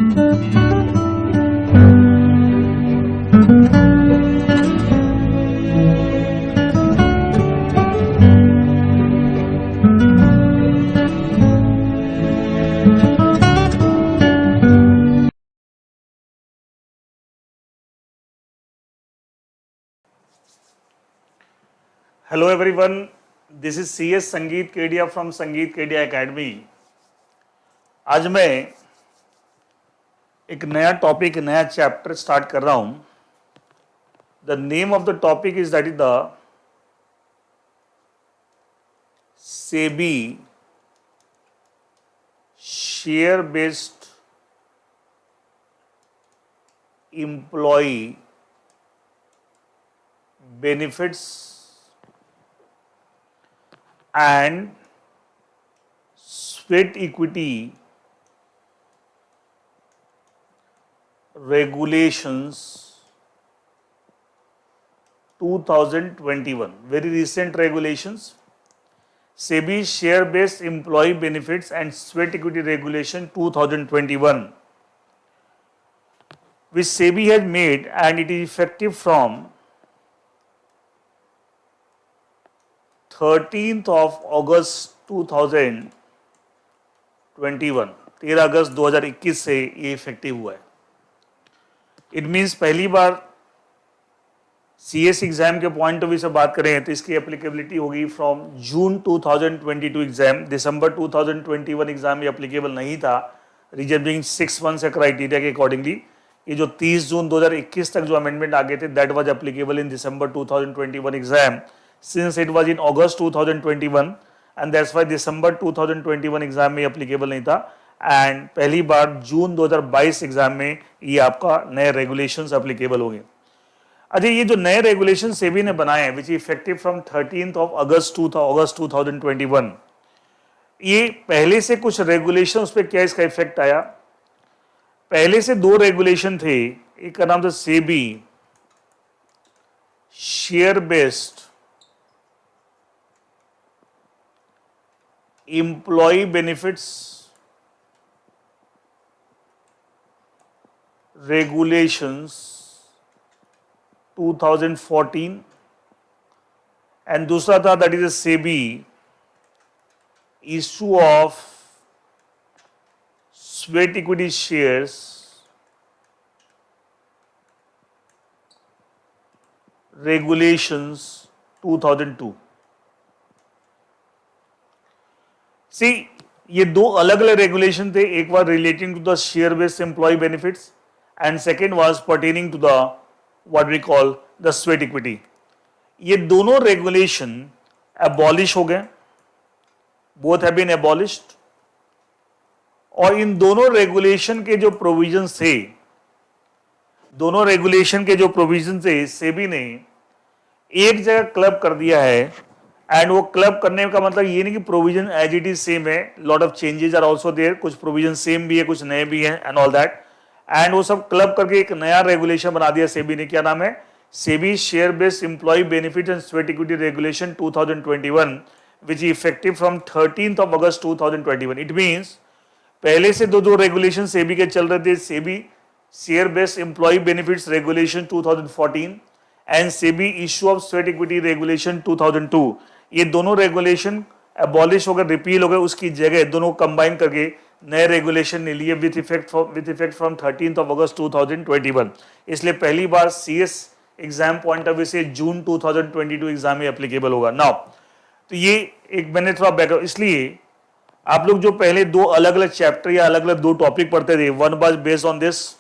Hello everyone, this is C S Sangeet Kedia from संगीत Kedia academy. आज मैं एक नया टॉपिक, नया चैप्टर स्टार्ट कर रहा हूं। The name of the topic is that is the SEBI share based employee benefits and sweat equity regulations 2021, very recent regulations. SEBI share based employee benefits and sweat equity regulation 2021, which SEBI has made, and it is effective from 13th of August 2021, 13 अगस्त 2021 से ये effective हुआ है। It means पहली बार CS exam के point of view से बात करें तो इसकी एप्लीकेबिलिटी होगी from June 2022 exam. December 2021 exam ये एप्लीकेबल नहीं था, रीजन बीइंग 6 मंथ्स के क्राइटेरिया के अकॉर्डिंगली। ये जो 30 जून 2021 तक जो अमेंडमेंट आ गए थे, that was applicable in December 2021 exam, since it was in August 2021, and that's why December 2021 exam में एप्लीकेबल नहीं था, एंड पहली बार जून 2022 एग्जाम में ये आपका नए रेगुलेशंस एप्लीकेबल होंगे। अच्छा, ये जो नए रेगुलेशन सेबी ने बनाए हैं, which effective from 13th of August 2021, ये पहले से कुछ रेगुलेशन, उस पर क्या इसका इफेक्ट आया? पहले से दो रेगुलेशन थे, एक का नाम था SEBI share based employee benefits regulations 2014, and दूसरा था that is a SEBI issue of sweat equity shares regulations 2002। सी, ये दो अलग अलग रेगुलेशन थे, एक was relating to the share based employee benefits and second was pertaining to the what we call the sweat equity. ये दोनों regulation abolish हो गए, बोथ हैव बीन एबॉलिश्ड, और इन दोनों रेगुलेशन के जो प्रोविजंस थे, दोनों रेगुलेशन के जो प्रोविजन थे, सेबी ने एक जगह क्लब कर दिया है। एंड वो क्लब करने का मतलब ये नहीं कि provision as it is same है, lot of changes are also there, कुछ प्रोविजन सेम भी है, कुछ नए भी हैं एंड ऑल दैट, एंड वो सब क्लब करके एक नया रेगुलेशन बना दिया सेबी ने। क्या नाम है? SEBI share based employee benefit and sweat equity regulation 2021, which is effective from 13th of August 2021। It means पहले से दो रेगुलेशन सेबी के चल रहे थे, SEBI share based employee benefits regulation 2014 and SEBI issue of sweat equity regulation 2002। ये दोनों regulation abolish हो गए, रिपील हो गए, उसकी जगह दोनों कंबाइन करके नए रेगुलेशन ने लिए with effect from 13th of August 2021। इसलिए पहली बार CS exam point of view से जून 2022 एग्जाम में एप्लीकेबल होगा। नाउ तो ये एक मैंने थोड़ा बैकअप, इसलिए आप लोग जो पहले दो अलग अलग चैप्टर या अलग अलग दो टॉपिक पढ़ते थे, one was based on this,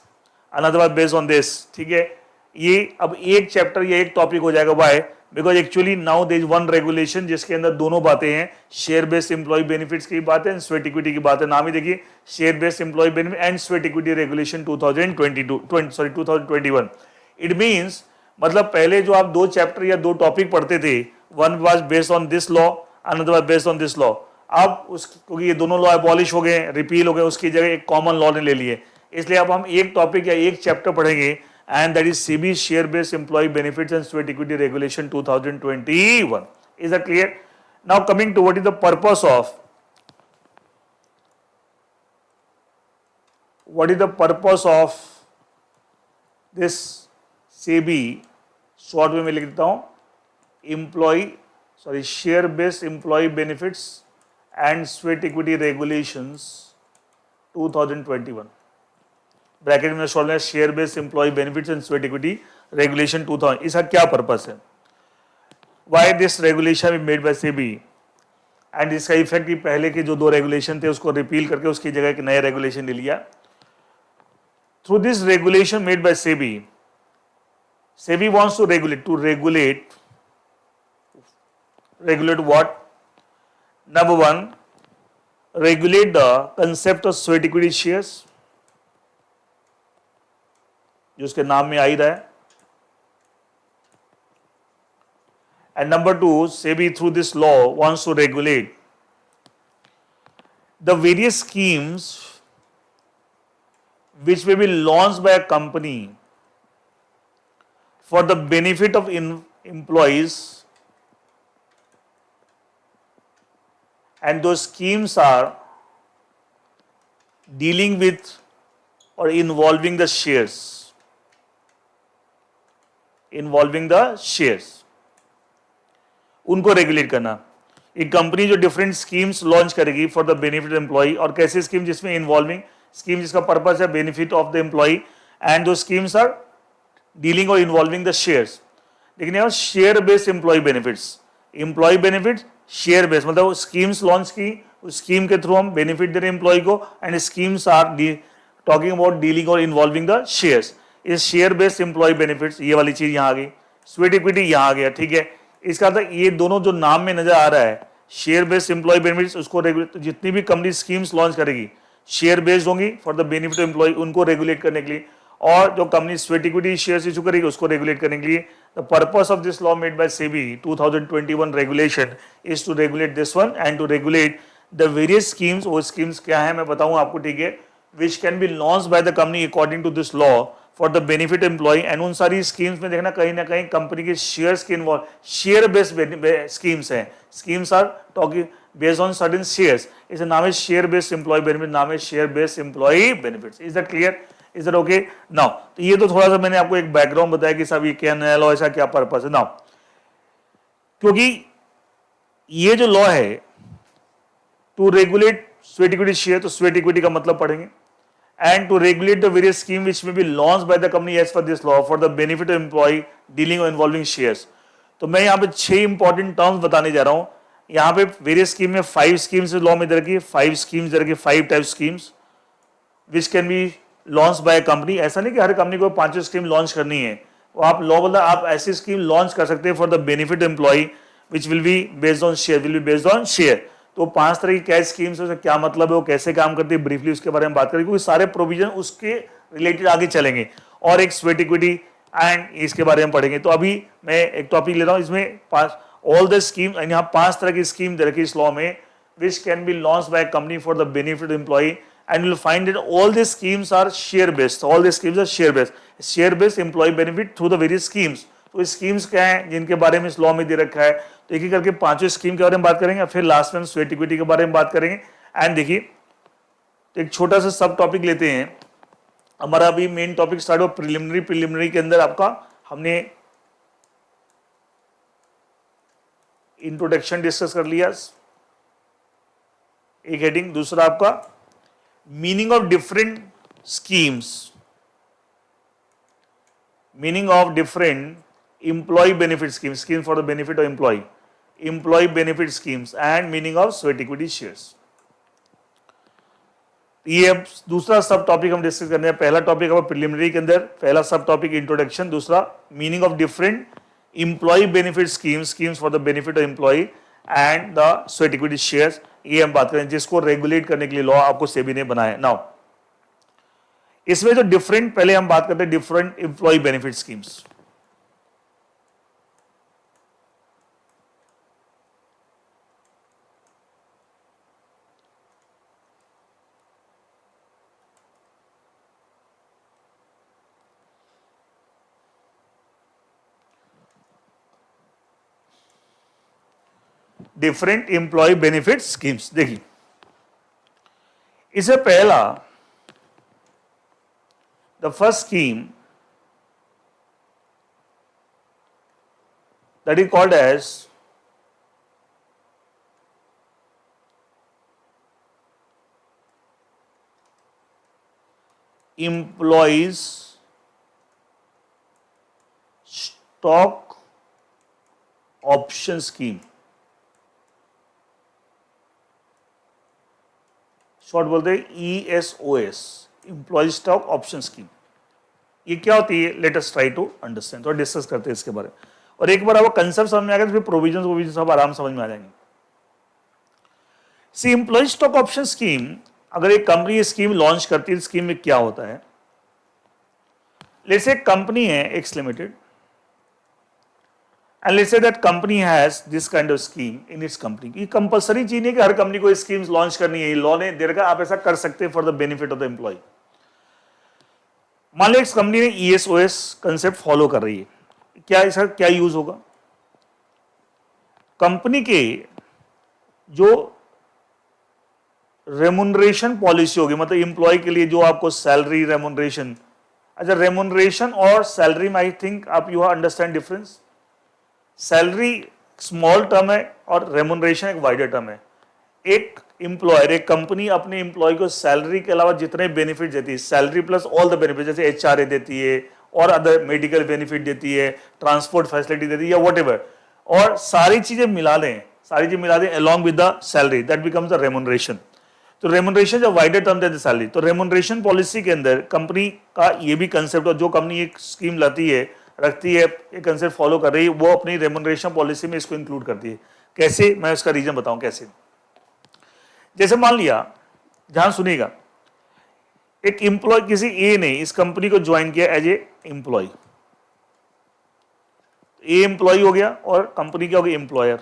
another was based on this, ठीक है, ये अब एक चैप्टर या एक टॉपिक हो जाएगा। Why? Because actually now there is one regulation जिसके अंदर दोनों बातें हैं, शेयर बेस्ड एम्प्लॉय बेनिफिट्स की बात है, स्वेट इक्विटी की बात है। नाम ही देखिए, share based employee benefit and sweat equity regulation 2021। It means मतलब पहले जो आप दो चैप्टर या दो टॉपिक पढ़ते थे, one was based on this law, another was based on this law. अब उस क्योंकि ये दोनों लॉ एबॉलिश हो गए, रिपील हो गए, उसकी जगह एक कॉमन लॉ ने ले लिए, इसलिए अब हम एक टॉपिक या एक चैप्टर पढ़ेंगे, and that is SEBI share based employee benefits and sweat equity regulation 2021. Is that clear? Now coming to what is the purpose of what is the purpose of this SEBI, short में मैं लिख देता हूं, share based employee benefits and sweat equity regulations 2021, bracket में short में share based employee benefits and sweat equity regulation 2000, इसका क्या purpose है, why this regulation be made by SEBI, and इसका इफेक्ट भी पहले के जो 2 रेगुलेशन थे उसको रिपील करके उसकी जगह एक नया रेगुलेशन ले लिया. Through this regulation made by SEBI, SEBI wants to regulate what? Number 1, regulate the concept of sweat equity shares, जो उसके नाम में आ ही रहा है. And number 2, SEBI through this law wants to regulate the various schemes which may be launched by a company for the benefit of employees, and those schemes are dealing with or involving the shares. उनको regulate करना. एक company जो different schemes launch करेगी for the benefit employee, और कैसे scheme जिसमें involving scheme जिसका purpose है benefit of the employee, and दो स्कीम्स आर डीलिंग और इन्वॉल्विंग द शेयर्स. लेकिन यहाँ share based employee benefit share based, मतलब स्कीम्स लॉन्च की, उस स्कीम के थ्रू हम बेनिफिट दे रहे हैं एम्प्लॉय को, and schemes are talking about dealing और इन्वॉल्विंग द शेयर्स. इस शेयर बेस्ड एम्प्लॉय बेनिफिट्स, ये वाली चीज यहाँ आ गई, स्वेट इक्विटी यहाँ आ गया. ठीक है, इसका अर्थ ये दोनों जो नाम में नजर आ रहा है शेयर बेस्ड एम्प्लॉय बेनिफिट्स, उसको रेगुलेट, तो जितनी भी कंपनी स्कीम्स लॉन्च करेगी शेयर बेस्ड होंगी फॉर द बेनिफिट एम्प्लॉय, उनको रेगुलेट करने के लिए, और जो company sweat equity shares issue करेगी उसको रेगुलेट करने के लिए. The purpose of this law made by SEBI 2021 regulation is to regulate this one and to regulate the various schemes. वो स्कीम्स क्या है मैं बताऊं आपको, ठीक है, which can be launch by the company according to this law for the benefit employee. And उन सारी स्कीम्स में देखना कहीं ना कहीं कंपनी के शेयर्स के इन्वॉल्व, शेयर बेस्ड स्कीम्स हैं, schemes are talking based on certain shares. इसे नाम है शेयर बेस्ड एम्प्लॉय बेनिफिट, नाम है share based employee benefits. Is that clear? Is that okay? Now तो ये तो थोड़ा सा मैंने आपको एक बैकग्राउंड बताया कि साहब ये क्या नया लॉ, ऐसा क्या पर्पस है. नाउ क्योंकि ये जो लॉ है to regulate sweat equity share, तो स्वेट इक्विटी का मतलब पढ़ेंगे, and to regulate the various scheme which may be launched by the company as per this law for the benefit of employee dealing or involving shares. तो मैं यहाँ पे 6 important terms बताने जा रहा हूँ. यहाँ पे वेरियस स्कीम में 5 स्कीम्स लॉ में दे रखी, 5 स्कीम्स दे रखी, 5 type schemes which can be launch by company. ऐसा नहीं कि हर कंपनी को 5 स्कीम लॉन्च करनी है, वो आप लॉ मतलब आप ऐसी स्कीम लॉन्च कर सकते हैं for the benefit employee which will be based on share. तो 5 तरह की क्या स्कीम्स है, क्या मतलब है, वो कैसे काम करती है, ब्रीफली उसके बारे में बात करेंगे, क्योंकि सारे प्रोविजन उसके रिलेटेड आगे चलेंगे, और एक स्वेट इक्विटी एंड इसके बारे में पढ़ेंगे. तो अभी मैं एक टॉपिक ले रहा हूं, इसमें ऑल द स्कीम, यहाँ 5 तरह की स्कीम दे रखी इस लॉ में which can be launch by company for the benefit employee, and will find that all the schemes are share based. All the schemes are share based employee benefit through the various schemes. तो schemes क्या है जिनके बारे में इस law में दे रखा है, तो एक एक करके 5 स्कीम के बारे में बात करेंगे, फिर लास्ट में हम स्वेट इक्विटी के बारे में बात करेंगे. एंड देखिए तो एक छोटा सा सब टॉपिक लेते हैं. हमारा अभी मेन टॉपिक स्टार्ट हो प्रिलिमिनरी के अंदर आपका हमने इंट्रोडक्शन डिस्कस कर लिया, एक हेडिंग. दूसरा आपका meaning of different schemes, meaning of different employee benefit schemes, schemes for the benefit of employee benefit schemes, and meaning of sweat equity shares. ये अब दूसरा सब टॉपिक हम डिस्कस करने हैं. पहला टॉपिक है प्रिलिमिनरी के अंदर, पहला सब टॉपिक इंट्रोडक्शन, दूसरा meaning of different employee benefit schemes for the benefit of employee and the sweat equity shares. ये हम बात करें जिसको रेगुलेट करने के लिए लॉ आपको सेबी ने बनाया. नाउ इसमें जो डिफरेंट, पहले हम बात करते हैं different employee benefit schemes. Different employee benefit schemes. देखिए इससे पहला The first scheme that is called as employees stock option scheme, short बोलते हैं ESOS, employee stock option scheme. ये क्या होती है, let us try to understand, थोड़ा डिस्कस करते हैं इसके बारे में। और एक बार आपको कंसेप्ट समझ में आ गया तो फिर प्रोविजन सब आराम समझ में आ जाएंगे। सी एम्प्लॉय स्टॉक ऑप्शन स्कीम, अगर एक कंपनी ये स्कीम लॉन्च करती है, स्कीम में क्या होता है, लेट्स से कंपनी है x limited, and let's say that company has this kind of scheme in its company. ये कंपलसरी चीज नहीं कि हर कंपनी को स्कीम्स लॉन्च करनी है, लॉ ने दे रखा, आप ऐसा कर सकते हैं for the benefit of the employee. मान लो इस कंपनी ने ESOS कंसेप्ट फॉलो कर रही है, क्या इसका क्या यूज होगा, कंपनी के जो रेमुनरेशन पॉलिसी होगी, मतलब एम्प्लॉय के लिए जो आपको सैलरी रेमुनरेशन, अच्छा रेमुनरेशन और सैलरी में आई थिंक आप you understand difference. Salary small term है और रेमुनरेशन एक वाइडर टर्म है। एक एम्प्लॉयर, एक कंपनी अपने एम्प्लॉय को सैलरी के अलावा जितने बेनिफिट देती है, salary plus all the benefit, जैसे HRA देती है और अदर मेडिकल बेनिफिट देती है, ट्रांसपोर्ट फैसिलिटी देती है या व्हाटएवर, और सारी चीजें मिला दें along with the salary, that becomes the remuneration. तो रेमुनरेशन जब वाइडर टर्म देते सैलरी, तो रेमुनरेशन पॉलिसी के अंदर कंपनी का ये भी कंसेप्ट, और जो कंपनी एक स्कीम लाती है रखती है, एक कंसेप्ट फॉलो कर रही है, वो अपनी रेमुनरेशन पॉलिसी में इसको इंक्लूड करती है। कैसे, मैं उसका रीजन बताऊं कैसे। जैसे मान लिया, ध्यान सुनिएगा, एक एम्प्लॉय किसी ए ने इस कंपनी को ज्वाइन किया as a employee, a employee हो गया और कंपनी क्या हो गई, employer.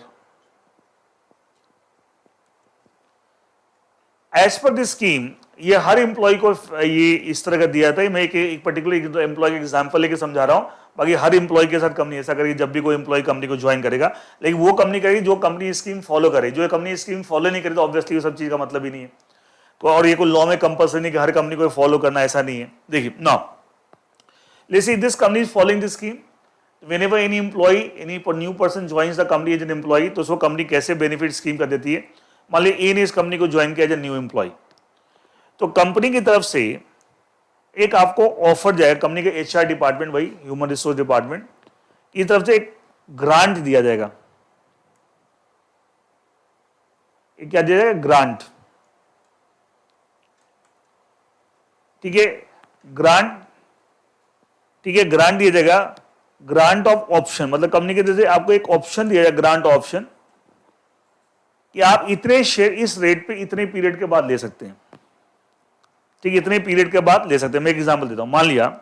As per this scheme, ये हर एम्प्लॉय को ये इस तरह का दिया था। मैं एक पर्टिकुलर एम्प्लॉय का एग्जांपल लेके समझा रहा हूं, बाकी हर एम्प्लॉय के साथ कंपनी ऐसा करेगी जब भी कोई एम्प्लॉय कंपनी को ज्वाइन करेगा, लेकिन वो कंपनी करेगी जो कंपनी स्कीम फॉलो करे। जो कंपनी स्कीम फॉलो नहीं करे तो ऑब्वियसली सब चीज का मतलब ही नहीं है। तो और ये कोई लॉ में कंपल्सरी नहीं कि हर कंपनी को फॉलो करना, ऐसा नहीं है। देखिए now let's see this company is following this scheme, whenever any employee, any new person joins the company as an employee, तो उसको कंपनी कैसे बेनिफिट स्कीम कर देती है। मान लीजिए ए ने इस कंपनी को ज्वाइन किया एज ए न्यू एम्प्लॉय, तो कंपनी की तरफ से एक आपको ऑफर जाएगा, कंपनी के HR डिपार्टमेंट, वही ह्यूमन रिसोर्स डिपार्टमेंट की तरफ से एक ग्रांट दिया जाएगा। क्या दिया जाएगा, ग्रांट, ठीक है, ग्रांट, ठीक है, ग्रांट दिया जाएगा, ग्रांट ऑफ ऑप्शन, मतलब कंपनी के तरफ से आपको एक ऑप्शन दिया जाएगा, ग्रांट ऑप्शन, कि आप इतने शेयर इस रेट पे इतने पीरियड के बाद ले सकते हैं। ठीक, इतने पीरियड के बाद ले सकते हैं। मैं एक एग्जांपल देता हूं, मान लिया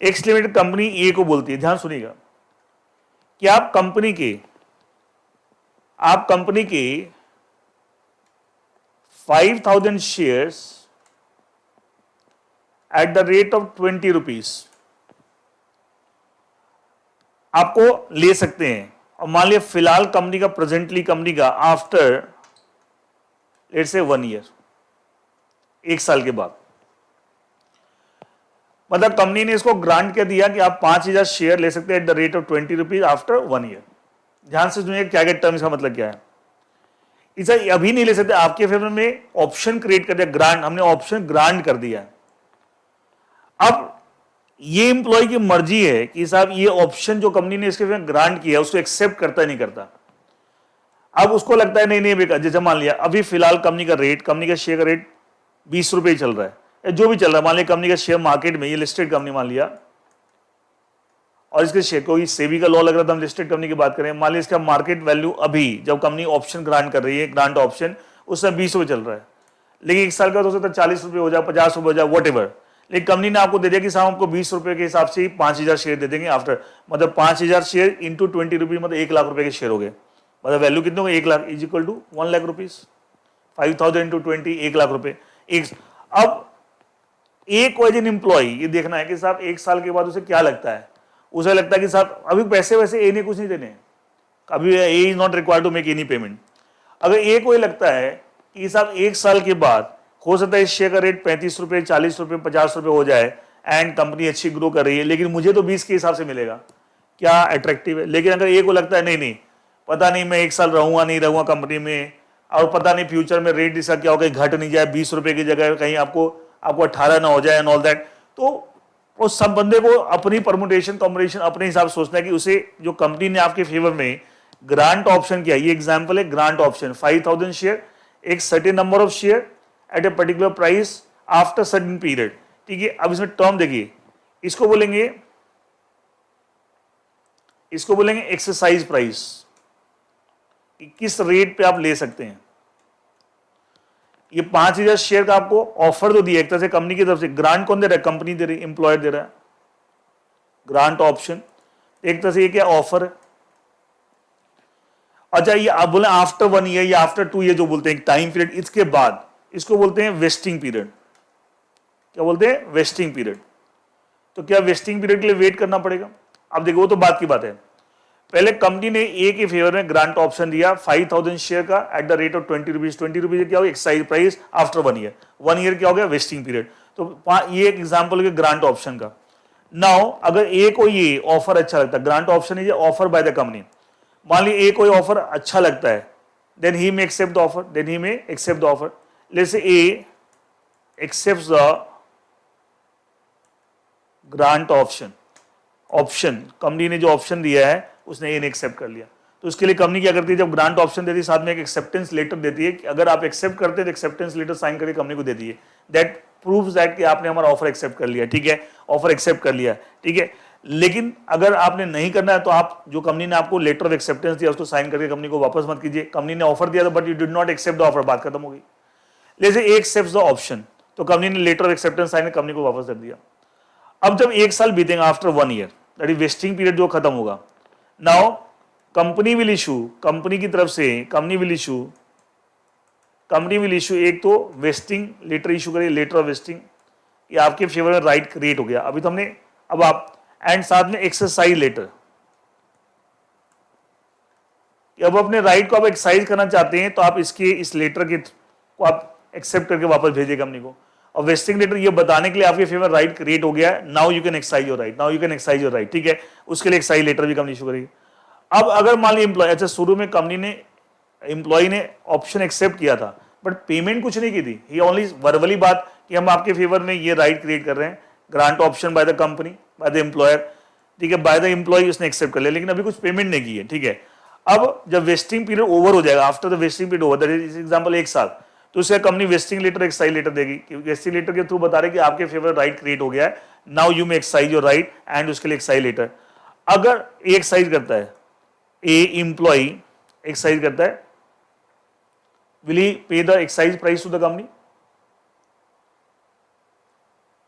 एक्स लिमिटेड कंपनी ए को बोलती है, ध्यान सुनिएगा, कि आप कंपनी के 5,000 shares at the rate of 20 rupees आपको ले सकते हैं। और मान लिया फिलहाल कंपनी का आफ्टर लेट्स से 1 ईयर, 1 साल के बाद, मतलब कंपनी ने इसको ग्रांट क्या दिया कि आप 5,000 शेयर ले सकते हैं at the rate of 20 rupees after 1 year. ध्यान से सुनिए क्या क्या टर्म्स का मतलब क्या है। इसे अभी नहीं ले सकते, आपके फेवर में ऑप्शन क्रिएट कर दिया, ग्रांट, हमने ऑप्शन ग्रांट कर दिया। अब ये एम्प्लॉय की मर्जी है कि साहब ये ऑप्शन जो कंपनी ने इसके फेवर ग्रांट किया उसको एक्सेप्ट करता नहीं करता। अब उसको लगता है नहीं बेकार, जैसे मान लिया अभी फिलहाल कंपनी का शेयर का रेट 20 रुपए चल रहा है, जो भी चल रहा है, मान लिया कंपनी का शेयर मार्केट में, ये लिस्टेड कंपनी मान लिया, और इसके शेयर को सेबी का लॉ लग रहा था, हम लिस्टेड कंपनी की बात करें, मान लिया इसका मार्केट वैल्यू अभी जब कंपनी ऑप्शन ग्रांट कर रही है, ग्रांट ऑप्शन, उस समय 20 रुपए चल रहा है, लेकिन 1 साल का हो सकता है 40 रुपए हो जाए, 50 रुपए हो जाए, वट एवर, लेकिन कंपनी ने आपको दे दिया कि साहब आपको 20 रुपए के हिसाब से 5,000 शेयर दे देंगे आफ्टर, मतलब 5,000 शेयर इंटू 20 रुपीज, मतलब 1 लाख रुपए के शेयर हो गए, मतलब वैल्यू कितने हो गए, 1 lakh is equal to 1 lakh rupees, 5,000 into 20, 1 lakh रुपए। अब एक एज एम्प्लॉय ये देखना है कि साहब 1 साल के बाद उसे क्या लगता है, उसे लगता है कि साहब अभी पैसे वैसे ए ने कुछ नहीं देने, अभी A is not required to make any payment. अगर ए को ये लगता है कि साहब 1 साल के बाद हो सकता है इस शेयर का रेट 35 रुपए, 40 रुपए, 50 रुपए हो जाए, एंड कंपनी अच्छी ग्रो कर रही है, लेकिन मुझे तो 20 के हिसाब से मिलेगा, क्या अट्रैक्टिव है। लेकिन अगर ए को लगता है नहीं नहीं, पता नहीं मैं 1 साल रहूंगा नहीं रहूंगा कंपनी में, और पता नहीं फ्यूचर में रेट इसका क्या हो, कहीं घट नहीं जाए, 20 रुपए की जगह कहीं आपको 18 ना हो जाए एंड ऑल दैट। तो वो सब बंदे को अपनी परमुटेशन कॉम्बिनेशन अपने हिसाब से सोचना है कि उसे जो कंपनी ने आपके फेवर में ग्रांट ऑप्शन किया, ये एग्जांपल है ग्रांट ऑप्शन, 5000 शेयर, एक certain number of share eight a particular price after certain period, ठीक है। अब इसमें टर्म देखिए, इसको बोलेंगे एक्सरसाइज प्राइस, किस रेट पे आप ले सकते हैं। ये 5000 शेयर का आपको ऑफर तो दिया एक तरह से कंपनी की तरफ से, ग्रांट कौन दे रहा है, कंपनी दे रही है, एम्प्लॉयर दे रहा है, ग्रांट ऑप्शन एक तरह से ये क्या ऑफर है। अच्छा, ये आप बोले आफ्टर 1 ईयर या आफ्टर 2 ईयर जो बोलते हैं टाइम पीरियड, इसके बाद इसको बोलते हैं वेस्टिंग पीरियड। क्या बोलते हैं, वेस्टिंग पीरियड। तो क्या वेस्टिंग पीरियड के लिए वेट करना पड़ेगा। अब देखो वो तो बात की बात है, पहले कंपनी ने ए के फेवर में ग्रांट ऑप्शन दिया 5000 शेयर का at the rate of 20 rupees. 20 rupees क्या हो excise price after 1 year, 1 year क्या हो गया वेस्टिंग पीरियड। तो ये एक एग्जांपल हो गया ग्रांट ऑप्शन का। नाउ अगर ए को ये ऑफर अच्छा लगता है, grant option is offer by the company, मान ली ए कोई ऑफर अच्छा लगता है, then he may accept the offer, then he may accept the offer. Let's say A accepts the grant option company ने जो ऑप्शन दिया है उसने ए ने एक्सेप्ट कर लिया। तो उसके लिए कंपनी क्या करती है, जब ग्रांट ऑप्शन देती है साथ में एक एक्सेप्टेंस लेटर देती है कि अगर आप एक्सेप्ट करते हैं तो एक्सेप्टेंस लेटर साइन करके कंपनी को देती है, दैट प्रूव्स दैट कि आपने हमारा ऑफर एक्सेप्ट कर लिया, ठीक है, ऑफर एक्सेप्ट कर लिया, ठीक है। लेकिन अगर आपने नहीं करना है तो आप जो कंपनी ने आपको लेटर ऑफ एक्सेप्टेंस दिया उसको साइन करके कंपनी को वापस मत कीजिए। कंपनी ने ऑफर दिया था but you did not accept the offer, बात खत्म हो गई। जैसे एक एक्सेप्ट्स द ऑप्शन, तो कंपनी ने letter of acceptance sign company को वापस कर दिया। अब जब 1 साल बीतेगा after 1 year, that is vesting period जो खत्म होगा, now company will issue, company की तरफ से कंपनी विल इशू एक तो वेस्टिंग लेटर इशू करेगी, लेटर ऑफ वेस्टिंग, ये आपके फेवर में राइट क्रिएट हो गया। अभी तो हमने अब आप एंड साथ में एक्सरसाइज लेटर, अब अपने राइट को आप एक्सरसाइज करना चाहते हैं तो आप इस लेटर के को आप एक्सेप्ट करके वापस भेजिए कंपनी को। और वेस्टिंग लेटर ये बताने के लिए आपके फेवर राइट क्रिएट हो गया है, now you can exercise your right, now you can exercise your right, ठीक है। उसके लिए एक्सरसाइज लेटर भी कंपनी इशू करेगी। अब अगर मान ली एम्प्लॉय, अच्छा शुरू में कंपनी ने एम्प्लॉय ने ऑप्शन एक्सेप्ट किया था बट पेमेंट कुछ नहीं की थी, ये ओनली वर्बली बात कि हम आपके फेवर में ये राइट क्रिएट कर रहे हैं, grant option buy the company by the employer, ठीक है, बाय द एम्प्लॉय उसने एक्सेप्ट कर लिया, लेकिन अभी कुछ पेमेंट नहीं की है, ठीक है। अब जब वेस्टिंग पीरियड ओवर हो जाएगा, after the vesting period over, that is example 1 साल, तो उससे company vesting letter exercise letter देगी, क्योंकि वेस्टिंग लेटर के थ्रू बता रहे कि आपके फेवर राइट क्रिएट हो गया है, now you may exercise your right, and उसके लिए एक्सरसाइज लेटर। अगर ए एक्सरसाइज करता है, ए एम्प्लॉय एक्सरसाइज करता है, will he pay the excise price to the company?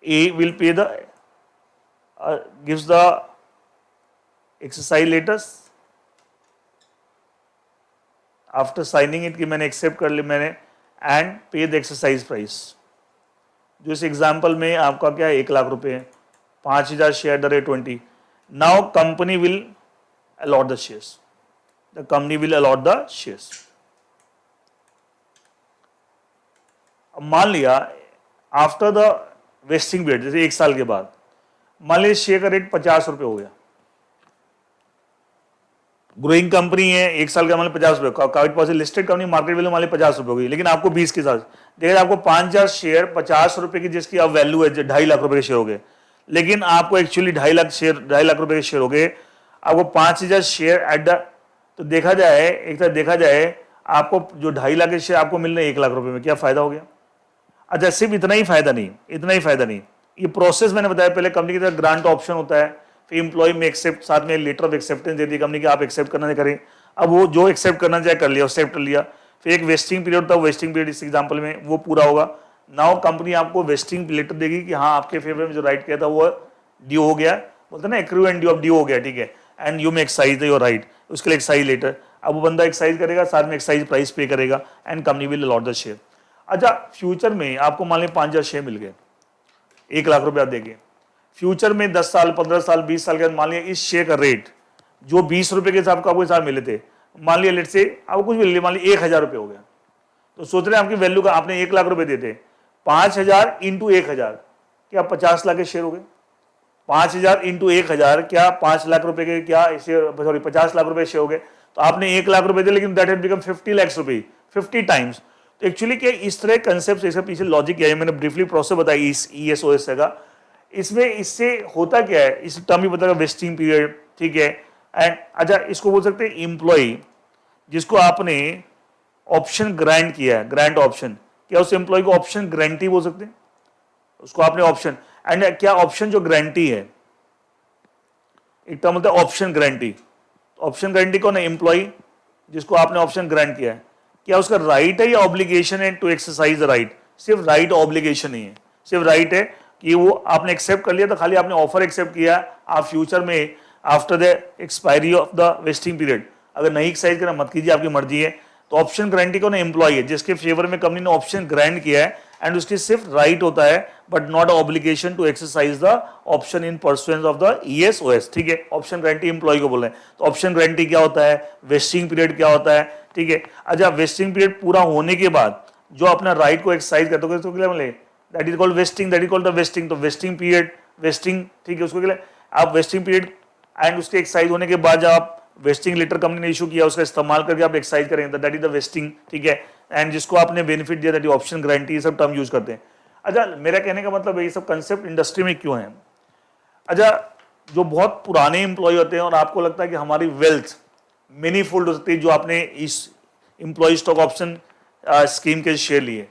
A will pay the gives the exercise letters after signing it कि मैंने accept कर लिया मैंने, एंड पे द एक्सरसाइज प्राइस। जो इस एग्जाम्पल में आपका क्या है 1 लाख रुपए है, 5000 share the rate 20। Now company will allot the shares, the company will allot the shares. अब मान लिया आफ्टर द वेस्टिंग पीरियड, जैसे 1 साल के बाद मान लिया शेयर का रेट 50 रुपए हो गया, ग्रोइंग कंपनी है, 1 साल का मान लिया 50 रुपए, कागज positive listed company, market value मान लिया 50 रुपए हो गई, लेकिन आपको 20 के साथ देखिए आपको 5000 शेयर 50 रुपए की जिसकी अब वैल्यू है 2.5 लाख रुपए के शेयर हो गए, लेकिन आपको एक्चुअली 2.5 लाख रुपए के शेयर हो गए, आपको 5000 शेयर एट द, तो देखा जाए एक तरह देखा जाए आपको जो 2.5 लाख के शेयर आपको मिल रहे हैं 1 लाख रुपए में, क्या फायदा हो गया। अच्छा सिर्फ इतना ही फायदा नहीं, ये प्रोसेस मैंने बताया पहले, कंपनी की तरफ ग्रांट ऑप्शन होता है, फिर एम्प्लॉय में एक्सेप्ट, साथ में लेटर ऑफ एक्सेप्टेंस देती है कंपनी की, आप एक्सेप्ट करना चाहे करें, अब वो जो एक्सेप्ट करना चाहे कर लिया, एक्सेप्ट कर लिया, फिर एक वेस्टिंग पीरियड था, वेस्टिंग पीरियड इस एग्जांपल में वो पूरा होगा, नाउ कंपनी आपको वेस्टिंग लेटर देगी कि हाँ आपके फेवर में जो राइट किया था वो ड्यू हो गया, बोलते ना एक्रू एंड ड्यू, अब ड्यू हो गया, ठीक है, एंड यू में एक्साइज योर राइट, उसके लिए एक्साइज लेटर, अब वो बंदा एक्साइज करेगा, साथ में एक्साइज प्राइस पे करेगा, and company will allot the share. अच्छा फ्यूचर में आपको मान लें 5000 शेयर मिल गए, 1 लाख रुपए आप देंगे, फ्यूचर में 10 साल 15 साल 20 साल के बाद मान लिया इस शेयर का रेट जो 20 रुपए के हिसाब का आपको हिसाब मिले थे, मान लिया लेट से आपको कुछ मिल लिया, मान लिया 1000 रुपए हो गया, तो सोच रहे हैं आपकी वैल्यू का आपने 1 लाख रुपए देते, 5000 इंटू 1000 क्या 50 लाख के शेयर हो गए, 5,000 इंटू 1,000 क्या 5 लाख रुपए के क्या शेयर, सॉरी 50 लाख रुपए शेयर हो गए, तो आपने 1 लाख रुपए दिए लेकिन दैट हैज बिकम 50 लाख रुपए, 50 टाइम्स। तो एक्चुअली क्या इस तरह कंसेप्ट, इसके पीछे लॉजिक क्या है, मैंने ब्रीफली प्रोसेस बताई इस ESOS का। इसमें इससे होता क्या है, इस टर्म भी बताएगा वेस्टिंग पीरियड, ठीक है। एंड अच्छा इसको बोल सकते हैं एम्प्लॉय जिसको आपने ऑप्शन ग्रांट किया है, ग्रांट ऑप्शन, क्या उस एम्प्लॉय को ऑप्शन ग्रांटी बोल सकते हैं, उसको आपने ऑप्शन, एंड क्या ऑप्शन जो ग्रांटी है, एक टर्म होता है ऑप्शन गारंटी। ऑप्शन गारंटी कौन है, एम्प्लॉय जिसको आपने ऑप्शन ग्रांट किया है, क्या उसका राइट है या ऑब्लिगेशन है टू एक्सरसाइज द राइट, सिर्फ राइट ऑब्लिगेशन नहीं है, सिर्फ राइट है कि वो आपने एक्सेप्ट कर लिया, तो खाली आपने ऑफर एक्सेप्ट किया, आप फ्यूचर में after the expiry of the vesting period अगर नहीं एक्सरसाइज करना मत कीजिए, आपकी मर्जी है। तो ऑप्शन गारंटी कौन है, एम्प्लॉय है जिसके फेवर में कंपनी ने ऑप्शन ग्रांट किया है एंड उसकी सिर्फ राइट होता है but not obligation to exercise the option in pursuance of the ESOS, ठीक है। ऑप्शन गारंटी एम्प्लॉय को बोल रहे हैं। तो ऑप्शन गारंटी क्या होता है, वेस्टिंग पीरियड क्या होता है, ठीक है। अच्छा वेस्टिंग पीरियड पूरा होने के बाद जो अपना राइट को एक्सरसाइज करते हो तो क्या बोले, that is called wasting, that is called the wasting. तो वेस्टिंग पीरियड, वेस्टिंग, ठीक है, उसको क्या आप वेस्टिंग पीरियड एंड उसके एक्सरसाइज होने के बाद जब आप वेस्टिंग लेटर कंपनी ने इशू किया उसका इस्तेमाल करके आप एक्सरसाइज करेंगे, दैट इज द वेस्टिंग, ठीक है। एंड जिसको आपने बेनिफिट दिया दैट इज ऑप्शन गारंटी, ये सब टर्म यूज करते हैं। अच्छा मेरा कहने का मतलब है ये सब कंसेप्ट इंडस्ट्री में क्यों है। अच्छा जो बहुत पुराने एम्प्लॉय होते हैं और आपको लगता है कि हमारी वेल्थ मीनिंगफुल हो सकती है जो आपने इस एम्प्लॉय स्टॉक ऑप्शन स्कीम के शेयर लिए,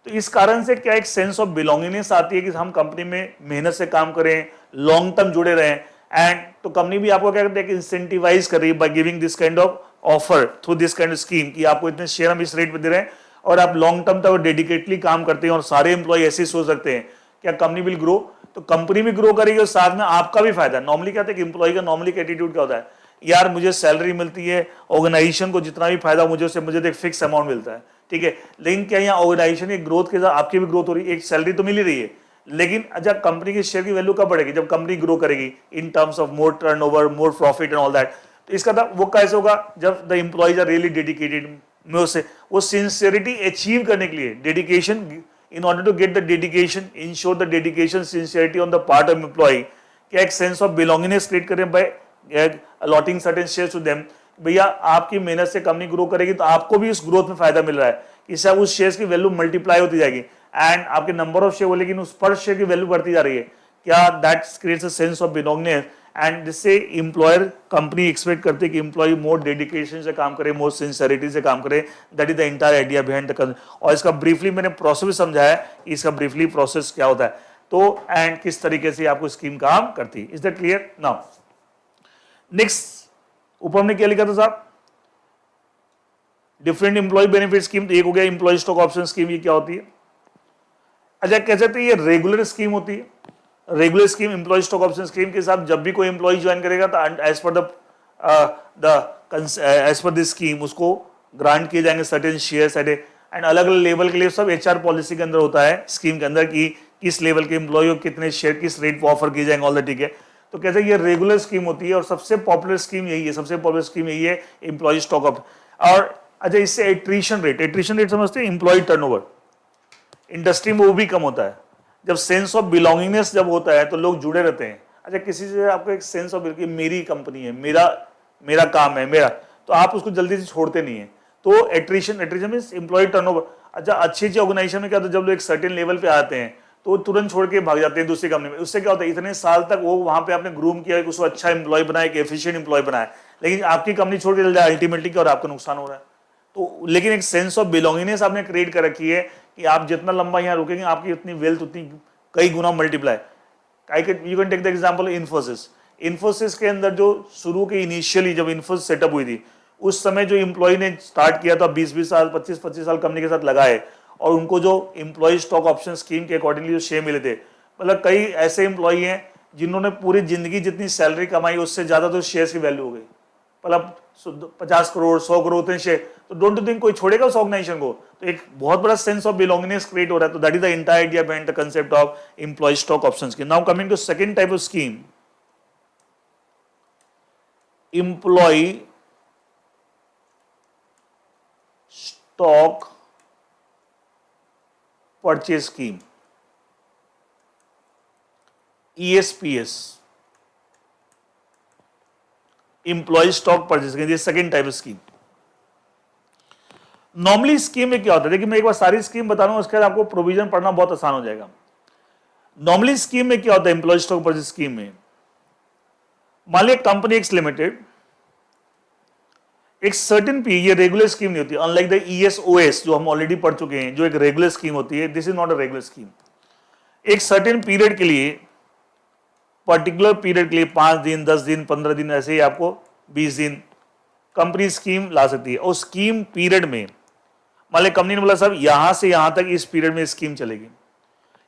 तो इस कारण से क्या एक सेंस ऑफ बिलोंगिंगनेस आती है कि हम कंपनी में मेहनत से काम करें, लॉन्ग टर्म जुड़े रहें, एंड तो कंपनी भी आपको क्या करती है कि इंसेंटिवाइज कर रही है by giving this kind of offer through this kind of scheme कि आपको इतने शेयर हम इस रेट पे दे रहे हैं और आप लॉन्ग टर्म तक डेडिकेटली काम करते हैं। और सारे एम्प्लॉय ऐसे सोच सकते हैं क्या कंपनी विल ग्रो, तो कंपनी भी ग्रो करेगी और साथ में आपका भी फायदा। नॉर्मली क्या होता है कि एम्प्लॉय का नॉर्मली एटीट्यूड क्या होता है, यार मुझे सैलरी मिलती है, ऑर्गेनाइजेशन को जितना भी फायदा मुझे उससे मुझे तो एक फिक्स अमाउंट मिलता है, ठीक है। लेकिन क्या यहाँ ऑर्गेनाइजेशन की ग्रोथ के साथ आपकी भी ग्रोथ हो रही है, एक सैलरी तो मिल ही रही है, लेकिन अच्छा कंपनी की शेयर की वैल्यू कब बढ़ेगी, जब कंपनी ग्रो करेगी in terms of more turnover, more profit and all that. तो इसका था वो कैसे होगा, जब the employees are really dedicated में उससे वो सिंसियरिटी अचीव करने के लिए dedication, in order to get the dedication, ensure the dedication, sincerity on the part of employee, क्या एक सेंस ऑफ बिलोंगिंगनेस क्रिएट करें by allotting certain shares to them. भैया आपकी मेहनत से कंपनी ग्रो करेगी तो आपको भी उस ग्रोथ में फायदा मिल रहा है, इससे उस शेयर्स की वैल्यू मल्टीप्लाई होती जाएगी एंड आपके नंबर ऑफ शेयर हो लेकिन उस पर शेयर की वैल्यू बढ़ती जा रही है। क्या that creates a sense of belongingness and जिससे एम्प्लॉयर कंपनी एक्सपेक्ट करते हैं कि एम्प्लॉय मोर डेडिकेशन से काम करे, मोर सिंसियरिटी से काम करे। That is the entire idea behind the. और इसका ब्रीफली मैंने प्रोसेस भी समझाया कि इसका ब्रीफली प्रोसेस क्या होता है तो एंड किस तरीके से आपको स्कीम काम करती है। Is that clear now. Next ऊपर हमने क्या लिखा था साहब, डिफरेंट एम्प्लॉय बेनिफिट स्कीम। तो एक हो गया एम्प्लॉय स्टॉक ऑप्शन स्कीम, ये क्या होती है। अच्छा कह सकते हैं ये रेगुलर स्कीम होती है। Regular scheme employee stock option scheme के साथ जब भी कोई एम्प्लॉय ज्वाइन करेगा तो एज पर दिस स्कीम उसको ग्रांट किए जाएंगे सर्टेन शेयर्स एंड अलग अलग लेवल के लिए सब HR पॉलिसी के अंदर होता है स्कीम के अंदर कि किस लेवल के एम्प्लॉय को कितने शेयर किस रेट पर ऑफर किए जाएंगे, ऑल दैट, ठीक है। तो कहते हैं ये रेगुलर स्कीम होती है और सबसे पॉपुलर स्कीम यही है, सबसे पॉपुलर स्कीम यही है एम्प्लॉय स्टॉक ऑप्शन। और अच्छा इससे एट्रीशन रेट समझते हैं, एम्प्लॉय टर्नओवर इंडस्ट्री में वो भी कम होता है। जब सेंस ऑफ बिलोंगिंगनेस जब होता है तो लोग जुड़े रहते हैं। अच्छा किसी से आपको एक सेंस ऑफ मेरी कंपनी है, मेरा काम है मेरा, तो आप उसको जल्दी से छोड़ते नहीं है। तो एट्रीशन मींस एम्प्लॉय टर्नओवर। अच्छा अच्छी ऑर्गेनाइजेशन में क्या होता है, जब लोग एक सर्टेन लेवल पे आते हैं तो तुरंत छोड़ के भाग जाते हैं दूसरी कंपनी में। उससे क्या होता है इतने साल तक वो वहां पे आपने ग्रूम किया कि उसको अच्छा एम्प्लॉय बनाए, एक एफिशिएंट एम्प्लॉय बनाए, लेकिन आपकी कंपनी छोड़ के चल जाए अल्टीमेटली क्या और आपका नुकसान हो रहा है। तो लेकिन एक सेंस ऑफ बिलोंगिंगनेस आपने क्रिएट कर रखी है कि आप जितना लंबा यहाँ रुकेंगे आपकी उतनी वेल्थ उतनी कई गुना multiply. You can take the example Infosys के अंदर जो शुरू के इनिशियली जब इन्फोसिस सेटअप हुई थी उस समय जो एम्प्लॉय ने स्टार्ट किया था 20-20 साल 25-25 साल कंपनी के साथ लगाए और उनको जो एम्प्लॉय स्टॉक ऑप्शन स्कीम के अकॉर्डिंगली जो शेयर मिले थे, मतलब कई ऐसे एम्प्लॉय हैं जिन्होंने पूरी जिंदगी जितनी सैलरी कमाई उससे ज्यादा तो शेयर्स की वैल्यू हो गई, मतलब 50 करोड़ 100 करोड़ उतने शेयर। तो डोंट यू थिंक कोई छोड़ेगा उस ऑर्गेनाइजेशन को। तो एक बहुत बड़ा सेंस ऑफ बिलोंगिंगनेस क्रिएट हो रहा है। तो that is the entire idea behind the concept of employee stock option scheme. Now coming to second type of scheme, employee stock purchase scheme. ESPS, employee stock purchase scheme, second type scheme. Normally scheme में क्या होता है, देखिए मैं एक बार सारी scheme बता रहा हूं, उसके बाद आपको प्रोविजन पढ़ना बहुत आसान हो जाएगा। नॉर्मली स्कीम में क्या होता है, एम्प्लॉय स्टॉक परचेज स्कीम में, मान लिया कंपनी एक्स लिमिटेड एक सर्टेन पी, ये रेगुलर स्कीम नहीं होती, अनलाइक द ESOS जो हम ऑलरेडी पढ़ चुके हैं, जो एक रेगुलर स्कीम होती है, this is not a regular scheme. एक सर्टेन पीरियड के लिए, पर्टिकुलर पीरियड के लिए 5 दिन, 10 दिन, 15 दिन, ऐसे ही आपको 20 दिन कंपनी स्कीम ला सकती है। और स्कीम पीरियड में मान लिया कंपनी ने बोला साहब यहां से यहां तक इस पीरियड में स्कीम चलेगी,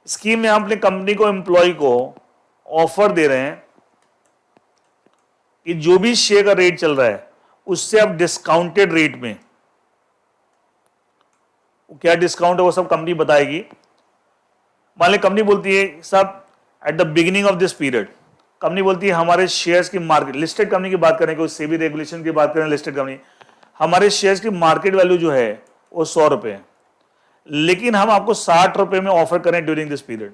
स्कीम में हम अपने कंपनी को, एम्प्लॉय को ऑफर दे रहे हैं कि जो भी शेयर का रेट चल रहा है उससे आप डिस्काउंटेड रेट में, क्या डिस्काउंट है वो सब कंपनी बताएगी। मान लिया कंपनी बोलती है साहब at the beginning of this period, company बोलती है हमारे शेयर्स की मार्केट, लिस्टेड कंपनी की बात करें, कोई सेबी रेगुलेशन की बात करें, लिस्टेड कंपनी, हमारे शेयर्स की मार्केट वैल्यू जो है वो 100 रुपए है, लेकिन हम आपको 60 रुपए में ऑफर करें ड्यूरिंग दिस पीरियड,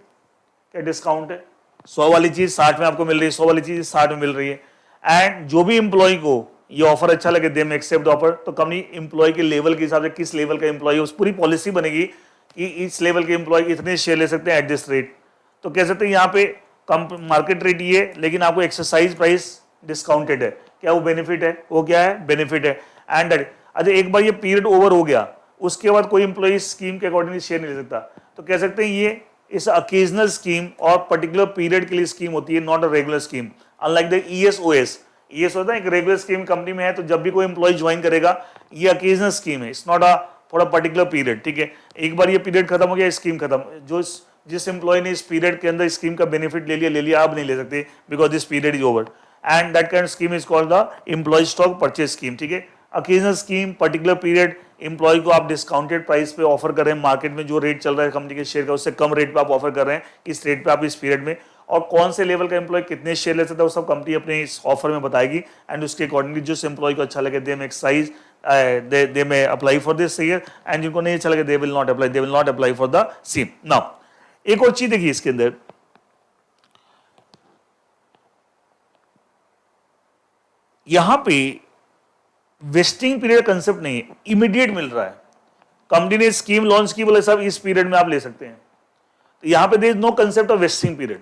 क्या डिस्काउंट है? 100 वाली चीज 60 में आपको मिल रही है, 100 वाली चीज 60 में मिल रही है। एंड जो भी एम्प्लॉय को ये ऑफर अच्छा लगे, दे में एक्सेप्ट ऑफर, तो कंपनी एम्प्लॉय के लेवल के हिसाब से, किस लेवल का एम्प्लॉय, उस पूरी पॉलिसी बनेगी कि इस लेवल के एम्प्लॉय इतने शेयर ले सकते हैं एट दिस रेट। तो कह सकते हैं यहाँ पे कम मार्केट रेट ये है, लेकिन आपको एक्सरसाइज प्राइस डिस्काउंटेड है, क्या वो बेनिफिट है? वो क्या है? बेनिफिट है। एंड अच्छा एक बार ये पीरियड ओवर हो गया, उसके बाद कोई एम्प्लॉय स्कीम के अकॉर्डिंग शेयर नहीं ले सकता, तो कह सकते हैं ये इस अकेजनल स्कीम और पर्टिकुलर पीरियड के लिए स्कीम होती है, not a regular scheme. Unlike the ESOS, ये होता है एक रेगुलर स्कीम कंपनी में है, तो जब भी कोई एम्प्लॉय ज्वाइन करेगा, ये अकेजनल स्कीम है, it's not a for a particular period. ठीक है, एक बार ये पीरियड खत्म हो गया, स्कीम खत्म, जो जिस एम्प्लॉय ने इस पीरियड के अंदर स्कीम का बेनिफिट ले लिया, आप नहीं ले सकते, because this period is over. And that kind scheme is called the employee stock purchase scheme. ठीक है, occasional scheme, particular period, employee को आप डिस्काउंटेड प्राइस पे ऑफर कर रहे हैं, मार्केट में जो रेट चल रहा है कंपनी के शेयर का उससे कम रेट पे आप ऑफर कर रहे हैं, इस रेट पे आप इस पीरियड में, और कौन से लेवल का एम्प्लॉय कितने शेयर ले सकता है वो सब कंपनी अपने इस ऑफर में बताएगी। एंड उसके अकॉर्डिंगली जिस एम्प्लॉय को अच्छा लगे, दे में एक्सरसाइज, दे में apply for this share, and जिनको नहीं अच्छा लगे they will not apply for the same. Now एक और चीज देखिए इसके अंदर, यहां पे वेस्टिंग पीरियड कंसेप्ट नहीं है, इमीडिएट मिल रहा है। कंपनी ने स्कीम लॉन्च की, बोले साहब इस पीरियड में आप ले सकते हैं, तो यहां पे there is no concept of vesting period.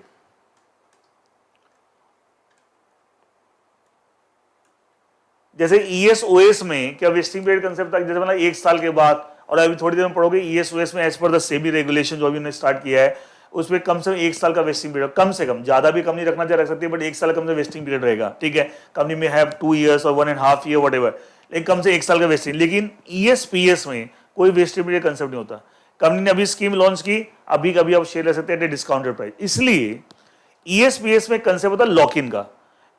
जैसे ESOS में क्या वेस्टिंग पीरियड कंसेप्ट था, जैसे मतलब 1 साल के बाद, और अभी थोड़ी देर में पढ़ोगे ESOS में as per the SEBI regulation जो अभी उन्होंने स्टार्ट किया है, उसमें कम से कम 1 साल का वेस्टिंग पीरियड, कम से कम, ज्यादा भी कंपनी रखना चाह रख सकती है, बट 1 साल कम से वेस्टिंग पीरियड रहेगा। ठीक है, कंपनी में हैव 2 इयर्स और 1.5 ईयर वट एवर, लेकिन कम से 1 साल का वेस्टिंग। लेकिन ESPS में कोई वेस्टिंग पीरियड कंसेप्ट नहीं होता। कंपनी ने अभी स्कीम लॉन्च की, अभी कभी आप शेयर ले सकते हैं डिस्काउंटेड प्राइस, इसलिए ESPS में कंसेप्ट होता है लॉक इन का,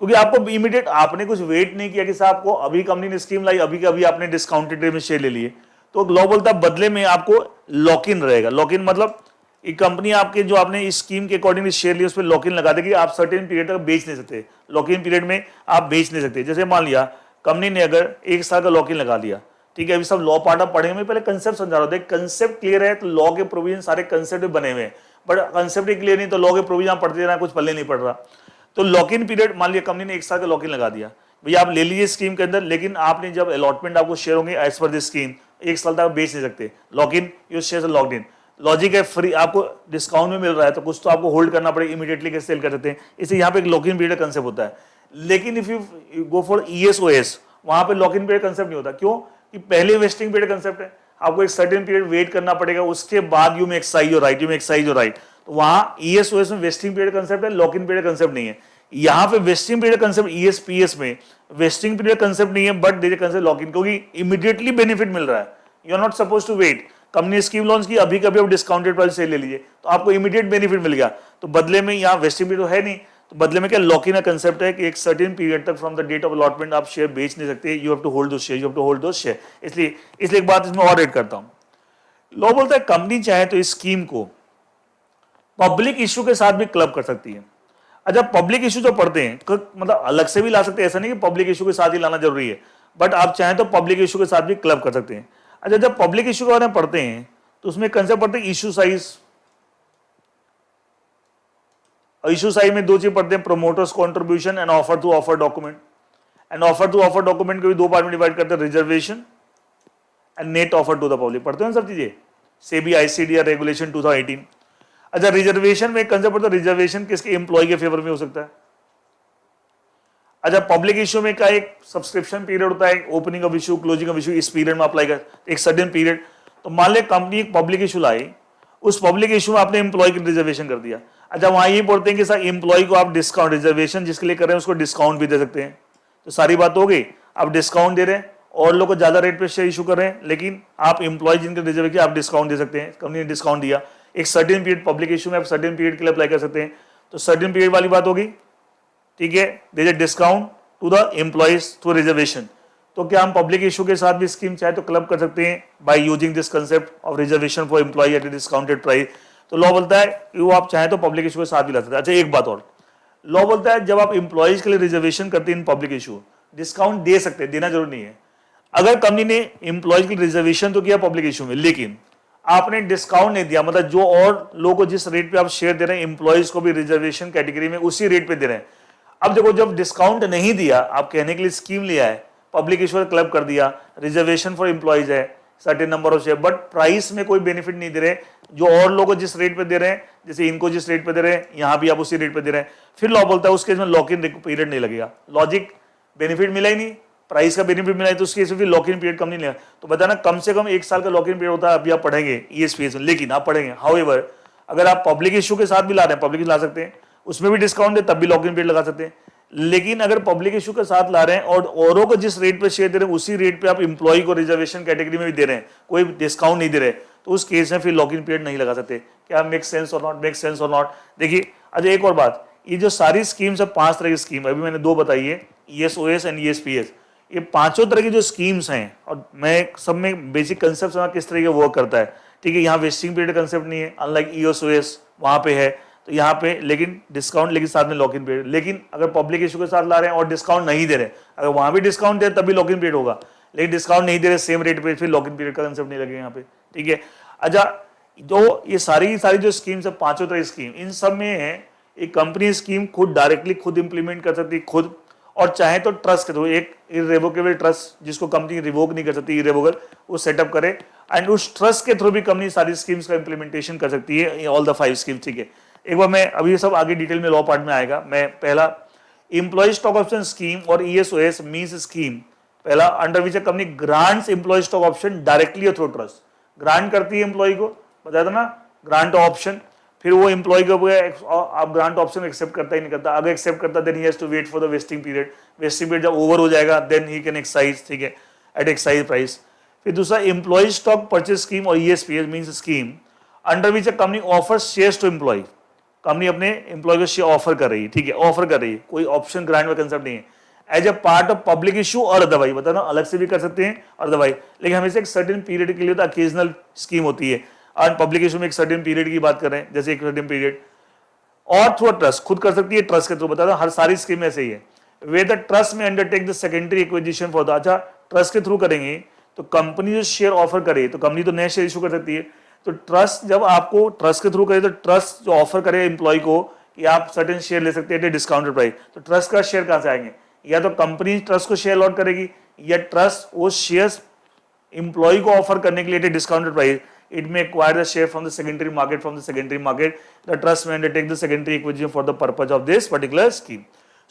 क्योंकि आपको इमीडिएट, आपने कुछ वेट नहीं किया कि साहब आपको अभी कंपनी ने स्कीम लाई, अभी कभी आपने डिस्काउंटेड रेट में शेयर ले लिए, तो लॉ बोलता है बदले में आपको लॉक इन रहेगा। लॉक इन मतलब एक कंपनी आपके जो आपने इस स्कीम के अकॉर्डिंग शेयर लिए उस पर लॉक इन लगा देगी, आप सर्टेन पीरियड तक बेच नहीं सकते, लॉक इन पीरियड में आप बेच नहीं सकते। जैसे मान लिया कंपनी ने अगर 1 साल का लॉक इन लगा दिया, ठीक है, अभी सब लॉ पार्ट आप पढ़ेंगे, मैं पहले कंसेप्ट समझा रहा हूं, कंसेप्ट क्लियर है तो लॉ के प्रोविजन सारे कंसेप्ट बने हुए हैं, बट कंसेप्ट ही क्लियर नहीं तो लॉ के प्रोविजन आप पढ़ते रहना, कुछ पल्ले नहीं पड़ रहा। तो लॉक इन पीरियड, मान लिया कंपनी ने 1 साल का लॉक इन लगा दिया, भैया आप ले लीजिए स्कीम के अंदर, लेकिन आपने जब अलॉटमेंट आपको शेयर होंगे एज पर दिस स्कीम, 1 साल तक आप बेच नहीं सकते, lock in your shares are locked in. Logic है फ्री, आपको डिस्काउंट में मिल रहा है तो कुछ तो आपको होल्ड करना पड़ेगा, इमीडिएटली कैसे सेल कर सकते हैं, इसलिए यहाँ पे एक लॉक इन पीरियड कंसेप्ट होता है। लेकिन if you go for ESOS, वहां पे लॉक इन पीरियड कंसेप्ट नहीं होता, क्यों कि पहले वेस्टिंग पीरियड कंसेप्ट है, आपको एक सर्टेन पीरियड वेट करना पड़ेगा, उसके बाद यू में एक्सरसाइज योर राइट, तो वहां ESOS में वेस्टिंग पीरियड कंसेप्ट है, लॉक इन पीरियड कंसेप्ट नहीं है। यहाँ पे वेस्टिंग पीरियड कंसेप्ट ESPS में वेस्टिंग पीरियड कंसेप्ट नहीं है, but there is concept lock in, क्योंकि इमीडिएटली बेनिफिट मिल रहा है, you are not suppose to wait. Company scheme launch की, अभी कभी आप डिस्काउंटेड प्राइस से ले लीजिए तो आपको इमीडिएट बेनिफिट मिल गया, तो बदले में यहाँ वेस्टिंग पीरियड है नहीं, तो बदले में क्या लॉक इन का कंसेप्ट है कि एक सर्टेन पीरियड तक from the date of allotment आप शेयर बेच नहीं सकते, यू हैव टू होल्ड दो शेयर, इसलिए एक बात इसमें और ऐड करता हूं। लॉ बोलता है कंपनी चाहे तो इस स्कीम को पब्लिक इश्यू के साथ भी क्लब कर सकती है। अच्छा, पब्लिक इश्यू जो पढ़ते हैं मतलब अलग से भी ला सकते हैं, ऐसा नहीं कि पब्लिक इश्यू के साथ ही लाना जरूरी है, बट आप चाहें तो पब्लिक इश्यू के साथ भी क्लब कर सकते हैं। अच्छा, जब पब्लिक इश्यू के बारे में पढ़ते हैं तो उसमें कंसेप्ट पढ़ते हैं इश्यू साइज, इशू साइड में दो चीज पढ़ते हैं, promoters contribution and offer to offer document. And offer to offer document को भी दो पार्ट में डिवाइड करते हैं, reservation and net offer to the public. पढ़ते हैं सब चीजें, सेबी आईसीडीआर रेगुलेशन 2018। अच्छा, रिजर्वेशन में कंसेप्ट पढ़ते हैं, रिजर्वेशन किसके एम्प्लॉय के फेवर में हो सकता है। अच्छा, पब्लिक इशू में का एक सब्सक्रिप्शन पीरियड होता है, opening of issue, closing of issue, इस पीरियड में अप्लाई कर एक सर्टेन पीरियड। तो मान ले कंपनी एक पब्लिक इशू लाई, उस पब्लिक इशू में आपने एम्प्लॉय की रिजर्वेशन कर दिया। अच्छा, वहां ये बोलते हैं कि सर एम्प्लॉय को आप डिस्काउंट, रिजर्वेशन जिसके लिए कर रहे हैं उसको डिस्काउंट भी दे सकते हैं। तो सारी बात हो गई, आप डिस्काउंट दे रहे हैं और लोग को ज्यादा रेट पे शेयर इशू कर रहे हैं, लेकिन आप एम्प्लॉय जिनके रिजर्व किया आप डिस्काउंट दे सकते हैं। कंपनी ने डिस्काउंट दिया एक सर्टेन पीरियड, पब्लिक इशू में आप सर्टेन पीरियड के लिए अप्लाई कर सकते हैं। तो सर्टेन पीरियड वाली बात होगी, ठीक है, there is discount to the employees through reservation. तो क्या हम पब्लिक इशू के साथ भी स्कीम चाहे तो क्लब कर सकते हैं by using this concept of reservation for employee at discounted price. तो लॉ बोलता है कि वो आप चाहे तो पब्लिक इशू के साथ भी ला सकते हैं। अच्छा, एक बात और, लॉ बोलता है जब आप एम्प्लॉयज के लिए रिजर्वेशन करते हैं इन पब्लिक इशू, डिस्काउंट दे सकते हैं, देना जरूरी नहीं है। अगर कंपनी ने एम्प्लॉयज की रिजर्वेशन तो किया पब्लिक इशू में, लेकिन आपने डिस्काउंट नहीं दिया, मतलब जो और लोगों को जिस रेट पे आप शेयर दे रहे हैं एम्प्लॉयज को भी रिजर्वेशन कैटेगरी में उसी रेट पे दे रहे हैं। अब देखो, जब डिस्काउंट नहीं दिया, आप कहने के लिए स्कीम लिया है, पब्लिक इशू क्लब कर दिया, रिजर्वेशन फॉर एम्प्लॉयज है, certain number of share, but price में कोई बेनिफिट नहीं दे रहे, जो और लोगों को जिस रेट पे दे रहे हैं, जैसे इनको जिस रेट पे दे रहे हैं यहां भी आप उसी रेट पे दे रहे हैं, फिर लॉ बोलता है उस केस में लॉक इन पीरियड नहीं लगेगा। लॉजिक, बेनिफिट मिला ही नहीं, प्राइस का बेनिफिट मिला है, तो उसके फिर लॉक इन पीरियड कम नहीं लेगा। तो बताना कम से कम 1 साल का लॉक इन पीरियड होता है, अभी आप पढ़ेंगे ईएसपीएस में, लेकिन आप पढ़ेंगे। हाउएवर अगर आप पब्लिक इशू के साथ भी ला रहे हैं, पब्लिक ला सकते हैं, उसमें भी डिस्काउंट दे तब भी लॉक इन पीरियड लगा सकते हैं। लेकिन अगर पब्लिक इशू के साथ ला रहे हैं और औरों को जिस रेट पे शेयर दे रहे हैं उसी रेट पे आप एम्प्लॉय को रिजर्वेशन कैटेगरी में भी दे रहे हैं, कोई डिस्काउंट नहीं दे रहे, तो उस केस में फिर लॉक इन पीरियड नहीं लगा सकते। क्या मेक सेंस और नॉट, मेक सेंस और नॉट। देखिए, अच्छा एक और बात, ये जो सारी स्कीम्स है 5 तरह की स्कीम, अभी मैंने 2 बताई है, ईएसओएस एंड ईएसपीएस। ये पांचों तरह की जो स्कीम्स हैं, और मैं सब में बेसिक कंसेप्ट किस तरह का वर्क करता है, ठीक है। यहाँ वेस्टिंग पीरियड कंसेप्ट नहीं है, अनलाइक ईएसओएस वहां पे है, तो यहाँ पे लेकिन डिस्काउंट, लेकिन साथ में लॉक इन पीरियड। लेकिन अगर पब्लिक इशू के साथ ला रहे हैं और डिस्काउंट नहीं दे रहे, अगर वहां भी डिस्काउंट दे तभी लॉक इन पीरियड होगा, लेकिन डिस्काउंट नहीं दे रहे सेम रेट पे, फिर लॉक इन पीरियड का कंसेप्ट नहीं लगेगा यहाँ पे, ठीक है। अच्छा, तो ये सारी जो स्कीम्स है, पांचों तरह की स्कीम, इन सब में है एक कंपनी स्कीम खुद डायरेक्टली खुद इंप्लीमेंट कर सकती है खुद, और चाहे तो ट्रस्ट के थ्रू, एक इरेवोकेबल ट्रस्ट जिसको कंपनी रिवोक नहीं कर सकती, इरेवोकेबल, वो सेटअप करे, एंड उस ट्रस्ट के थ्रू भी कंपनी सारी स्कीम्स का इंप्लीमेंटेशन कर सकती है, ऑल द 5 स्कीम्स, ठीक है। एक बार मैं अभी ये सब आगे डिटेल में लॉ पार्ट में आएगा। मैं पहला, एम्प्लॉय स्टॉक ऑप्शन स्कीम और ईएसओएस मींस स्कीम, पहला under which company grants employee stock option directly through trust, grant करती है एम्प्लॉय को, बताया था ना, ग्रांट ऑप्शन, फिर वो एम्प्लॉय को आप ग्रांट ऑप्शन एक्सेप्ट करता ही नहीं करता, अगर एक्सेप्ट करता then he has to wait for the vesting period, vesting period जब ओवर हो जाएगा देन ही कैन एक्साइज, ठीक है, एट एक्साइज प्राइस। फिर दूसरा, एम्प्लॉय स्टॉक परचेज स्कीम और ESPS means scheme under which company offer shares to employee, company अपने employee को शेयर ऑफर कर रही है, ठीक है, ऑफर कर रही है, कोई ऑप्शन ग्रांट में कंसेप्ट नहीं है, as a part of public issue और अदरवाइज, बताना अलग से भी कर सकते हैं और अदरवाइज, लेकिन हमेशा एक सर्टेन पीरियड के लिए तो अकेजनल स्कीम होती है, और पब्लिक इशू में एक सर्टेन पीरियड की बात कर रहे हैं, जैसे एक सर्टेन पीरियड, और थ्रू ट्रस्ट, खुद कर सकती है ट्रस्ट के थ्रू, बता दो हर सारी स्कीम ऐसे ही है, वे द ट्रस्ट में undertake the secondary acquisition for the, अच्छा ट्रस्ट के थ्रू करेंगे तो कंपनी जो शेयर ऑफर करे तो कंपनी तो नए शेयर इशू कर सकती है, तो ट्रस्ट जब आपको ट्रस्ट के थ्रू करे तो ट्रस्ट जो ऑफर करे एम्प्लॉय को कि आप सर्टेन शेयर ले सकते हैं डिस्काउंटेड प्राइस, तो ट्रस्ट का शेयर कहां से आएंगे, या तो कंपनी ट्रस्ट को शेयर अलॉट करेगी, या ट्रस्ट वो शेयर्स एम्प्लॉय को ऑफर करने के लिए discounted price, it may acquire the share from the secondary market, from the secondary market the trust may undertake the secondary acquisition for the purpose of this particular scheme.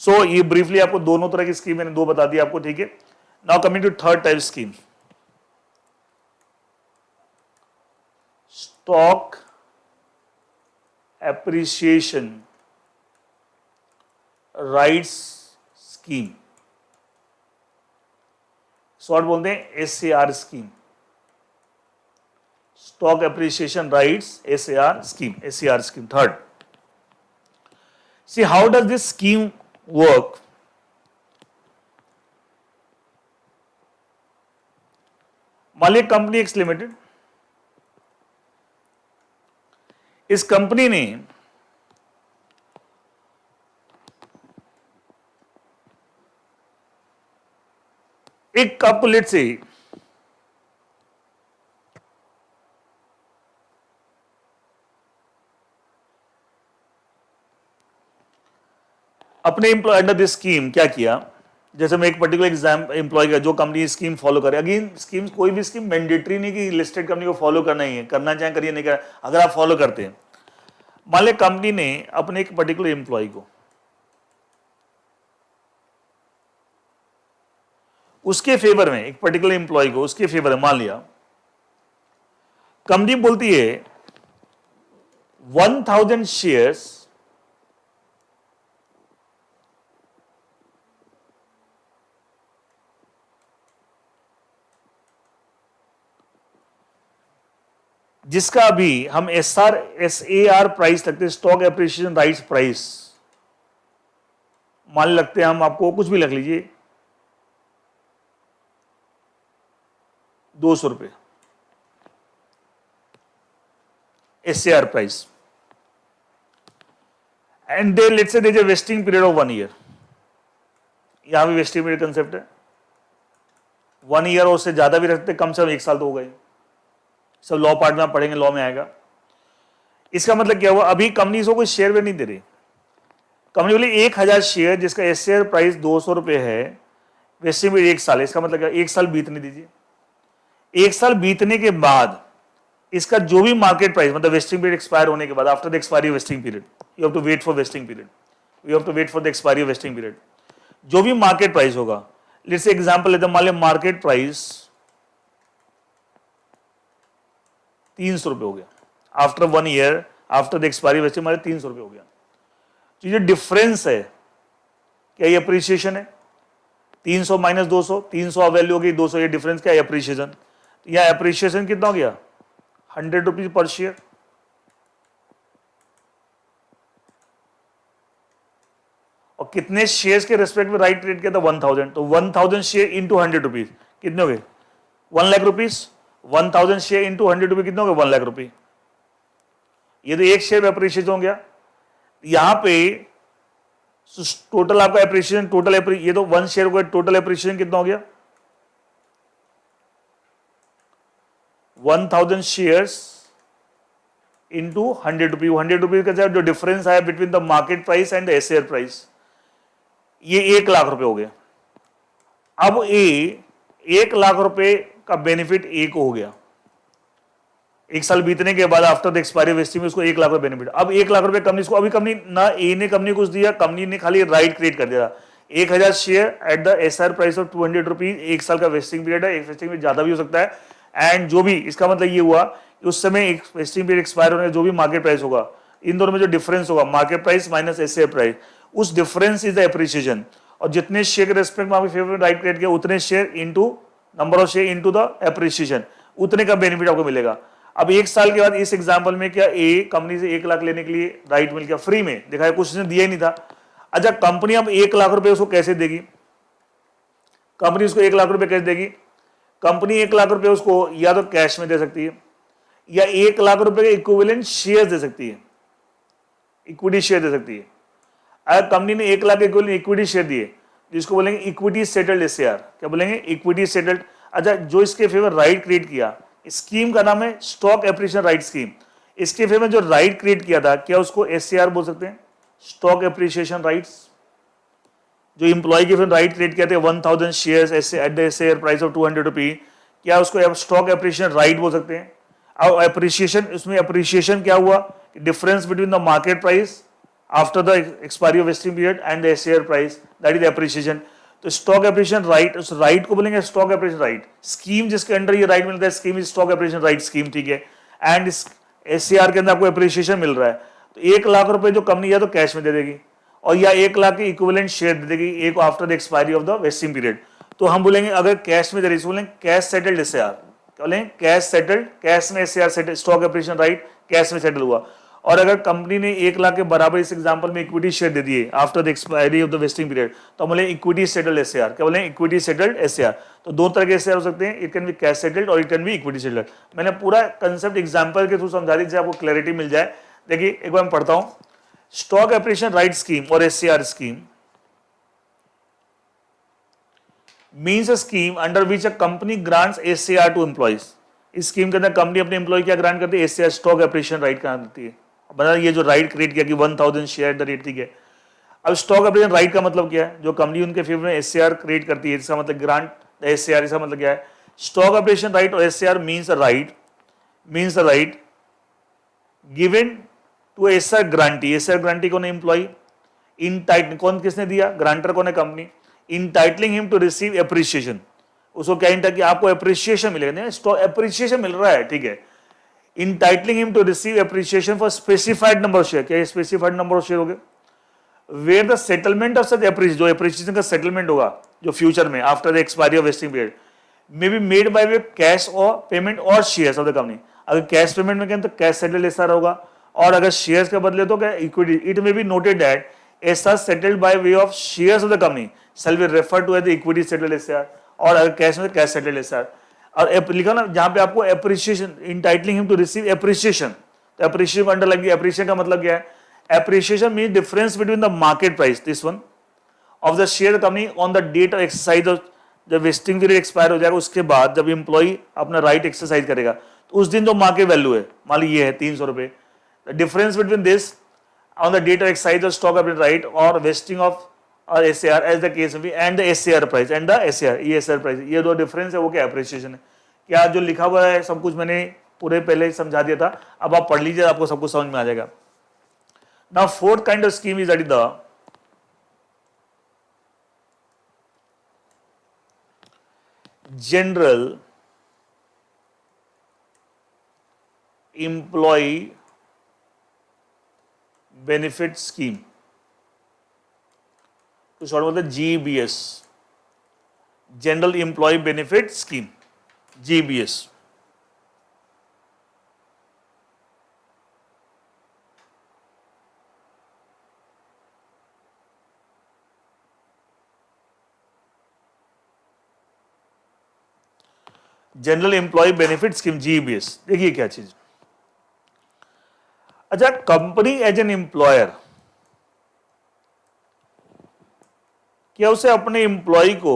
So ये briefly आपको दोनों तरह की scheme मैंने 2 बता दी आपको, ठीक है। Now coming to third type scheme, stock appreciation rights scheme, short बोलते हैं SAR scheme, stock appreciation rights SAR scheme. Third, see how does this scheme work? मालिक कंपनी एक्स लिमिटेड, इस कंपनी ने एक कैलकुलेट से अपने एम्प्लॉय अंडर दिस स्कीम क्या किया, जैसे मैं एक पर्टिकुलर एग्जाम एम्प्लॉय का जो कंपनी स्कीम फॉलो करे, अगेन स्कीम कोई भी स्कीम मैंडेटरी नहीं कि लिस्टेड कंपनी को फॉलो करना ही है, करना चाहे करिए नहीं कर, अगर आप फॉलो करते हैं, मान लें कंपनी ने अपने एक पर्टिकुलर एम्प्लॉय को उसके फेवर में, एक पर्टिकुलर एम्प्लॉय को उसके फेवर में मान लिया कंपनी बोलती है 1000 शेयर्स जिसका अभी हम SAR प्राइस लगते हैं, स्टॉक एप्रिसिएशन राइट्स प्राइस मान लगते हैं, हम आपको कुछ भी लग लीजिए 200 रुपए SAR price, and they let's say their vesting period of 1 year, यहां भी वेस्टिंग पीरियड कंसेप्ट है 1 ईयर, और उससे ज्यादा भी रखते, कम से कम 1 साल तो हो गए, सब लॉ पार्ट में आप पढ़ेंगे, लॉ में आएगा। इसका मतलब क्या हुआ, अभी कंपनी को कोई शेयर वे नहीं दे रही, कंपनी बोली 1000 शेयर जिसका SAR प्राइस 200 रुपए है, वेस्टिंग पीरियड 1 साल, इसका मतलब क्या, 1 साल बीतने दीजिए, 1 साल बीतने के बाद इसका जो भी मार्केट प्राइस, मतलब वेस्टिंग पीरियड एक्सपायर होने के बाद, after the expiry vesting period, you have to wait for vesting period, you have to wait for the expiry vesting period, जो भी मार्केट प्राइस होगा, लेट्स से एग्जांपल लेते हैं, मान लें मार्केट प्राइस 300 रुपए हो गया, after 1 year after the expiry wasting मान 300 रुपए हो गया, तो ये डिफरेंस है, क्या ये अप्रिसिएशन है, 300 माइनस 200, 300 वैल्यू हो गई 200, ये डिफरेंस क्या है, अप्रिसिएशन, या अप्रिसिएशन कितना हो गया 100 रुपीज पर शेयर, और कितने शेयर्स के रेस्पेक्ट में राइट क्रिएट किया था 1000, तो 1000 शेयर इंटू 100 रुपीज कितने हो गए 1 lakh rupees, 1000 share into 100 rupees कितने हो गए 1 लाख रुपए, ये तो एक शेयर में अप्रिशिएशन हो गया, यहां पे टोटल आपका अप्रिशिएशन, टोटल ये तो 1 शेयर को टोटल अप्रिशिएशन कितना हो गया 1000 शेयर्स इंटू 100 रुपीज, 100 रुपीज का जो डिफरेंस आया between the market price and the SAR price, ये 1 लाख रुपए हो गया। अब 1 लाख रुपए का बेनिफिट ए को हो गया, 1 साल बीतने के बाद आफ्टर द एक्सपायरी वेस्टिंग में उसको 1 लाख रुपए बेनिफिट, अब 1 लाख रुपए कंपनी को, अभी कंपनी ना ए ने कंपनी को कुछ दिया, कंपनी ने खाली राइट क्रिएट कर दिया 1000 share at the SAR price of 200 rupees, 1 साल का वेस्टिंग पीरियड है, एक वेस्टिंग पीरियड ज्यादा भी हो सकता है, एंड जो भी इसका मतलब ये हुआ कि उस समय एक वेस्टिंग पीरियड एक्सपायर होने जो भी मार्केट प्राइस होगा, इन दोनों में जो डिफरेंस होगा market price minus SAR price, उस डिफरेंस इज द एप्रिसिएशन, और जितने शेयर के रेस्पेक्ट में आपके फेवर में राइट क्रिएट किया उतने share into number of share into the appreciation, उतने का बेनिफिट आपको मिलेगा। अब 1 साल के बाद इस एग्जांपल में क्या ए कंपनी से 1 लाख लेने के लिए राइट मिल गया फ्री में, दिखाया कुछ उसने दिया ही नहीं था। अच्छा कंपनी अब 1 लाख रुपए उसको कैसे देगी, कंपनी उसको 1 लाख रुपए कैसे देगी, कंपनी 1 लाख रुपए उसको या तो कैश में दे सकती है, या 1 लाख रुपए के इक्विवेलेंट शेयर दे सकती है, इक्विटी शेयर दे सकती है। अगर कंपनी ने 1 लाख के इक्विवेलेंट इक्विटी शेयर दिए, जिसको बोलेंगे इक्विटी सेटल्ड SAR, क्या बोलेंगे इक्विटी सेटल्ड। अच्छा जो इसके फेवर राइट क्रिएट किया, स्कीम का नाम है स्टॉक एप्रिसिएशन राइट स्कीम, इसके फेवर में जो राइट क्रिएट किया था क्या उसको SAR बोल सकते हैं, स्टॉक एप्रिसिएशन राइट्स। जो इंप्लॉय के फिर राइट क्रिएट किया था 1000 shares at the SAR price of 200 रुपी, क्या उसको स्टॉक एप्रिसिएशन राइट बोल सकते हैं। अब एप्रिसिएशन, इसमें एप्रिसिएशन क्या हुआ, difference between the market price after the expiry of vesting period and the SAR price, that is appreciation. तो स्टॉक एप्रिसिएशन राइट, उस राइट को बोलेंगे स्टॉक एप्रिसिएशन राइट। स्कीम जिसके अंडर ये राइट मिलता है, scheme is stock appreciation right scheme, ठीक है। एंड SAR के अंदर आपको एप्रिसिएशन मिल रहा है, तो 1 लाख रुपए जो कंपनी या तो कैश में दे देगी, और या 1 लाख के इक्विवेलेंट शेयर दे देगी एक after the expiry of the vesting period. तो हम बोलेंगे अगर कैश में दे रही, बोलेंगे कैश सेटल्ड SAR, क्या बोलेंगे कैश सेटल्ड, कैश में SAR settled, stock appreciation right cash में सेटल हुआ। और अगर कंपनी ने 1 लाख के बराबर इस एग्जांपल में इक्विटी शेयर दे दिए after the expiry of the vesting period, तो हम बोले इक्विटी सेटल्ड SAR, क्या बोले इक्विटी सेटल्ड SAR। तो दो तरह के SAR हो सकते हैं, it can be cash settled और it can be equity settled. मैंने पूरा कंसेप्ट एग्जांपल के थ्रू समझा दी जिससे आपको क्लैरिटी मिल जाए। देखिए एक बार मैं पढ़ता हूं, स्टॉक एप्रिसिएशन राइट स्कीम और SAR scheme means a scheme under which a company grants SAR to employees। इस स्कीम के अंदर कंपनी अपने एम्प्लॉय क्या ग्रांट करती है, SAR stock appreciation right grant करती है। बता ये जो राइट क्रिएट किया कि 1000 शेयर द रेट, ठीक है। अब स्टॉक एप्रिसिएशन राइट का मतलब क्या है? जो कंपनी उनके फेवर में एससीआर क्रिएट करती है, इसका मतलब ग्रांट एससीआर, इसका मतलब क्या है? स्टॉक एप्रिसिएशन राइट और SCR means a right given to SR grantee. SR grantee कौन है? एम्प्लॉय। इन टाइट कौन किसने दिया? ग्रांटर कौन है? Company. Entitling him to receive appreciation, उसको क्या इंटा कि आपको एप्रिसिएशन मिलेगा, नहीं स्टॉक एप्रिसिएशन मिल रहा है, ठीक है। Entitling him to receive appreciation for specified number of share, क्या स्पेसिफाइड नंबर ऑफ शेयर हो गए? Where the settlement of such appreciation, जो एप्रिसिएशन का सेटलमेंट होगा जो फ्यूचर में after the expiry of vesting period, may be made by way cash और payment और शेयर्स ऑफ द कंपनी। अगर कैश पेमेंट में कहें तो कैश सेटल एसआर होगा, और अगर शेयर्स के बदले तो क्या equity. It may be noted that SR settled by way of shares of the company shall be refer to as the equity settle SR, और अगर कैश में कैश सेटल एसआर। और लिखा ना जहां पे आपको appreciation, entitling him to receive appreciation, तो एप्रिसिएशन को अंडर लगी। एप्रिसिएशन का मतलब क्या है? Appreciation mean difference between the market price, this one, of the share company on the date of exercise of, जब वेस्टिंग पीरियड एक्सपायर हो जाएगा उसके बाद जब एम्प्लॉय अपना राइट एक्सरसाइज करेगा तो उस दिन जो मार्केट वैल्यू है, मान ली ये है 300 रुपए, difference between this on the date of exercise of stock of right और वेस्टिंग ऑफ और एसएआर एज द केस में, and the SAR price, and the SAR, ये एसएआर प्राइस, ये दो डिफरेंस है, वो क्या एप्रिसिएशन है। क्या जो लिखा हुआ है सब कुछ मैंने पूरे पहले समझा दिया था, अब आप पढ़ लीजिए, आपको सब कुछ समझ में आ जाएगा। Now fourth kind of scheme is that is the general employee benefit scheme, तो शॉर्ट बोलते हैं GBS, general employee benefit scheme, GBS. General employee benefit scheme, GBS. देखिए क्या चीज, अच्छा, कंपनी एज एन एम्प्लॉयर, क्या उसे अपने एम्प्लॉय को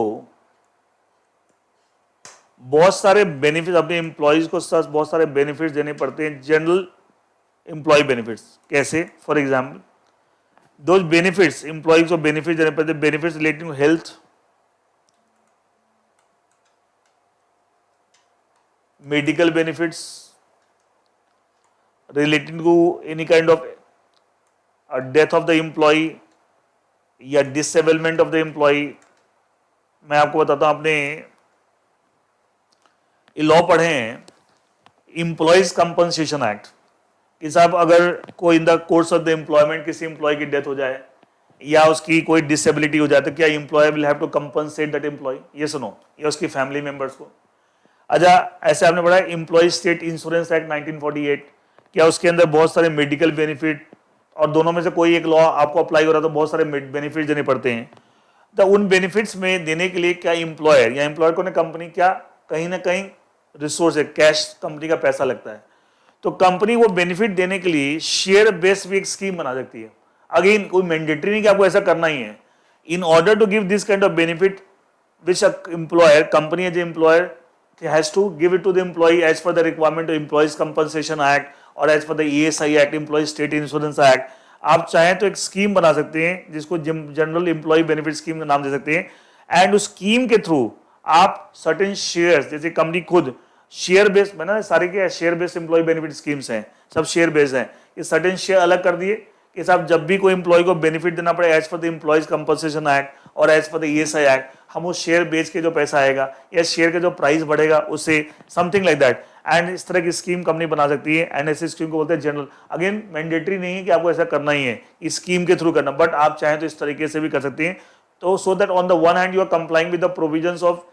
बहुत सारे बेनिफिट, अपने एम्प्लॉयज को बहुत सारे बेनिफिट्स देने पड़ते हैं, जनरल एम्प्लॉय बेनिफिट्स। कैसे? For example, those benefits, employees को बेनिफिट देने पड़ते हैं, benefits relating to health, medical benefits relating to any kind of death of the employee या disablement of the employee। मैं आपको बताता हूं, आपने लॉ पढ़े हैं, एम्प्लॉयज कंपनसेशन एक्ट, कि साहब अगर कोई in the course of the employment किसी एम्प्लॉय की डेथ हो जाए या उसकी कोई डिसेबिलिटी हो जाए तो क्या employer will have to compensate that employee, ये सुनो, या उसकी फैमिली मेंबर्स को। अच्छा, ऐसे आपने पढ़ा एम्प्लॉय स्टेट इंश्योरेंस एक्ट 1948, क्या उसके अंदर बहुत सारे मेडिकल बेनिफिट, और दोनों में से कोई एक लॉ आपको अप्लाई हो रहा है तो बहुत सारे बेनिफिट देने पड़ते हैं। तो उन बेनिफिट्स में देने के लिए क्या एम्प्लॉयर या एम्प्लॉयर को कंपनी क्या कहीं ना कहीं रिसोर्स है, कैश, कंपनी का पैसा लगता है, तो कंपनी वो बेनिफिट देने के लिए शेयर बेस्ड भी एक स्कीम बना सकती है। अगेन कोई मैंडेटरी नहीं कि आपको ऐसा करना ही है। In order to give this kind of benefit which employer, company as employer has to give it to the employee as per the requirement of Employees Compensation Act और as per the ESI Act, Employee State Insurance Act। आप चाहें तो एक scheme बना सकते हैं जिसको general employee benefit scheme का नाम दे सकते हैं, एंड उस स्कीम के थ्रू आप सर्टेन शेयर्स, जैसे कंपनी खुद शेयर बेस्ड बना, सारे के share based employee benefit schemes हैं, सब शेयर बेस्ड हैं, ये सर्टेन शेयर अलग कर दिए कि साहब जब भी कोई एम्प्लॉय को बेनिफिट देना पड़े as per the employees compensation act और as per the ESI act, हम उस शेयर बेच के जो पैसा आएगा या शेयर का जो प्राइस बढ़ेगा उससे समथिंग लाइक दैट, एंड इस तरह की स्कीम कंपनी बना सकती है, एंड ऐसी स्कीम को बोलते हैं जनरल। अगेन मैंडेटरी नहीं है कि आपको ऐसा करना ही है, इस स्कीम के थ्रू करना, बट आप चाहें तो इस तरीके से भी कर सकते हैं। तो so that on the one hand you are complying with the provisions of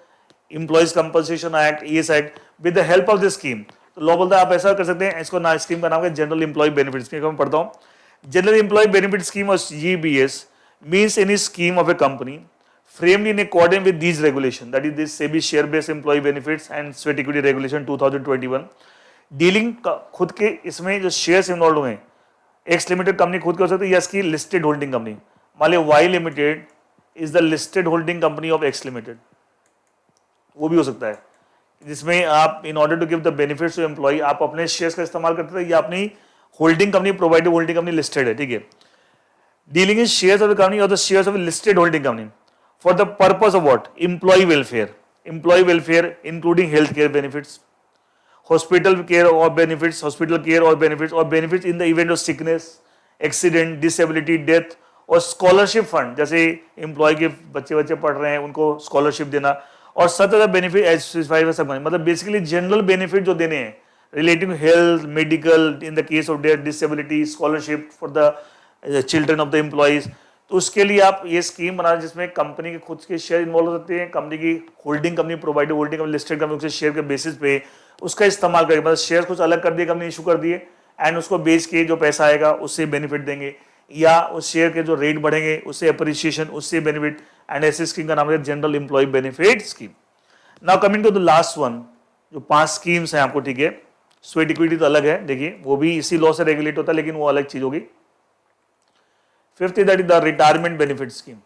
employees compensation act, ESI act, with the help of this scheme. तो लॉ बोलता है आप ऐसा कर सकते हैं, इसको ना स्कीम का नाम है जनरल एम्प्लॉय बेनिफिट स्कीम। मैं पढ़ता हूँ, General Employee Benefit Scheme or GBS means any scheme of a company framed in accordance with these regulations, that is this SEBI Share Based Employee Benefits and Sweat Equity Regulation 2021, dealing खुद के इसमें जो shares involve हुए, x limited company खुद के हो सकती है या इसकी लिस्टेड होल्डिंग कंपनी, मान लीजिए Y limited is the listed holding company of X limited, वो भी हो सकता है, जिसमें आप in order to give the benefits to employee आप अपने शेयर्स का इस्तेमाल करते थे या अपनी holding company, provided holding company listed है, ठीक है। Dealing in shares of the company or the shares of a listed holding company for the purpose of what? Employee welfare including healthcare benefits, hospital care or benefits, or benefits in the event of sickness, accident, disability, death, और scholarship fund, जैसे employee के बच्चे पढ़ रहे हैं उनको scholarship देना, और such other benefit as specified सब, मतलब बेसिकली जनरल बेनिफिट जो देने हैं relating health, medical, in the case of death, disability, scholarship for the children of the employees. तो उसके लिए आप ये स्कीम बना जिसमें कंपनी के खुद के शेयर इन्वॉल्व होते हैं, कंपनी की holding company provided holding company listed company से शेयर के बेसिस पे उसका इस्तेमाल करेंगे, मतलब शेयर कुछ अलग कर दिए कंपनी इशू कर दिए एंड उसको बेच के जो पैसा आएगा उससे बेनिफिट देंगे, या उस शेयर के जो रेट बढ़ेंगे उससे अप्रिसिएशन, उससे बेनिफिट, एंड ऐसे स्कीम का नाम है general employee benefit scheme. Now coming to the last one, जो 5 स्कीम्स हैं आपको, ठीक है, स्वेट इक्विटी तो अलग है, देखिए वो भी इसी लॉ से रेगुलेट होता है लेकिन वो अलग चीज होगी। Fifth that is the retirement benefit scheme.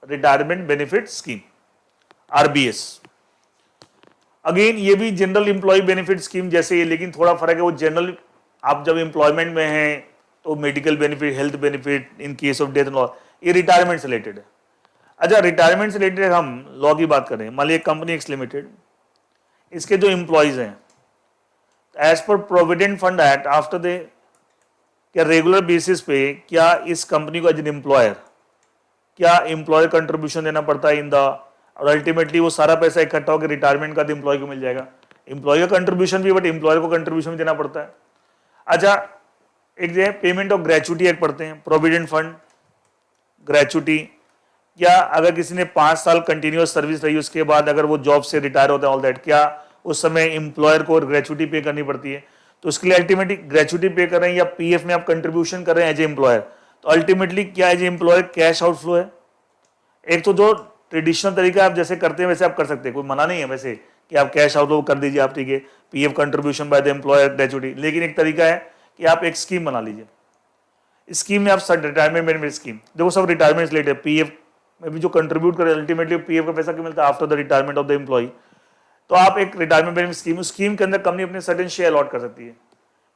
Retirement benefit scheme, RBS. Again ये भी जनरल एम्प्लॉय बेनिफिट स्कीम जैसे ही, लेकिन थोड़ा फर्क है, वो जनरल आप जब एम्प्लॉयमेंट में हैं तो medical benefit, health benefit in case of death and all, ये रिटायरमेंट से रिलेटेड है। अच्छा, रिटायरमेंट से रिलेटेड हम लॉ की बात करें, मान लीजिए कंपनी एक्स लिमिटेड, इसके जो एम्प्लॉयज हैं as per provident fund act after they, क्या रेगुलर बेसिस पे क्या इस कंपनी को एज एन एम्प्लॉयर क्या एम्प्लॉयर कंट्रीब्यूशन देना पड़ता है इन द, और अल्टीमेटली वो सारा पैसा इकट्ठा होकर रिटायरमेंट का एम्प्लॉय को मिल जाएगा। एम्प्लॉय का कंट्रीब्यूशन भी, बट एम्प्लॉयर को कंट्रीब्यूशन भी देना पड़ता है। अच्छा, एक जो है पेमेंट ऑफ ग्रेचुटी एक्ट पढ़ते हैं, प्रोविडेंट फंड ग्रेचुटी, क्या अगर किसी ने 5 साल कंटिन्यूअस सर्विस रही उसके बाद अगर वो जॉब से रिटायर होता है ऑल दैट, क्या उस समय एम्प्लॉयर को ग्रेचुटी पे करनी पड़ती है? तो उसके लिए अल्टीमेटली ग्रेचुटी पे कर रहे हैं या पीएफ में आप कंट्रीब्यूशन कर रहे हैं एज ए एम्प्लॉयर, तो अल्टीमेटली क्या as a employer cash outflow है। एक तो जो ट्रेडिशनल तरीका आप जैसे करते हैं वैसे आप कर सकते हैं, कोई मना नहीं है वैसे कि आप कैश आउटफ्लो कर दीजिए आप, ठीक है, PF contribution by the employer gratuity, लेकिन एक तरीका है कि आप एक स्कीम बना लीजिए, स्कीम में आप रिटायरमेंट बेनिफिट स्कीम, देखो सब रिटायरमेंट रिलेटेड, पीएफ में भी जो कंट्रीब्यूट करे अल्टीमेटली पीएफ का पैसा क्यों मिलता है after the retirement of the employee, तो आप एक रिटायरमेंट बेनिफिट स्कीम, उस स्कीम के अंदर कंपनी अपने सर्टेन शेयर अलॉट कर सकती है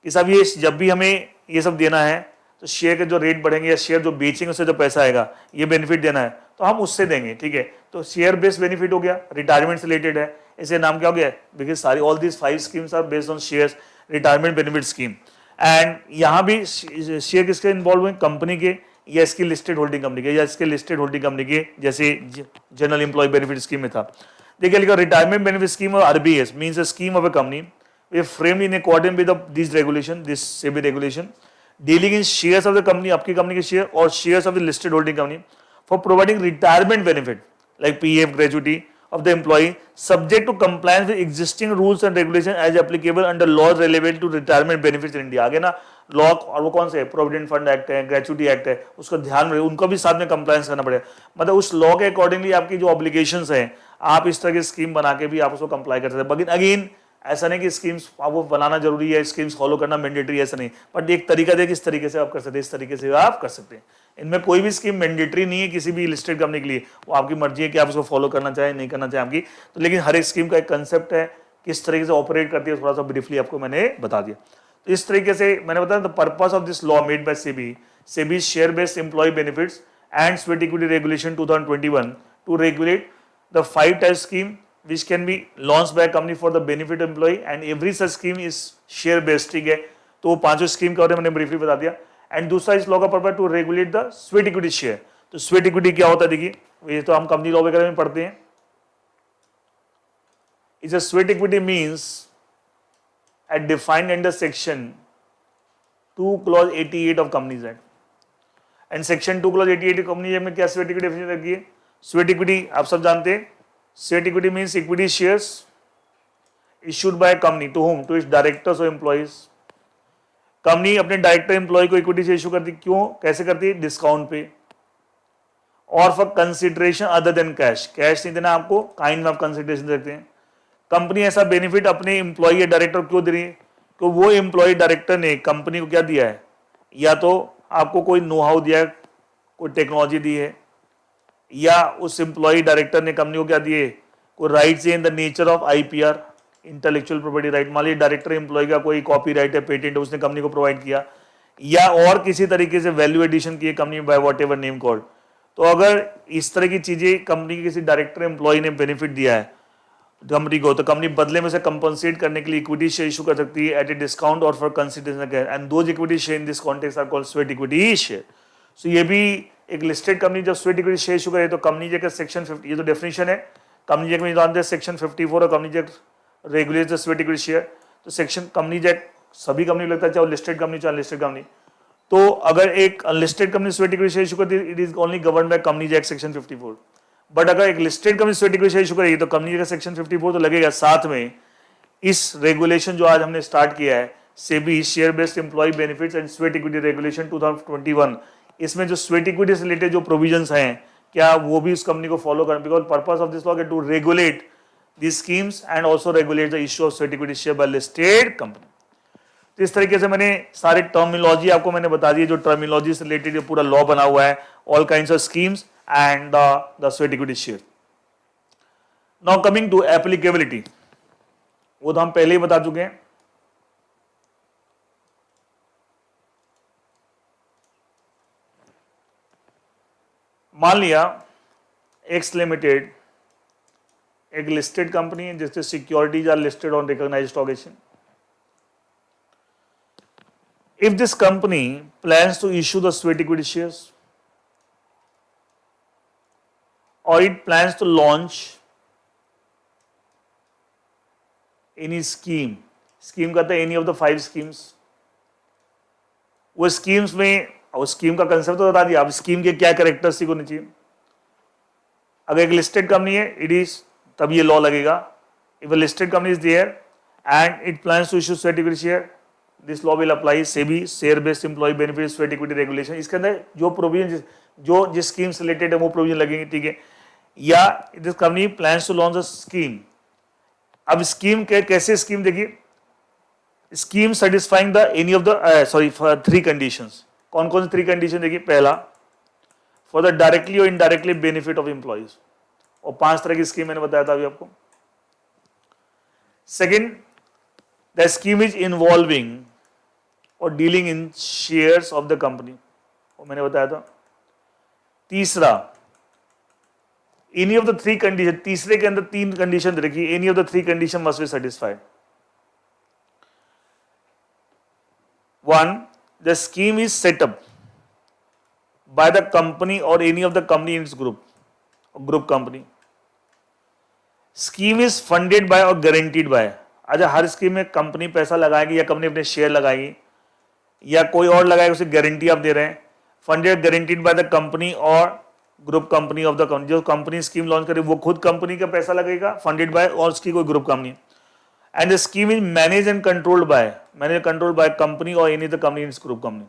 कि साहब ये जब भी हमें ये सब देना है तो शेयर के जो रेट बढ़ेंगे या शेयर जो बेचेंगे उससे जो पैसा आएगा ये बेनिफिट देना है तो हम उससे देंगे, ठीक है, तो शेयर बेस्ड बेनिफिट हो गया, रिटायरमेंट से रिलेटेड है, इसे नाम क्या हो गया, बिकॉज सारी all these 5 schemes are based on shares, retirement benefit scheme. And यहाँ भी शेयर किसके इन्वॉल्व हुए, कंपनी के या इसकी लिस्टेड होल्डिंग कंपनी के, या इसके लिस्टेड होल्डिंग कंपनी के, जैसे जनरल एम्प्लॉय बेनिफिट स्कीम में था। देखिए लिखा रिटायरमेंट बेनिफिट स्कीम और RBS means a scheme of a company framed in accordance with these regulation, this SEBI regulation, dealing in shares of the company, आपकी company के share और shares of the listed holding company for providing retirement benefit like PF gratuity of the employee subject to compliance with existing rules and regulations as applicable under laws relevant to retirement benefits in India। आगे ना law, और वो कौन से है, provident fund act है, gratuity act है, उसका ध्यान रहे, उनको भी साथ में कंप्लायंस करना पड़ेगा, मतलब उस लॉ के अकॉर्डिंगली आपकी जो ऑब्लिगेशंस हैं आप इस तरह की स्कीम बना के भी आप उसको कंप्लाई कर सकते हैं। बट अगेन ऐसा नहीं कि स्कीम्स वो बनाना जरूरी है, स्कीम्स फॉलो करना मैंडेटरी, ऐसा नहीं, बट एक तरीका दे कि इस तरीके से आप कर सकते हैं, इस तरीके से आप कर सकते हैं। इनमें कोई भी स्कीम मैंडेटरी नहीं है किसी भी लिस्टेड कंपनी के लिए, वो आपकी मर्जी है कि आप उसको फॉलो करना चाहें नहीं करना चाहें आपकी, तो लेकिन हर एक स्कीम का एक कंसेप्ट है, किस तरीके से ऑपरेट करती है, थोड़ा सा ब्रीफली आपको मैंने बता दिया। तो इस तरीके से मैंने बताया the purpose of this law made by SEBI share based employee benefits and sweat equity regulation 2021 to regulate the 5 type scheme which can be launched by a company for the benefit of employee and every such scheme is share based, ठीक है, तो वो 5 scheme के बारे में मैंने briefly बता दिया। एंड दूसरा इस लॉ का purpose to regulate the sweat equity share, तो स्वेट इक्विटी क्या होता है, देखिए ये तो हम कंपनी लॉ वगैरह में पढ़ते हैं, is a sweat equity means at defined under section 2 clause 88 of companies act, and section 2 clause 88 company में क्या स्वेट इक्विटी डेफिनेशन रखी है, स्वेट इक्विटी आप सब जानते हैं, sweat equity means equity shares issued by a company to whom, to its directors or employees। Company अपने director employ को इक्विटी से इशू करती, क्यों कैसे करती है, डिस्काउंट पे, और for consideration other than cash, cash नहीं देना आपको, काइंड में आप कंसिडरेशन देते हैं। कंपनी ऐसा बेनिफिट अपने एम्प्लॉय या डायरेक्टर क्यों दे रही है, तो वो एम्प्लॉय डायरेक्टर ने कंपनी को क्या दिया है, या तो आपको कोई नो हाउ दिया है, कोई टेक्नोलॉजी दी है, या उस एम्प्लॉय डायरेक्टर ने कंपनी को क्या दिए, कोई rights in the nature of IPR, intellectual property right, मान लीजिए डायरेक्टर एम्प्लॉय का कोई कॉपीराइट है, पेटेंट है, उसने कंपनी को प्रोवाइड किया, या और किसी तरीके से वैल्यू एडिशन की company by what ever name called. तो अगर इस तरह की चीजें कंपनी के किसी डायरेक्टर एम्प्लॉय ने बेनिफिट दिया है कंपनी को, तो कंपनी बदले में से कंपनसेट करने के लिए इक्विटी शेयर इशू कर सकती है एट ए डिस्काउंट और for consideration, and those equity share in this context are called sweat equity share. So ये भी एक लिस्टेड कंपनी जब स्वेट इक्विटी शेयर इशू करे तो कंपनी जगह सेक्शन 50, ये तो डेफिनेशन है, कंपनी जगह में जानते हैं सेक्शन 54 और कंपनी जगह regulate the sweat equity share. तो सेक्शन कंपनी जगह सभी कंपनी लगता है, चाहे लिस्टेड कंपनी चाहे अनलिस्टेड कंपनी। तो अगर एक unlisted company sweat equity share issue करती है, it is only govern by company act section 54। But अगर एक listed company sweat equity share issue करेगी तो कंपनी का सेक्शन 54 तो लगेगा। साथ में इस रेगुलेशन जो आज हमने स्टार्ट किया है, SEBI share based employee benefits and sweat equity regulation 2021, इसमें जो स्वेट इक्विटी से रिलेटेड जो प्रोविजंस हैं, क्या वो भी उस कंपनी को फॉलो करें, because purpose of this law is to regulate these schemes and also regulate the issue of sweat equity share by listed company। तो इस तरीके से मैंने सारे टर्मिनोलॉजी आपको मैंने बता दी, जो टर्मिनोलॉजी से रिलेटेड पूरा लॉ बना हुआ है, all kinds of schemes and the sweat equity share. Now coming to applicability, वो तो हम पहले ही बता चुके हैं। मान लिया एक्स लिमिटेड एक लिस्टेड कंपनी है जिससे securities are listed on recognised stock exchange. If this company plans to issue the sweat equity shares और it plans to launch any scheme, scheme कहते हैं एनी ऑफ द 5 स्कीम्स। वो schemes में, और scheme का concept तो बता दिया, अब स्कीम के क्या कैरेक्टरिस्टिक होनी चाहिए। अगर एक लिस्टेड कंपनी है, इट इज, तब ये लॉ लगेगा। If a listed company is there and it plans to issue sweat equity share, this law will apply. SEBI share based employee benefit sweat equity regulation, इसके अंदर जो प्रोविजन जो जिस scheme से रिलेटेड है वो प्रोविजन लगेंगे, ठीक है। या this company plans to launch a scheme. अब स्कीम के कैसे स्कीम, देखिए scheme satisfying the any of the sorry 3 conditions. कौन कौन सी 3 कंडीशन, देखिए पहला फॉर द डायरेक्टली और इनडायरेक्टली बेनिफिट ऑफ एम्प्लॉइज, और 5 तरह की स्कीम मैंने बताया था अभी आपको। Second, the scheme is involving और dealing in shares of the company, वो मैंने बताया था। तीसरा, एनी ऑफ द 3 कंडीशन, तीसरे के अंदर 3 कंडीशन रखी, any of the 3 condition must be satisfied. 1, the scheme is set up by the company और any of the company in its group company. Scheme is funded by और guaranteed by. अच्छा, हर scheme में company पैसा लगाएगी या company अपने share लगाएगी या कोई और लगाएगा, उसे गारंटी आप दे रहे हैं। Funded guaranteed by the company और group company of the company, जो कंपनी स्कीम लॉन्च करे वो खुद कंपनी का पैसा लगेगा, फंडेड बाय, और उसकी कोई group company. And the scheme is manage and controlled by company और any the company in group company.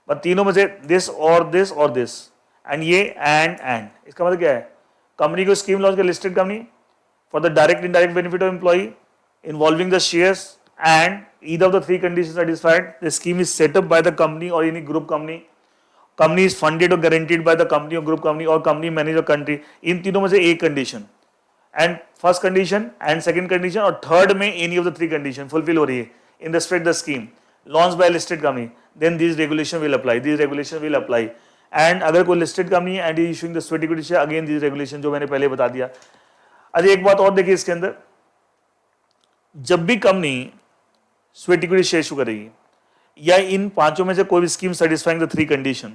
बस तीनों में से दिस और दिस और दिस, एंड ये एंड इसका मतलब क्या है, कंपनी को स्कीम लॉन्च कर listed company for the direct indirect benefit of employee involving the shares and each of the 3 conditions satisfied, the scheme is set up by the company और any group company, company is funded और guaranteed by the company और group company, और company manage और country. इन तीनों में से एक condition, and first condition and second condition और थर्ड में any of the 3 condition fulfil हो रही है in respect the scheme launch by listed company, then this regulation will apply. And अगर कोई लिस्टेड कंपनी है and issuing the sweat equity share, again this regulation, जो मैंने पहले बता दिया। अच्छा, एक बात और देखिए इसके अंदर, जब भी company sweat equity share issue करेगी या इन 5 में से कोई भी scheme satisfying the 3 condition,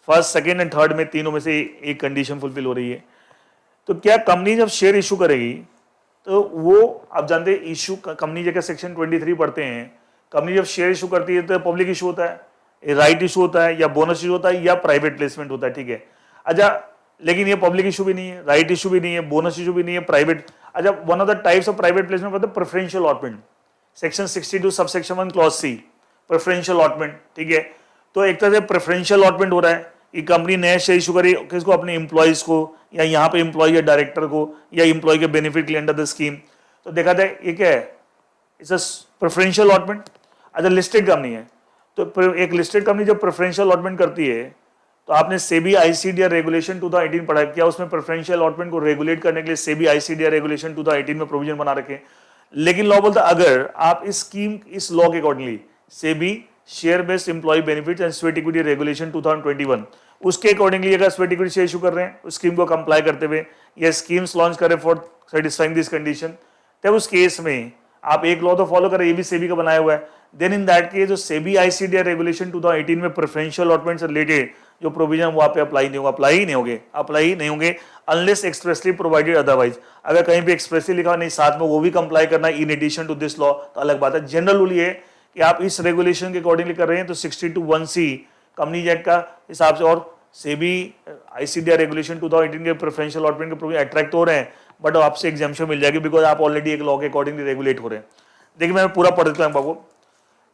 first second and third में, तीनों में से एक कंडीशन फुलफिल हो रही है, तो क्या कंपनी जब शेयर इशू करेगी तो वो, आप जानते हैं इशू कंपनी जगह सेक्शन 23 पढ़ते हैं, कंपनी जब शेयर इशू करती है तो पब्लिक इशू होता है, राइट इशू होता है, या बोनस इशू होता है, या प्राइवेट प्लेसमेंट होता है, ठीक है। अच्छा, लेकिन ये पब्लिक इशू भी नहीं है, राइट इशू भी नहीं है, बोनस इशू भी नहीं है, प्राइवेट। अच्छा, one of the types of private placement होता है preferential allotment, section 62 subsection 1 clause C, preferential allotment, ठीक है। तो एक तरह से प्रेफरेंशियल अलॉटमेंट हो रहा है कि कंपनी नया शेयर इशू करी किसको, अपने एम्प्लॉयज को, या यहाँ पे एम्प्लॉय या डायरेक्टर को, या एम्प्लॉय के बेनिफिट के लिए अंडर द स्कीम। तो देखा जाए ये क्या है, इट्स प्रेफरेंशियल अलॉटमेंट। अच्छा, लिस्टेड कंपनी है तो एक लिस्टेड कंपनी जब प्रेफरेंशियल अलॉटमेंट करती है, तो आपने सेबी आईसीडीआर रेगुलेशन 2018 पढ़ा, क्या उसमें प्रेफरेंशियल अलॉटमेंट को रेगुलेट करने के लिए सेबी आईसीडीआर रेगुलेशन 2018 में प्रोविजन बना रखे। लेकिन लॉ बोलता अगर आप इस स्कीम, इस लॉ के accordingly SEBI share based employee benefits and sweat equity regulation 2021 उसके अकॉर्डिंगली अगर स्वेट इक्विटी शेयर इशू कर रहे हैं उस स्कीम को कंप्लाई करते हुए या स्कीम्स लॉन्च करें फॉर सेटिस्फाइंग दिस कंडीशन, तब उस केस में आप एक लॉ तो फॉलो करें, ये भी सेबी का बनाया हुआ है। देन इन दैट केस जो सेबी आईसीडीआर रेगुलेशन 2018 में प्रेफरेंशियल अलॉटमेंट से रिलेटेड जो प्रोविजन वहां पे अप्लाई नहीं होगा, अप्लाई नहीं होंगे अनलेस एक्सप्रेसली प्रोवाइडेड अदरवाइज। अगर कहीं पे एक्सप्रेसली लिखा नहीं साथ में वो भी कंप्लाई करना in addition to this law तो अलग बात है। जनरल रूल ये कि आप इस रेगुलेशन के अकॉर्डिंगली कर रहे हैं तो 62(1)(c) कंपनी एक्ट का हिसाब से और सेबी आईसीडीआर रेगुलेशन 2018 के प्रेफरेंशियल अलॉटमेंट के प्रोविजन अट्रैक्ट हो रहे हैं, बट आपसे एग्जाम्पशन मिल जाएगी बिकॉज आप ऑलरेडी एक लॉ के अकॉर्डिंगली रेगुलेट हो रहे हैं। देखिए मैं पूरा पढ़ देता हूँ आपको।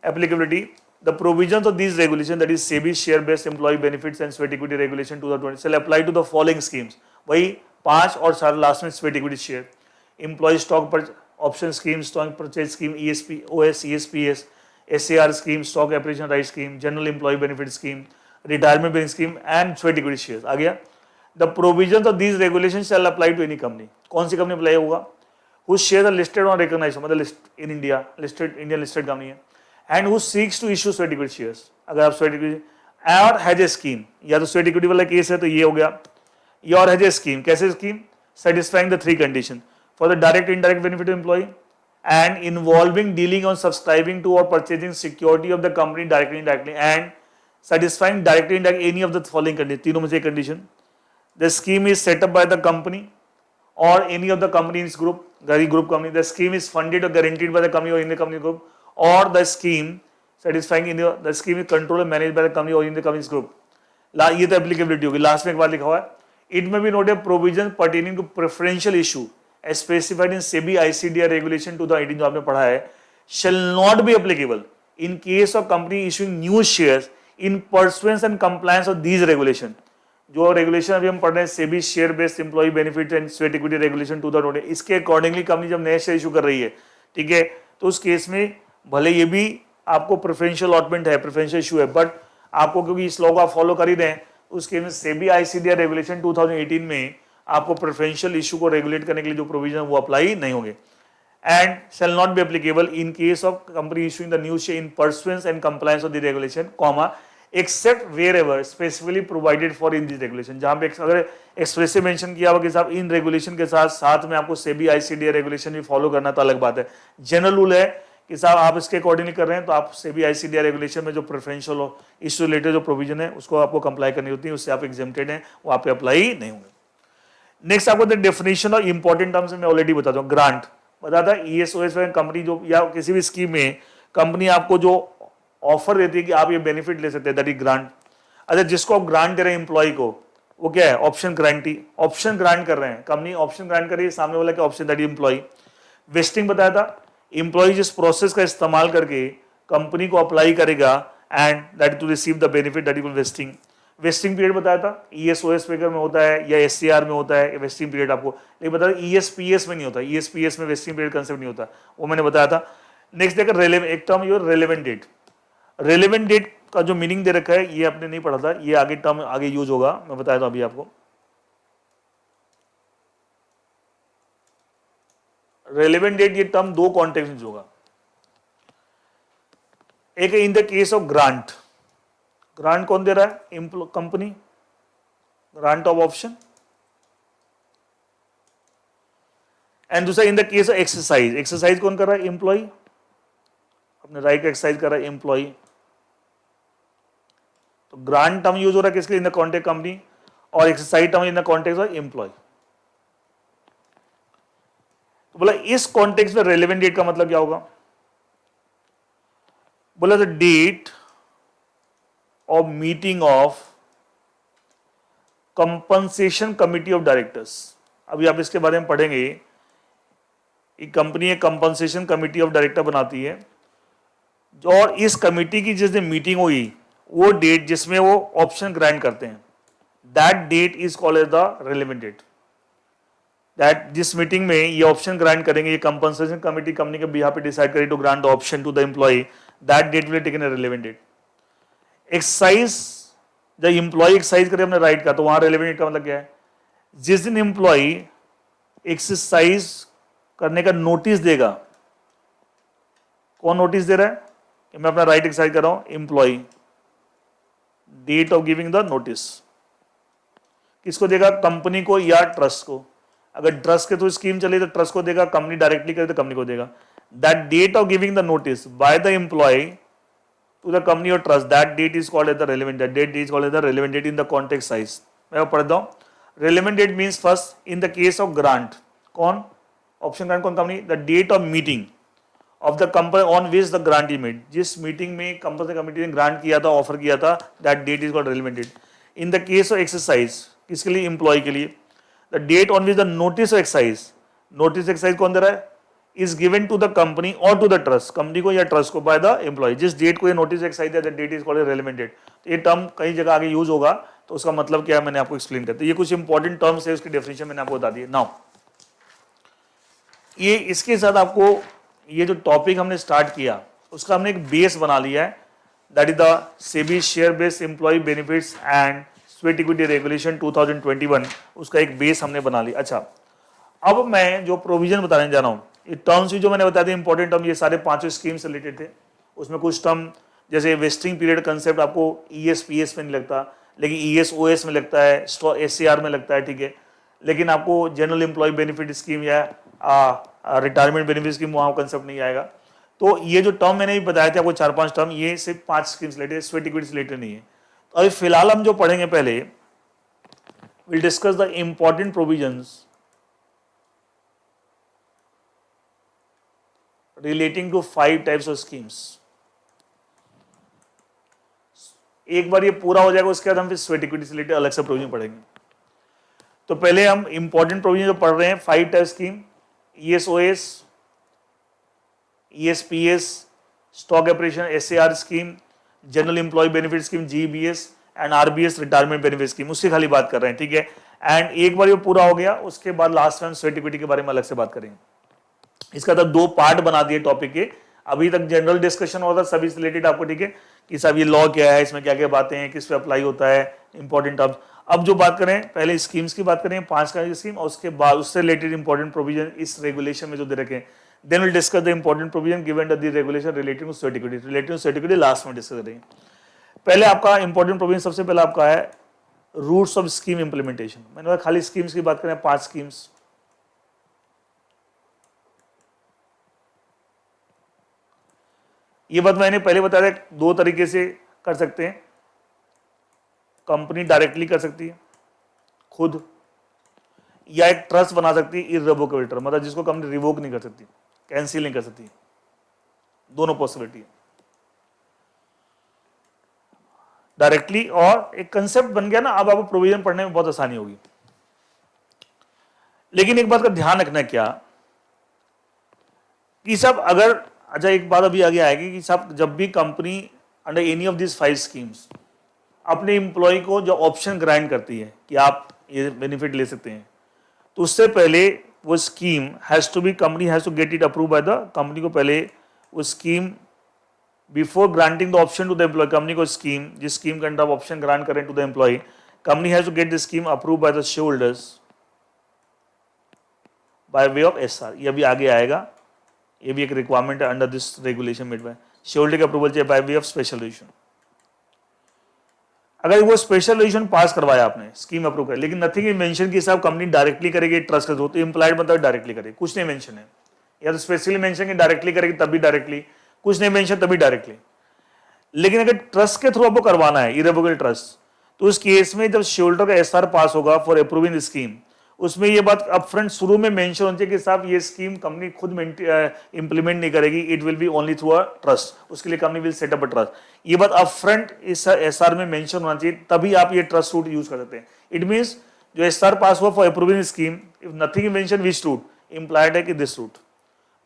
Applicability, the provisions of this regulation that is SEBI share based employee benefits and sweat equity regulation 2020 shall apply to the following schemes। वही 5 और 7 लास्ट में sweat equity share, employee stock पर option scheme, stock purchase scheme, ESP OS ESPS, SAR scheme, stock appreciation right scheme, general employee benefit scheme, retirement benefit scheme and sweat equity share. आ गया। The provisions of these regulation shall apply to any company, कौन सी company apply होगा whose shares are listed on recognized मतलब in India listed Indian listed company है and who seeks to issue sweat equity shares। अगर आप sweat equity और has a scheme, या तो sweat equity वाला केस है तो ये हो गया, या और हैज ए स्कीम, कैसे scheme, satisfying the 3 condition for the direct indirect benefit of employee and involving dealing on subscribing to or purchasing security of the company directly indirectly and satisfying directly indirectly any of the following condition, तीनों में से एक condition। The scheme is set up by the company or any of the companies group, group company, the scheme is funded or guaranteed by the company or in the company group, or the scheme satisfying in the scheme is controlled and managed by the company or in the company's group। ये तो applicability होगी। Last में एक बार लिखा हुआ है, it may be noted provision pertaining to preferential issue specified in SEBI ICDR regulation 2018 जो आपने पढ़ा है, shall not be applicable in case of company issuing new shares in pursuance and compliance of these regulation। जो regulation अभी हम पढ़ रहे हैं SEBI share based employee benefit and sweat equity regulation 2020, इसके अकॉर्डिंगली कंपनी जब नए शेयर इशू कर रही है, ठीक है, तो उस केस में भले ये भी आपको प्रेफरेंशियल अलॉटमेंट है, प्रेफरेंशियल इशू है, बट आपको क्योंकि इस लॉ को आप फॉलो कर ही रहे हैं, उस केस में सेबी आईसीडीआर रेगुलेशन 2018 में आपको प्रेफरेंशियल इशू को रेगुलेट करने के लिए जो प्रोविजन वो अप्लाई नहीं होंगे। And shall not be applicable in case of company issuing the new share in pursuance and compliance of the regulation, comma except wherever specifically provided for in this regulation। जहां पे अगर expressive mention किया हुआ कि साहब in regulation के साथ साथ में आपको सेबी आईसीडीआर रेगुलेशन भी फॉलो करना तो अलग बात है। जनरल रूल है कि साहब आप इसके अकॉर्डिंगली कर रहे हैं तो आप सेबी आईसीडीआर रेगुलेशन में जो प्रेफरेंशियल इशू रिलेटेड जो प्रोविजन है उसको आपको कंप्लाई करनी होती है, उससे आप एग्जेम्प्टेड हैं, वो आप पे अप्लाई नहीं होंगे। नेक्स्ट आपको डेफिनेशन और इंपॉर्टेंट टर्म्स मैं ऑलरेडी बताता हूँ। ग्रांट बताता है ईएसओएस कंपनी जो या किसी भी स्कीम में कंपनी आपको जो ऑफर देती है कि आप ये बेनिफिट ले सकते हैं, दैट इज ग्रांट। अच्छा, जिसको आप ग्रांट दे रहे हैं एम्प्लॉय को, वो क्या है, ऑप्शन ग्रांटी, ऑप्शन ग्रांट कर रहे हैं, कंपनी ऑप्शन ग्रांट कर रही है, सामने वाला क्या option, that is employee. Vesting बताया था, एम्प्लॉय जिस प्रोसेस का इस्तेमाल करके कंपनी को अप्लाई करेगा and that to receive the benefit, that is vesting. Vesting period बताया था, ईएसओएस पेकर में होता है या एससीआर में होता है वेस्टिंग पीरियड आपको, लेकिन बताया ईएसपीएस में नहीं होता, ईएसपीएस में वेस्टिंग पीरियड कंसेप्ट नहीं होता, वो मैंने बताया था। नेक्स्ट देखा एक term your relevant date. Relevant date का जो मीनिंग दे रखा है ये आपने नहीं पढ़ा था, ये आगे टर्म आगे यूज होगा, मैं बताया था अभी आपको। रेलेवेंट डेट ये टर्म 2 कॉन्टेक्स्ट में होगा। एक है in the case of grant, grant कौन दे रहा है, company, grant of option. And दूसरा in the case of exercise, exercise कौन कर रहा है, एम्प्लॉय, अपने राइट एक्सरसाइज कर रहा है एम्प्लॉय। तो ग्रांट टर्म यूज हो रहा है किसके, इन द कॉन्टेक्ट कंपनी, और exercise term in the context of employee. तो बोला इस कॉन्टेक्स्ट में रेलेवेंट डेट का मतलब क्या होगा, बोला the date of meeting of compensation committee of directors. अभी आप इसके बारे में पढ़ेंगे, एक कंपनी एक कंपनसेशन कमिटी ऑफ डायरेक्टर बनाती है, और इस कमिटी की जिस दिन मीटिंग हुई वो डेट जिसमें वो ऑप्शन ग्रांट करते हैं, that date is called as the relevant date. That जिस मीटिंग में ये ऑप्शन ग्रांट करेंगे, ये कंपनसेशन कमिटी कंपनी के बिहाफ पे डिसाइड करे to grant the option to the employee, that date will taken a relevant date. Exercise, जब employee exercise करे अपने राइट का, तो वहां रेलेवेंट डेट का मतलब क्या है, जिस दिन एम्प्लॉय एक्सरसाइज करने का नोटिस देगा, कौन नोटिस दे रहा है? कि मैं अपना राइट एक्सरसाइज कर रहा हूं, employee, date of giving the notice किसको देगा? कंपनी को या ट्रस्ट को। अगर ट्रस्ट के थ्रू स्कीम चले तो ट्रस्ट को देगा, कंपनी डायरेक्टली करे तो कंपनी को देगा। That date of giving the notice by the employee to the company or trust, that date is called as the relevant date. That date is called as the relevant date in the context size. मैं पढ़ता हूँ। relevant date means first in the case of grant, कौन? option grant कौन? company. The date of meeting of the company on which the grant is made. जिस meeting में company committee ने grant किया था, offer किया था, that date is called relevant date. In the case of exercise, किसके लिए? employee के लिए। the date on which the notice of exercise, notice exercise कौन दे रहा है? is given to the company or to the trust, company को या ट्रस्ट को by the employee। जिस डेट को ये नोटिस एक्साइज है, that date is called a relevant date. तो ये टर्म कई जगह आगे यूज होगा, तो उसका मतलब क्या है मैंने आपको एक्सप्लेन करता हूं। ये कुछ इंपॉर्टेंट टर्म्स है, उसकी डेफिनेशन मैंने आपको बता दी। नाउ ये इसके साथ आपको ये जो टॉपिक हमने स्टार्ट किया उसका हमने एक बेस बना लिया है, that is the SEBI share based employee benefits and sweat equity regulation 2021, उसका एक बेस हमने बना लिया। अच्छा, अब मैं जो प्रोविजन बताने जा रहा हूं, ये टर्म्स भी जो मैंने बताया था इंपॉर्टेंट टर्म, ये सारे पांचों स्कीम से रिलेटेड थे। उसमें कुछ टर्म जैसे वेस्टिंग पीरियड कंसेप्ट आपको ESPS में नहीं लगता, लेकिन ESOS में लगता है, SCR में लगता है, ठीक है। लेकिन आपको जनरल एम्प्लॉय बेनिफिट स्कीम या रिटायरमेंट बेनिफिट स्कीम वहाँ कंसेप्ट नहीं आएगा। तो ये जो टर्म मैंने भी बताया था आपको 4-5 टर्म, ये सिर्फ 5 स्कीम से रिलेटेड, स्वेट इक्विटी से रिलेटेड नहीं है। तो अभी फिलहाल हम जो पढ़ेंगे, पहले will discuss the important provisions relating to 5 types of schemes। एक बार ये पूरा हो जाएगा, उसके बाद हम फिर स्वेट इक्विटी से रिलेटेड अलग से प्रोविजन पढ़ेंगे। तो पहले हम इंपॉर्टेंट प्रोविजन जो पढ़ रहे हैं, 5 type scheme, ESOS, ESPS, stock operation SAR scheme, general employee benefit scheme GBS and RBS retirement benefit scheme, उसकी खाली बात कर रहे हैं, ठीक है। एंड एक बार ये पूरा हो गया, उसके बाद लास्ट में हम स्वेट इक्विटी के बारे में अलग से बात करेंगे। इसका तब 2 पार्ट बना दिए टॉपिक के। अभी तक जनरल डिस्कशन होता सभी से रिलेटेड आपको, ठीक है, कि साहब ये लॉ क्या है, इसमें क्या क्या बातें हैं, किस पे अप्लाई होता है, इंपॉर्टेंट टर्म्स। अब जो बात करें, पहले स्कीम्स की बात करें, 5 का स्कीम, और उसके बाद उससे रिलेटेड इंपॉर्टेंट प्रोविजन इस रेगुलेशन में जो दे रखे हैं। Then will discuss the important provision given the regulation related to sweat equity. Related to sweat equity last में डिस्कस करेंगे। पहले आपका इंपॉर्टेंट प्रोविजन सबसे पहले आपका है रूट्स ऑफ स्कीम इंप्लीमेंटेशन। मैंने खाली स्कीम्स की बात करें, 5 स्कीम्स। ये बात मैंने पहले बताया था, 2 तरीके से कर सकते हैं। कंपनी डायरेक्टली कर सकती है खुद, या एक ट्रस्ट बना सकती है इररिवोकेबल ट्रस्ट, मतलब जिसको कंपनी रिवोक नहीं कर सकती, कैंसिल नहीं कर सकती। दोनों पॉसिबिलिटी है, डायरेक्टली और एक कंसेप्ट बन गया ना। अब आपको प्रोविजन पढ़ने में बहुत आसानी होगी। लेकिन एक बात का ध्यान रखना क्या कि सब अगर, अच्छा एक बात अभी आगे आएगी कि साहब जब भी company under any of this 5 schemes अपने एम्प्लॉय को जो ऑप्शन ग्रांट करती है कि आप ये बेनिफिट ले सकते हैं, तो उससे पहले वो scheme has to be, company has to get it approve by the company को। पहले वो scheme before granting the option to the employee, company को स्कीम, जिस स्कीम के अंडर आप ऑप्शन ग्रांट करें to the employee, company has to get the scheme approve by the share holders by way of SR। ये अभी आगे आएगा, ये भी एक रिक्वायरमेंट है under this regulation made by share holder के अप्रूवल चाहिए by way of special resolution. अगर वो स्पेशल रेजोल्यूशन पास करवाया आपने, स्कीम अप्रूव कर, लेकिन नथिंग इज मेंशन कि साहब कंपनी डायरेक्टली करेगी ट्रस्ट के थ्रू, तो इंप्लाइड मतलब डायरेक्टली करेगी, कुछ नहीं मेंशन है। या तो स्पेशली मेंशन कि डायरेक्टली करेगी तभी डायरेक्टली, कुछ नहीं मेंशन तभी डायरेक्टली। लेकिन अगर ट्रस्ट के थ्रू आपको करवाना है, इररिवोकेबल ट्रस्ट, तो उस केस में जब शेयर होल्डर का SR पास होगा फॉर अप्रूविंग द स्कीम, उसमें ये बात अपफ्रंट शुरू में मेंशन होनी चाहिए कि साहब ये स्कीम कंपनी खुद इंप्लीमेंट नहीं करेगी, it will be only through a trust, उसके लिए company will set up a trust. ये बात अपफ्रंट इस SR में मेंशन होना चाहिए, तभी आप ये ट्रस्ट रूट यूज कर सकते हैं। इट मींस जो SR पास हुआ for approving scheme, if nothing is mention which route, implied है कि this route,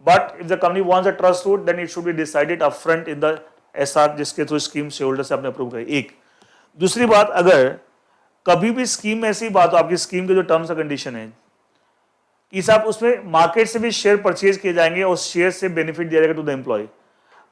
but if the company wants a trust route then it should be decided upfront in the SR जिसके through scheme share holder से आपने approve करी। एक दूसरी बात, अगर कभी भी स्कीम में ऐसी बात हो, आपकी स्कीम के जो टर्म्स एंड कंडीशन है कि साहब उसमें मार्केट से भी शेयर परचेज किए जाएंगे और शेयर से बेनिफिट दिया जाएगा टू द एम्प्लॉय।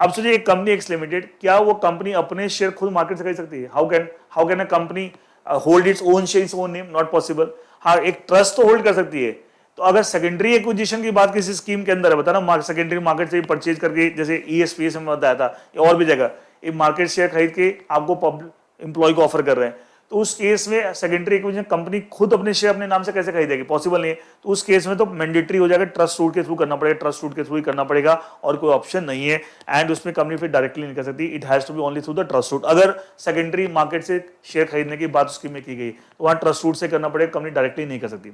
अब सोचिए एक कंपनी एक्स लिमिटेड, क्या वो कंपनी अपने शेयर खुद मार्केट से खरीद सकती है? How can a company hold its own share, its own name? Not possible. हाँ, एक ट्रस्ट तो होल्ड कर सकती है, तो अगर सेकेंडरी एक्विजिशन की बात किसी स्कीम के अंदर है, बता ना, सेकेंडरी मार्केट से परचेज करके, जैसे ESPS में बताया था या और भी जगह, ये मार्केट शेयर खरीद के आपको पब्लिक एम्प्लॉय को ऑफर कर रहे हैं, तो उस केस में सेकेंडरी एक्विजिशन कंपनी खुद अपने शेयर अपने नाम से कैसे खरीदेगी, पॉसिबल नहीं है। तो उस केस में तो मैंडेटरी हो जाएगा, ट्रस्ट रूट के थ्रू करना पड़ेगा, ट्रस्ट रूट के थ्रू ही करना पड़ेगा और कोई ऑप्शन नहीं है। एंड उसमें कंपनी फिर डायरेक्टली नहीं कर सकती, it has to be only through the trust route. अगर सेकेंडरी मार्केट से शेयर खरीदने की बात उसकी में की गई तो वहां ट्रस्ट रूट से करना पड़ेगा, कंपनी डायरेक्टली नहीं कर सकती।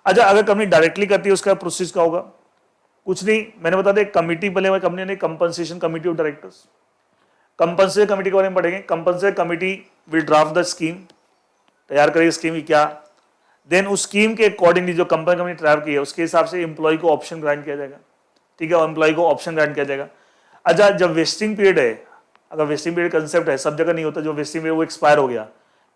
अच्छा, अगर कंपनी डायरेक्टली करती है उसका प्रोसेस क्या होगा? कुछ नहीं, मैंने बता दिया, कमिटी पहले कंपनी ने compensation committee of directors, compensation committee के बारे में पढ़ेंगे। Compensation committee will draft the scheme, तैयार करेगी स्कीम की क्या, देन उस स्कीम के अकॉर्डिंगली जो कंपनी तैयार की है उसके हिसाब से एम्प्लॉय को ऑप्शन ग्रांट किया जाएगा, ठीक है, एम्प्लॉय को ऑप्शन ग्रांट किया जाएगा। अच्छा, जब वेस्टिंग पीरियड है, अगर वेस्टिंग पीरियड कंसेप्ट है, सब जगह नहीं होता, जो वेस्टिंग पीरियड वो एक्सपायर हो गया,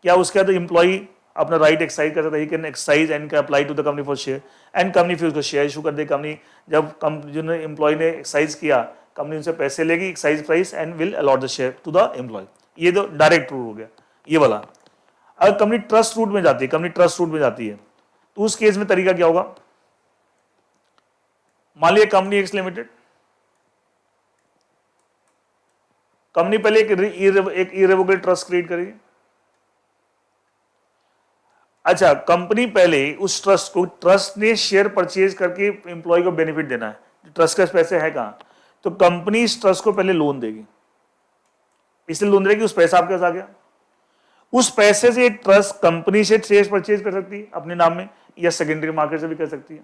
क्या उसके बाद एम्प्लॉय अपना राइट एक्सरसाइज कर सकता है, he can exercise and can apply to the company for share, and company फिर उसको शेयर इशू कर दे। कंपनी जब जिन्होंने एम्प्लॉय ने एक्सरसाइज किया, कंपनी उनसे पैसे लेगी, exercise price, and will allot the share to the employee. ये तो डायरेक्ट रूट हो गया ये वाला। अगर कंपनी ट्रस्ट रूट में जाती है, कंपनी ट्रस्ट रूट में जाती है, तो उस केस में तरीका क्या होगा? मान लिया कंपनी एक्स लिमिटेड, कंपनी पहले एक इरेवोकेबल ट्रस्ट क्रिएट करेगी। अच्छा, कंपनी पहले उस ट्रस्ट को, ट्रस्ट ने शेयर परचेज करके एम्प्लॉय को बेनिफिट देना है, ट्रस्ट के पैसे है कहां, तो कंपनी इस ट्रस्ट को पहले लोन देगी, इसलिए लोन देगी, उस पैसा आपके पास आ गया, उस पैसे से ट्रस्ट कंपनी से शेयर परचेज कर सकती है अपने नाम में, या सेकेंडरी मार्केट से भी कर सकती है।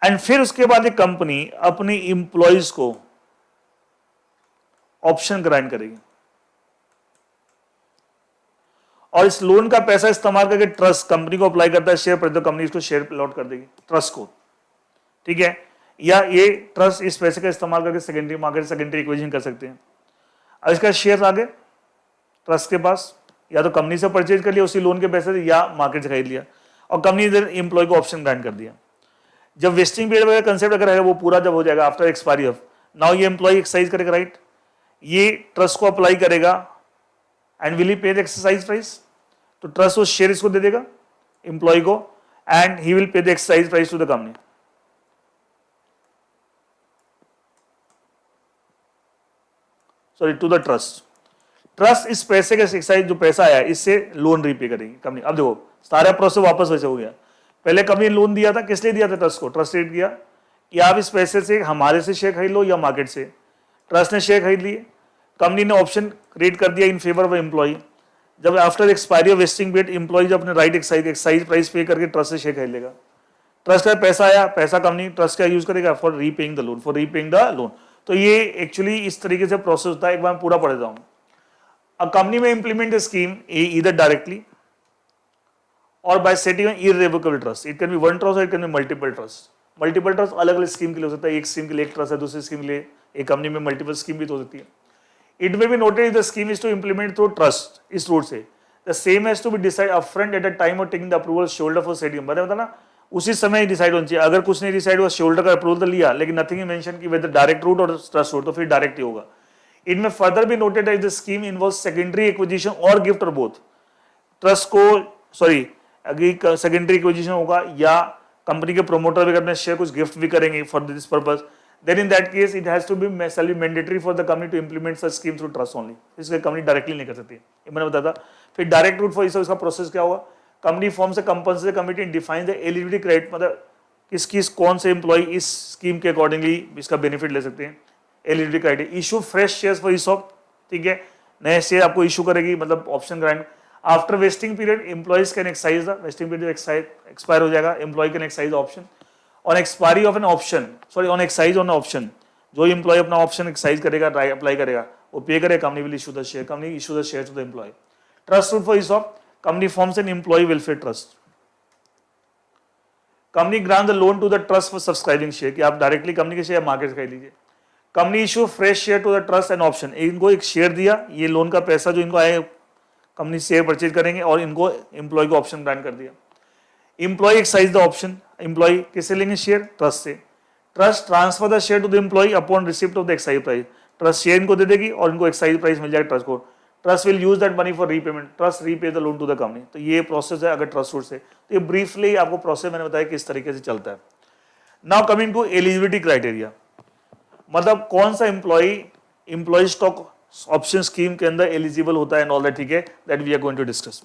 एंड फिर उसके बाद ये कंपनी अपने इंप्लॉइज को ऑप्शन ग्रांट करेगी और इस लोन का पैसा इस्तेमाल करके ट्रस्ट कंपनी को अप्लाई करता है शेयर पर, तो कंपनी इसको शेयर अलॉट कर देगी ट्रस्ट को, ठीक है। या ये ट्रस्ट इस पैसे का इस्तेमाल करके सेकेंडरी मार्केट, सेकेंडरी एक्विजिशन कर सकते हैं। अब इसका शेयर आगे ट्रस्ट के पास, या तो कंपनी से परचेज कर लिया उसी लोन के पैसे से, या मार्केट से खरीद लिया, और कंपनी इधर एम्प्लॉय को ऑप्शन ग्रांट कर दिया। जब वेस्टिंग पीरियड वगैरह कंसेप्ट अगर है वो पूरा जब हो जाएगा आफ्टर एक्सपायरी ऑफ, नाउ ये एम्प्लॉय एक्सरसाइज करेगा, राइट, ये ट्रस्ट को अप्लाई करेगा and will he pay the exercise price, तो ट्रस्ट वो शेयर इसको दे देगा एम्प्लॉय को, and he will pay the exercise price to the company. Sorry, to the trust. Trust इस पैसे का एक्सरसाइज जो पैसा आया इससे लोन रीपे करेगी कंपनी। अब देखो सारा प्रोसेस वापस वैसे हो गया, पहले कंपनी ने लोन दिया था, किस लिए दिया था? ट्रस्ट को। ट्रस्ट रेट किया कि आप इस पैसे से हमारे से शेयर खरीद लो या मार्केट से, ट्रस्ट ने शेयर खरीद लिए, कंपनी ने ऑप्शन क्रिएट कर दिया इन फेवर ऑफ एम्प्लॉय। जब after expiry of vesting period employee जब अपने राइट एक्साइज प्राइस पे करके ट्रस्ट से शेयर खरीद लेगा, ट्रस्ट का पैसा आया, पैसा कंपनी ट्रस्ट का यूज करेगा for repaying the loan, for repaying the loan. तो ये एक्चुअली इस तरीके से प्रोसेस होता है, एक बार पूरा पढ़ देता हूं। A company may implement the scheme either directly or by setting an irrevocable trust. It can be one trust or it can be multiple trust. Multiple trust अलग अलग स्कीम के लिए हो सकता है, एक स्कीम के लिए एक ट्रस्ट है, दूसरी स्कीम के लिए एक कंपनी में मल्टीपल स्कीम भी तो हो सकती है। It may be noted if the scheme is to implement through trust, इस रूट से the same has to be decided upfront at the time of taking the approval shareholder for setting। बता ना उसी समय डिसाइड होना चाहिए। अगर कुछ नहीं डिसाइड हुआ, शेयरहोल्डर का अप्रूवल तो लिया लेकिन नथिंग मेंशन की वेदर डायरेक्ट रूट और ट्रस्ट रूट, तो फिर डायरेक्ट ही होगा। It may further be noted that if the scheme involves secondary acquisition or gift or both, trust को सॉरी अगर सेकेंडरी एक्विजिशन होगा या कंपनी के प्रोमोटर भी अपने शेयर कुछ गिफ्ट भी करेंगे for this purpose, then in that case it has to be mandatory for the company to implement such scheme through trust only. इसलिए कंपनी डायरेक्टली नहीं कर सकती, ये मैंने बताया था। फिर डायरेक्ट रूट फॉर इसका प्रोसेस क्या होगा? कंपनी फॉर्म से compensation committee define the eligibility criteria, मतलब किस किस कौन से एम्प्लॉय इस स्कीम के अकॉर्डिंगली इसका बेनिफिट ले सकते हैं। Eligibility criteria, issue fresh shares for ESOP, ठीक है, नए शेयर आपको इशू करेगी, मतलब option grant. After vesting period employees can exercise the vesting period expire हो जाएगा, employee can exercise option on expiry of an option, sorry on exercise on option, जो employee अपना ऑप्शन एक्सरसाइज करेगा, apply करेगा, वो pay करेगा, company will issue the share, company issue the share to the employ. Trust route for ESOP, company forms an employee welfare trust, company grant the loan to the trust for subscribing share, कि आप directly company के share market से खरीद लीजिए। Company issue fresh share to the trust and option, इनको एक share दिया, ये लोन का पैसा जो इनको आए कंपनी शेयर परचेज करेंगे और इनको एम्प्लॉय को ऑप्शन ग्रांट कर दिया। Employee exercise the option, employee किससे लेंगे शेयर? ट्रस्ट से। Trust transfer the share to the employee upon receipt of the exercise price, trust share इनको दे देगी और इनको एक्सरसाइज प्राइस मिल जाएगा ट्रस्ट को। Trust will use that money for repayment, trust repay the loan to the company. तो ये process है अगर ट्रस्ट रूट से। तो ये ब्रीफली आपको प्रोसेस मैंने बताया किस तरीके से चलता है। Now coming to eligibility criteria, मतलब कौन सा एम्प्लॉय स्टॉक ऑप्शन स्कीम के अंदर एलिजिबल होता है एंड ऑल दैट, ठीक है, that we are going to discuss.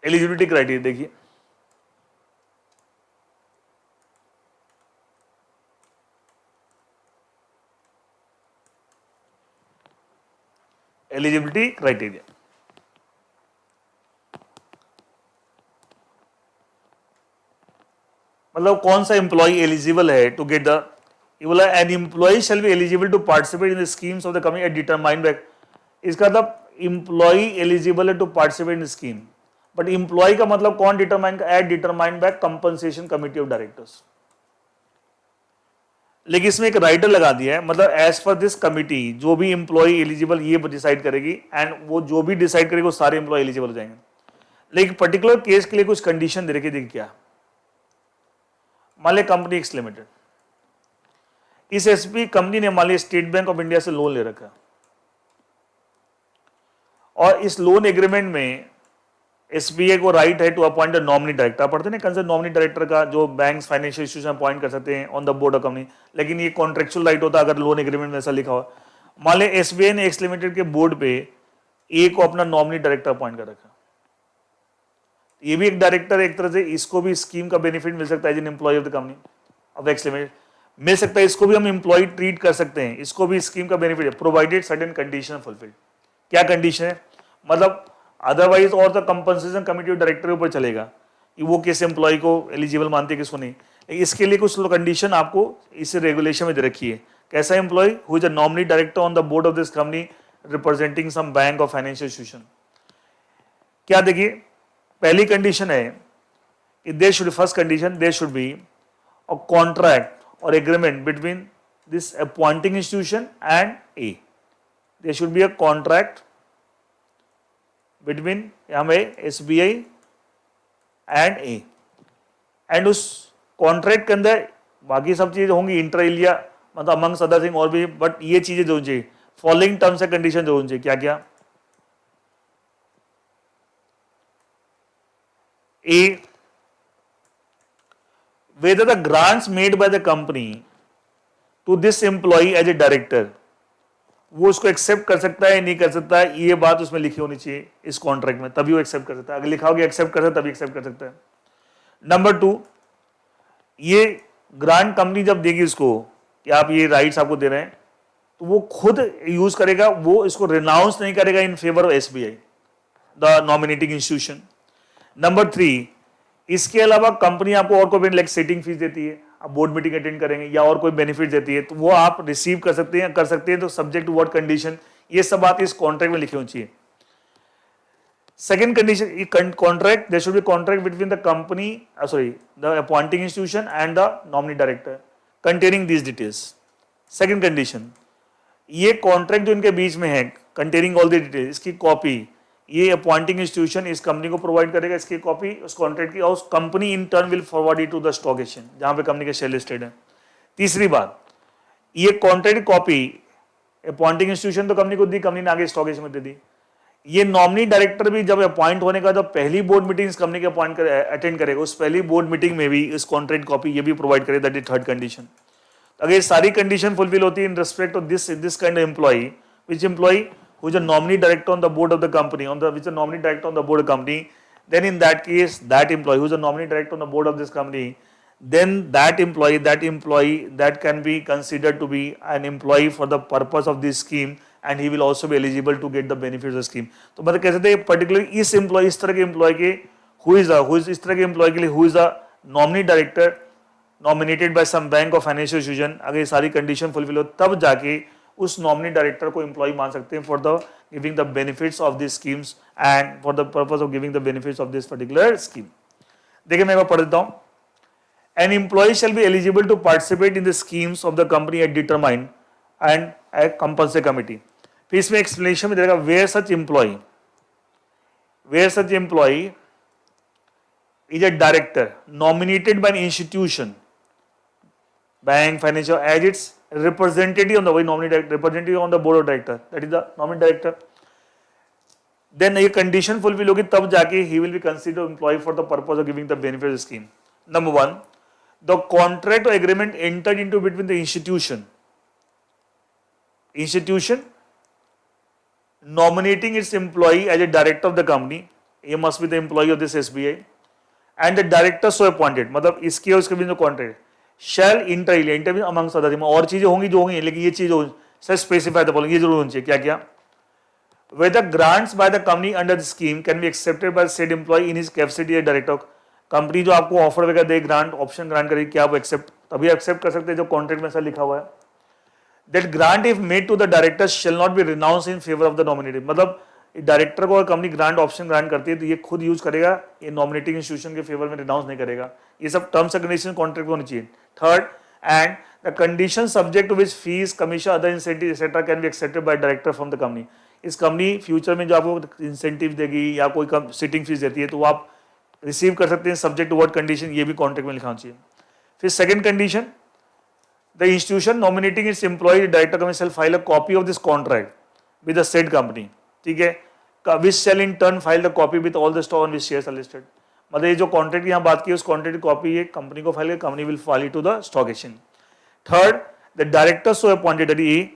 Eligibility criteria देखिए, एलिजिबिलिटी क्राइटेरिया मतलब कौन सा एम्प्लॉय एलिजिबल है टू गेट द, ये बोला an employee shall be eligible to participate in the schemes of the company at determined by, इसका मतलब employee eligible है to participate in scheme, but employee का मतलब कौन determine, at determined by compensation committee of directors. लेकिन इसमें एक writer लगा दिया है, मतलब एज पर दिस कमिटी जो भी एम्प्लॉय एलिजिबल ये डिसाइड करेगी, एंड वो जो भी डिसाइड करेगी वो सारे एम्प्लॉय एलिजिबल हो जाएंगे। लेकिन पर्टिकुलर केस के लिए कुछ कंडीशन दे रखी, देखिए क्या, मान लिया कंपनी एक्स लिमिटेड, इस एसपी कंपनी ने मान लिया स्टेट बैंक ऑफ इंडिया से लोन ले रखा, और इस लोन एग्रीमेंट में एसबीआई को राइट है to appoint a nominee director. पढ़ते हैं कंसर्न नॉमिनी डायरेक्टर का जो बैंक्स फाइनेंशियल इंस्टीट्यूशन अपॉइंट कर सकते हैं on the board of company, लेकिन ये कॉन्ट्रेक्चुअल राइट होता है अगर लोन एग्रीमेंट में ऐसा लिखा हो। मान लिया एसबीआई ने एक्स लिमिटेड के बोर्ड पे ए को अपना नॉमिनी डायरेक्टर अपॉइंट कर रखा, ये भी एक डायरेक्टर, एक तरह से इसको भी स्कीम का बेनिफिट मिल सकता है as an employee of the company of X limited, मिल सकता है, इसको भी हम एम्प्लॉय ट्रीट कर सकते हैं, इसको भी स्कीम का बेनिफिट है, प्रोवाइडेड सर्टेन कंडीशन फुलफिल्ड। क्या कंडीशन है, मतलब अदरवाइज और the compensation committee of director के ऊपर चलेगा कि वो किस एम्प्लॉय को एलिजिबल मानते हैं किसको नहीं। इसके लिए कुछ कंडीशन आपको इस रेगुलेशन में दे रखी है, कैसा employee who is a nominee director on the board of this company representing some bank और फाइनेंशियल इंस्टीट्यूशन। क्या देखिए, पहली कंडीशन है there should, first condition, there should be a contract और agreement between this appointing institution and a, there should be a contract between यहाँ पे SBI and a, and उस contract के अंदर बाकी सब चीजें होंगी इंटर एलिया, मतलब अमंग्स अदर थिंग और भी, बट ये चीजें जो चाहिए, फॉलोइंग टर्म्स एंड कंडीशन जो चाहिए, क्या क्या, ए whether the grants made by the company to this employee as a director, वो उसको एक्सेप्ट कर सकता है नहीं कर सकता है, ये बात उसमें लिखी होनी चाहिए इस कॉन्ट्रैक्ट में, तभी वो एक्सेप्ट कर सकता है। अगर लिखा होगा एक्सेप्ट कर सकता है तभी एक्सेप्ट कर सकता है। नंबर 2, ये ग्रांट कंपनी जब देगी इसको कि आप ये राइट्स आपको दे रहे हैं, तो वो खुद यूज करेगा, वो इसको रिनाउंस नहीं करेगा इन favour of SBI the nominating institution. Number 3, इसके अलावा कंपनी आपको और कोई लाइक सेटिंग फीस देती है, आप बोर्ड मीटिंग अटेंड करेंगे या और कोई बेनिफिट देती है, तो वो आप रिसीव कर सकते हैं तो सब्जेक्ट टू व्हाट कंडीशन, ये सब बात इस कॉन्ट्रैक्ट में लिखी होनी चाहिए। Second condition, contract, there should be contract between the company, the appointing institution and the nominee director containing these details. Second condition, ये कॉन्ट्रैक्ट जो इनके बीच में है कंटेनिंग ऑल द डिटेल्स, इसकी कॉपी ये अपॉइंटिंग इंस्टीट्यूशन इस कंपनी को प्रोवाइड करेगा, इसकी कॉपी उस कॉन्ट्रैक्ट की, और उस company in turn will forward it to the stock exchange जहां पे कंपनी के शेयर लिस्टेड है। तीसरी बात, ये कॉन्ट्रैक्ट कॉपी अपॉइंटिंग इंस्टीट्यूशन तो कंपनी को दी, कंपनी ने आगे स्टॉक एक्सचेंज में दे दी। ये नॉमिनी डायरेक्टर भी जब अपॉइंट होने का जब पहली बोर्ड मीटिंग इस कंपनी के अपॉइंट अटेंड करेगा, उस पहली बोर्ड मीटिंग में भी इस कॉन्ट्रैक्ट कॉपी ये भी प्रोवाइड करे, दैट इज थर्ड कंडीशन। अगर ये सारी कंडीशन फुलफिल होती है in respect of this kind of employee, which employee who is a nominee director on the board of the company, which is a nominee director on the board of the company, then in that case, that employee who is a nominee director on the board of this company, then that employee that can be considered to be an employee for the purpose of this scheme, and he will also be eligible to get the benefits of the scheme. तो मतलब कह सकते हैं particular इस employ, इस तरह के employ के who is इस तरह के एम्प्लॉय के लिए who is a nominee director nominated by some bank or financial institution, अगर ये सारी कंडीशन फुलफिल हो तब जाके उस नॉमिनी डायरेक्टर को एम्प्लॉय मान सकते हैं for the giving the benefits of this schemes and for the purpose of giving the benefits of this particular scheme. देखिए मैं पढ़ देता हूं, an employee shall be eligible to participate in the schemes of the company at determined and a compulsory committee. फिर इसमें explanation में देगा where such employee is a director nominated by an institution, bank, financial, as its representative on the representative on the board of director, that is the nominee director. Then ये condition fulfill होगी तब जाके he will be considered employee for the purpose of giving the benefit scheme. Number one, the contract or agreement entered into between the institution nominating its employee as a director of the company, he must be the employee of this SBI, and the director so appointed, मतलब इसके और उसके बीच जो contract शैल inter amongst other, और चीजें होंगी जो होंगी, लेकिन ये चीज सर स्पेसिफाई द फॉलोइंग, ये जरूर होनी चाहिए। क्या क्या? whether grants by the company under the scheme can be accepted by said employee in his capacity as director, company जो आपको ऑफर वगैरह दे, ग्रांट ऑप्शन ग्रांट करेगी, क्या आप एक्सेप्ट तभी एक्सेप्ट कर सकते हैं जो कॉन्ट्रैक्ट में ऐसा लिखा हुआ है। That grant if made to the director shall not be renounce in favour of the nominated, मतलब डायरेक्टर को अगर कंपनी ग्रांट ऑप्शन ग्रांट करती है तो ये खुद यूज करेगा, ये नॉमिनेटिंग इंस्टीट्यूशन के फेवर में रिनाउंस नहीं करेगा। ये सब टर्म्स एंड कंडीशन कॉन्ट्रैक्ट होनी चाहिए। Third, and the condition subject to which fees commission other incentive etcetera can be accepted by director from the company. इस कंपनी फ्यूचर में जो आपको इंसेंटिव देगी या कोई सिटिंग फीस देती है तो वो आप रिसीव कर सकते हैं सब्जेक्ट टू व्हाट कंडीशन, ये भी कॉन्ट्रैक्ट में लिखना चाहिए। फिर second condition, the institution nominating its employee director company shall file a copy of this contract with the said company, ठीक है, which shall in turn file the copy with all the stock on which shares are listed. मतलब ये जो contract यहाँ बात की उस contract की कॉपी ये कंपनी को file, company will file to the stock exchange. Third, the director so appointed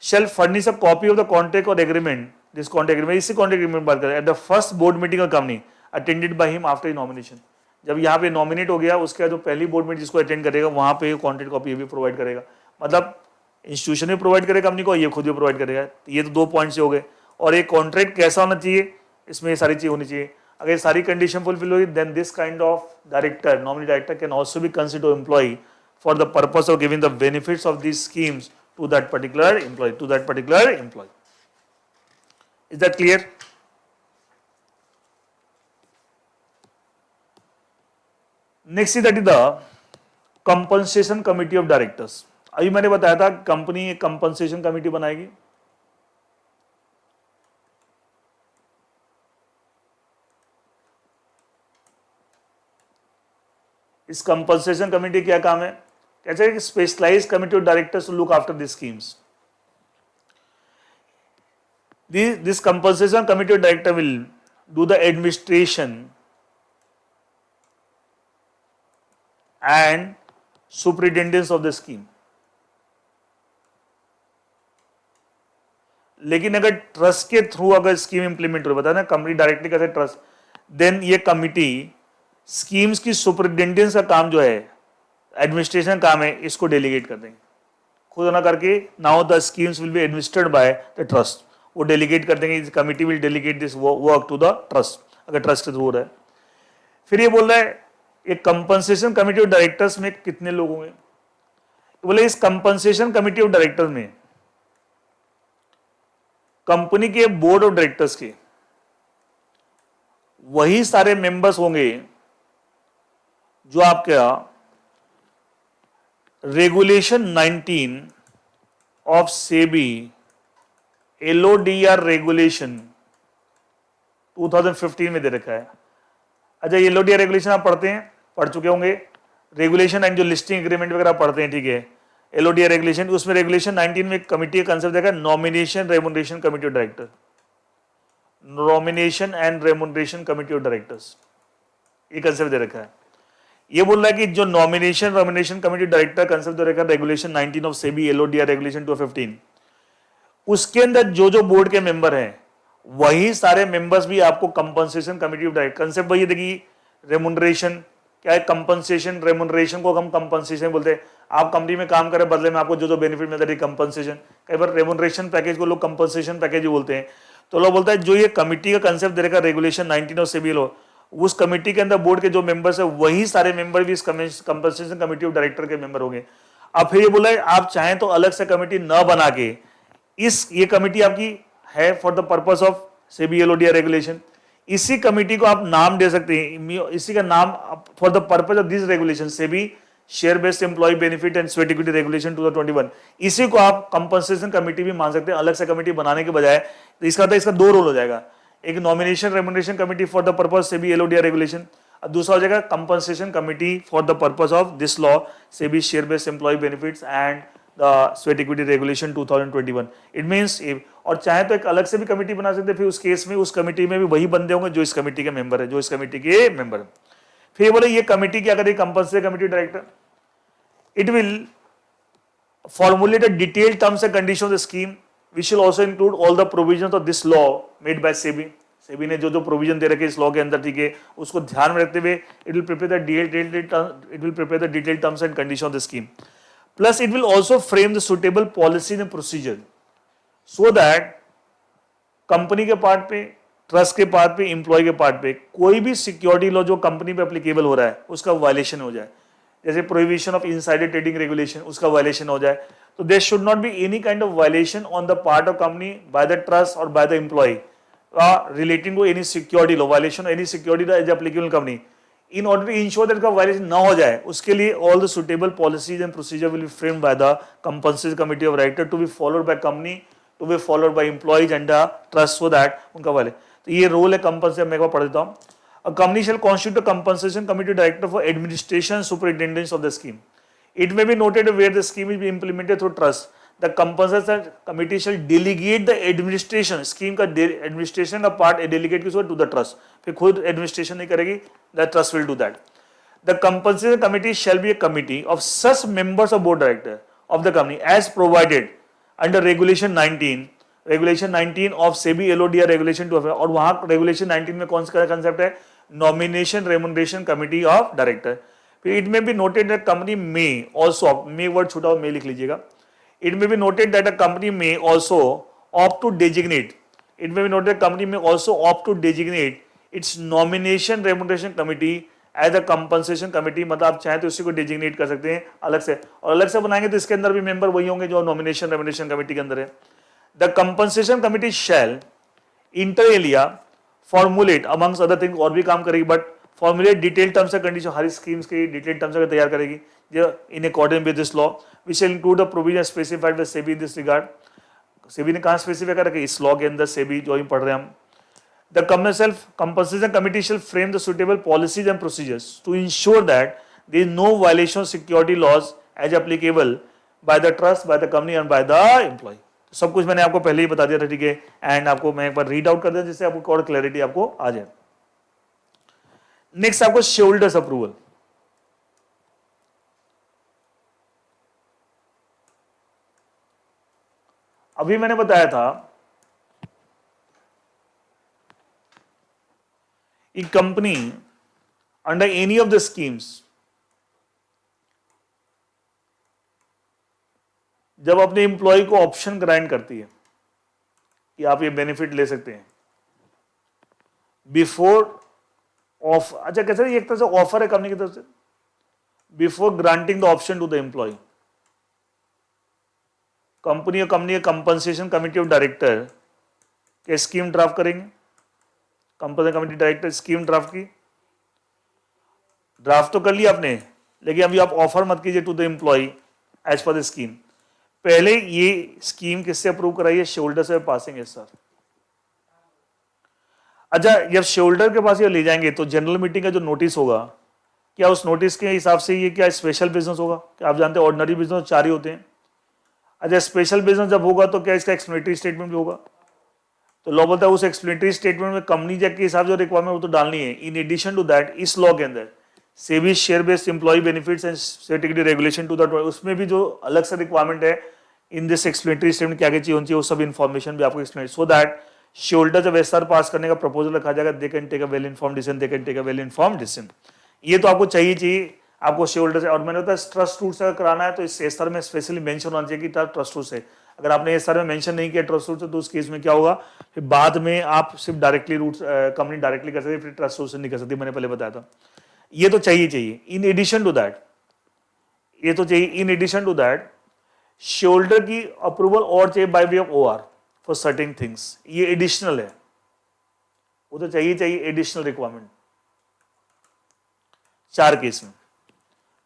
shall furnish a copy of the contract or agreement, this contract agreement, इसी contract agreement बात करें, at the first board meeting of company attended by him after his nomination। जब यहाँ पे nominate हो गया उसके बाद जो पहली बोर्ड मीटिंग जिसको अटेंड करेगा वहाँ पे कॉन्ट्रैक्ट कॉपी भी प्रोवाइड करेगा, मतलब इंस्टीट्यूशन भी प्रोवाइड करेगा कंपनी को, ये खुद भी प्रोवाइड करेगा। ये तो 2 पॉइंट्स हो गए। और एक कॉन्ट्रैक्ट कैसा होना चाहिए, इसमें ये सारी चीज होनी चाहिए। अगर ये सारी कंडीशन फुलफिल होगी then this kind of director, nominee director can also be considered employee for the purpose of giving the benefits of these schemes to that particular employee, Is that clear? Next is that is the compensation committee of directors। अभी मैंने बताया था company एक compensation committee बनाएगी। इस compensation committee क्या काम है? कैसे specialised committee of directors to look after this schemes. This compensation committee of director will do the administration and superintendence of the scheme. लेकिन अगर ट्रस्ट के थ्रू अगर स्कीम इंप्लीमेंट हो, बताया ना कंपनी डायरेक्टली कैसे ट्रस्ट, देन ये committee schemes की सुपरिटेंडेंस का काम जो है, एडमिनिस्ट्रेशन काम है, इसको डेलीगेट कर देंगे खुद ना करके। Now the schemes will be administered by the trust, वो डेलीगेट कर देंगे, committee will delegate this work to the trust, अगर ट्रस्ट के थ्रू हो रहा है। फिर ये बोल रहा है एक कंपनसेशन कमिटी ऑफ डायरेक्टर्स में कितने लोग होंगे? बोले इस कंपनसेशन कमिटी ऑफ डायरेक्टर्स में कंपनी के बोर्ड ऑफ डायरेक्टर्स के वही सारे मेंबर्स होंगे जो आपका regulation 19 of SEBI LODR regulation 2015 में दे रखा है। अच्छा, एलओडीआर रेगुलेशन आप पढ़ते हैं, पढ़ चुके होंगे। रेगुलेशन एंड जो लिस्टिंग एग्रीमेंट वगैरह पढ़ते हैं, ठीक है, एलओडीआर रेगुलेशन, उसमें रेगुलेशन 19 में एक कमिटी का कंसेप्ट देखा, nomination remuneration committee of director, nomination and remuneration committee of directors, ये कंसेप्ट दे रखा है। ये बोल रहा है कि जो nomination remuneration committee director concept दे रखा है regulation 19 of SEBI LODR regulation 2015, उसके अंदर जो जो बोर्ड के मेंबर हैं वही सारे मेंबर्स भी आपको compensation committee of director, concept वही देखिए, रेमुनरेशन क्या है, कंपनसेशन, रेमुनरेशन को हम कंपनसेशन बोलते हैं। आप कंपनी में काम करें बदले में आपको जो जो बेनिफिट मिलता है कंपनसेशन, कई बार रेमुनरेशन पैकेज को लोग कंपनसेशन पैकेज भी बोलते हैं। तो लोग बोलता है जो ये कमिटी का कंसेप्ट दे रखा रेगुलेशन 19 ऑफ सेबी लो, उस कमिटी के अंदर बोर्ड के जो मेंबर्स है वही सारे मेंबर भी इस कंपनसेशन कमिटी ऑफ डायरेक्टर के मेंबर होंगे। अब फिर ये बोला है आप चाहें तो अलग से कमिटी न बना के ये कमिटी आपकी है for the purpose of SEBI LODR regulation, इसी कमिटी को आप नाम दे सकते हैं, इसी का नाम for the purpose of this regulation SEBI share based employee benefit and sweat equity regulation 2021, इसी को आप कंपनसेशन कमेटी भी मान सकते हैं, अलग से कमेटी बनाने के बजाय। तो इसका दो रोल हो जाएगा, एक nomination remuneration committee for the purpose SEBI LODR regulation, और दूसरा हो जाएगा compensation committee for the purpose of this law SEBI share based employee benefits and the sweat equity regulation 2021। It means, और चाहे तो एक अलग से भी कमेटी बना सकते हैं, फिर उस केस में उस कमेटी में भी वही बंदे होंगे जो इस कमेटी के मेंबर है, फिर बोले ये कमेटी क्या करेगी, compulsory committee director, it will formulate a detailed terms and conditions of the scheme, which will also include all the provisions of this law made by SEBI. SEBI ने जो provision दे रखे इस लॉ के अंदर, ठीक है, उसको ध्यान में रखते हुए it will prepare the detailed terms and conditions of the scheme. Plus, it will also frame the suitable policies and procedure so that company के पार्ट पे, ट्रस्ट के पार्ट पे, एम्प्लॉय के पार्ट पे कोई भी सिक्योरिटी लॉ जो company पे एप्लीकेबल हो रहा है उसका वायलेशन हो जाए, जैसे prohibition of insider trading regulation, उसका वायलेशन हो जाए, तो there should not be any kind of violation on the part of company by the trust और by the employee relating to any security law, violation any security as applicable company, in order to ensure that का violation ना हो जाए, उसके लिए all the suitable policies and procedure will be framed by the compulsory committee of director to be followed by company, to be followed by employees and the trust, so that उनका वाले। तो ये role है compulsory, मैं एक बार पढ़ देता हूँ। A company shall constitute a compensation committee director for administration and superintendence of the scheme. It may be noted where the scheme is implemented through trust. The compensation committee shall delegate the administration, scheme का administration का part delegate किसको, to the trust. फिर खुद administration नहीं करेगी, the trust will do that. The compensation committee shall be a committee of such members of board director of the company as provided under regulation 19 of SEBI LODR regulation 2, और वहां regulation 19 में कौन सा concept है, nomination remuneration committee of director. फिर it may be noted that company may also, may word छूटा हुआ, may लिख लीजिएगा, it may be noted that a company may also opt to designate, it may be noted company may also opt to designate its nomination remuneration committee as a compensation committee, मतलब आप चाहें तो उसी को designate कर सकते हैं अलग से, और अलग से बनाएंगे तो इसके अंदर भी मेंबर वही होंगे जो नॉमिनेशन रेम्युनरेशन कमिटी के अंदर है। The compensation committee shall inter alia formulate amongst other thing, और भी काम करेगी, but formulate detail terms and condition, हर स्कीम्स की डिटेल टर्म्स अगर तैयार करेगी जो in according with this law, which will include the provision specified by SEBI in this regard. SEBI ने कहां स्पेसिफाई कर रखा है, इस लॉ के अंदर, सेबी जो ही पढ़ रहे हैं हम। The compensation committee shall frame the suitable policies and procedures to ensure that there is no violation of security laws as applicable by the trust, by the company and by the employee. सब कुछ मैंने आपको पहले ही बता दिया था, ठीक है, एंड आपको मैं एक बार रीड आउट कर दिया जिससे आपको और क्लैरिटी आपको आ जाए। नेक्स्ट आपको शेयरहोल्डर्स अप्रूवल। अभी मैंने बताया था कि company under any of the schemes जब अपने एम्प्लॉय को ऑप्शन ग्रांट करती है कि आप ये बेनिफिट ले सकते हैं बिफोर ऑफ, अच्छा कैसे, एक तरह से ऑफर है कंपनी की तरफ से, before granting the option to the employee, company compensation committee of director के स्कीम ड्राफ्ट करेंगे, compensation committee director scheme draft की, ड्राफ्ट तो कर लिया आपने, लेकिन अभी आप ऑफर मत कीजिए to the employee as per the scheme. पहले ये स्कीम किससे अप्रूव कराइए, शेयरहोल्डर से पासिंग है सर। अच्छा, जब शेयरहोल्डर के पास ये ले जाएंगे तो जनरल मीटिंग का जो नोटिस होगा, क्या उस नोटिस के हिसाब से ये क्या स्पेशल बिजनेस होगा? क्या आप जानते हैं ऑर्डिनरी बिजनेस 4 ही होते हैं। अच्छा, स्पेशल बिजनेस जब होगा तो क्या इसका एक्सप्लेनेटरी स्टेटमेंट भी होगा? तो लॉ बोलता है उस एक्सप्लेनेटरी स्टेटमेंट में कंपनी के हिसाब जो रिक्वायरमेंट वो तो डालनी है। इन एडिशन टू दैट, इस लॉ के अंदर SEBI share based employee benefits and secretary regulation 2020, उसमें भी जो अलग से रिक्वायरमेंट है इन दिस एक्सप्लेनेटरी स्टेटमेंट क्या क्या चाहिए चाहिए वो सब इन्फॉर्मेशन भी आपको एक्सप्लेन, सो दैट शेयरहोल्डर जब एसआर पास करने का प्रपोजल रखा जाएगा, they can take a well informed decision, they can take a well informed decision. ये तो आपको चाहिए आपको शेयरहोल्डर से। और मैंने होता है ट्रस्ट रूट से कराना है तो इस एसआर में स्पेशली मेंशन होना चाहिए कि ट्रस्ट रूट से। अगर आपने एसआर में मेंशन नहीं किया ट्रस्ट रूट से तो उस केस में क्या होगा, फिर बाद में आप सिर्फ डायरेक्टली रूट कंपनी डायरेक्टली कर सकती है, फिर ट्रस्ट रूट से नहीं कर सकती, मैंने पहले बताया था। ये तो चाहिए। इन एडिशन टू दैट, ये तो चाहिए, in addition to that shareholder की अप्रूवल और चाहिए by way of OR for certain things, ये एडिशनल है, वो तो चाहिए एडिशनल रिक्वायरमेंट 4 केस में।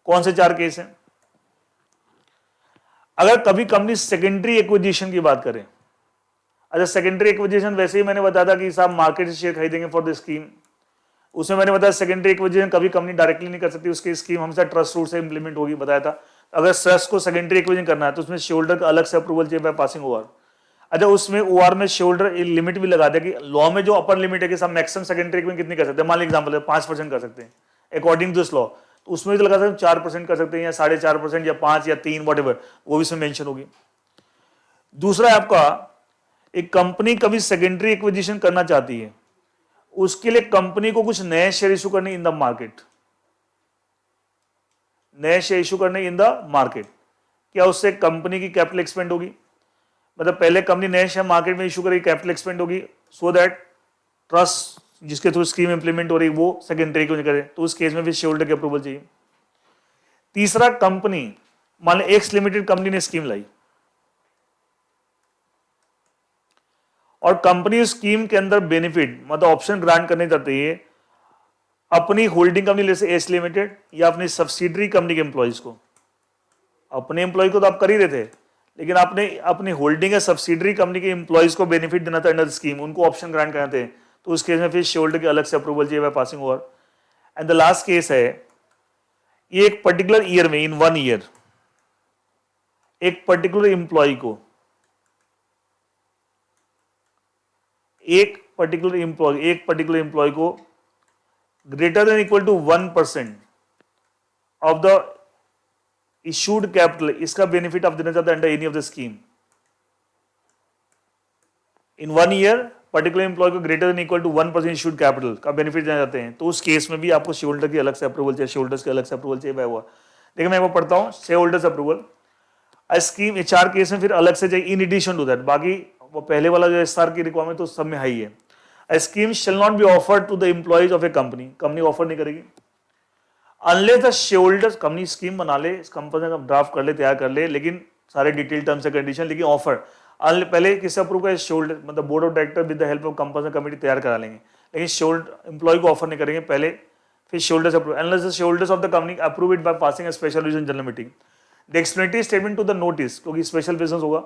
कौन से 4 केस हैं? अगर कभी कंपनी सेकेंडरी एक्विजिशन की बात करें, अच्छा सेकेंडरी एक्विजिशन वैसे ही मैंने बताया था कि साहब मार्केट से शेयर खरीदेंगे फॉर द स्कीम, उसमें मैंने बताया सेकेंडरी एक्विजिशन कभी कंपनी डायरेक्टली नहीं कर सकती, उसकी स्कीम हमेशा ट्रस्ट रूट से इंप्लीमेंट होगी, बताया था। अगर ट्रस्ट को सेकेंडरी एक्विजिशन करना है तो उसमें शेयर होल्डर का अलग से अप्रूवल चाहिए बाय पासिंग ओवर। अच्छा उसमें ओआर में शेयर होल्डर लिमिट भी लगा दिया कि लॉ में जो अपर लिमिट है कि सब मैक्सिमम सेकेंडरी एक्विजिशन कितनी कर सकते हैं, मान लीजिए एग्जांपल है 5% कर सकते हैं अकॉर्डिंग टू दिस लॉ, तो उसमें तो लगा सकते हैं 4% कर सकते हैं या 4.5% या 5 या 3 वॉटेवर, वो भी इसमें मेंशन होगी। दूसरा है आपका, एक कंपनी कभी सेकेंडरी एक्विजिशन करना चाहती है, उसके लिए कंपनी को कुछ नए शेयर इशू करने इन द मार्केट, नए शेयर इशू करने इन द मार्केट। क्या उससे कंपनी की कैपिटल एक्सपेंड होगी? मतलब पहले कंपनी नए शेयर मार्केट में इशू करेगी, कैपिटल एक्सपेंड होगी, सो दैट ट्रस्ट जिसके थ्रू स्कीम इंप्लीमेंट हो रही वो सेकेंडरी को करे, तो उस केस में भी शेयर होल्डर की अप्रूवल चाहिए। तीसरा, कंपनी मान लो एक्स लिमिटेड कंपनी ने स्कीम लाई और कंपनी स्कीम के अंदर बेनिफिट मतलब ऑप्शन ग्रांट करने चाहती है अपनी होल्डिंग कंपनी जैसे एस लिमिटेड या अपनी सब्सिडरी कंपनी के एम्प्लॉइज को। अपने एम्प्लॉय को तो आप कर ही रहे थे, लेकिन आपने अपनी होल्डिंग या सब्सिडरी कंपनी के एम्प्लॉइज को बेनिफिट देना था अंडर स्कीम, उनको ऑप्शन ग्रांट करना थे, तो उस केस में फिर शेयर होल्डर की अलग से अप्रूवल चाहिए by passing over. And the last case है, ये एक पर्टिकुलर ईयर में इन 1 ईयर एक पर्टिकुलर एम्प्लॉय को, एक पर्टिकुलर एम्प्लॉय को greater than equal to 1% of the issued capital, इसका बेनिफिट आप देना चाहते हैं under any of the scheme. In 1 year particular employee को greater than equal to 1% issued capital का बेनिफिट देना चाहते हैं, तो उस केस में भी आपको शेयर होल्डर की अलग से अप्रूवल चाहिए, शेयर होल्डर्स की अलग से अप्रूवल चाहिए हुआ। देखिए मैं वो पढ़ता हूं, शेयर होल्डर्स अप्रूवल स्कीम, ये 4 केस में फिर अलग से चाहिए इन एडिशन टू दैट। बाकी वो पहले वाला जो एसआर की रिक्वायरमेंट तो सब में हाई है। A scheme shall not be offered to the employees of a company, company offer नहीं करेगी unless the shareholders, company scheme बना ले, कंपनी का ड्राफ्ट कर ले, तैयार कर ले, लेकिन सारे डिटेल टर्म्स एंड कंडीशन, लेकिन ऑफर पहले किससे अप्रूव करें, शेयर होल्डर मतलब board of director with the help of company committee तैयार करा लेंगे, लेकिन शेयर एम्प्लॉय को ऑफर नहीं करेंगे पहले, फिर share holders approve unless the shareholders of the company approve it by passing a special resolution general meeting, the explanatory statement to the notice, क्योंकि स्पेशल बिजनेस होगा,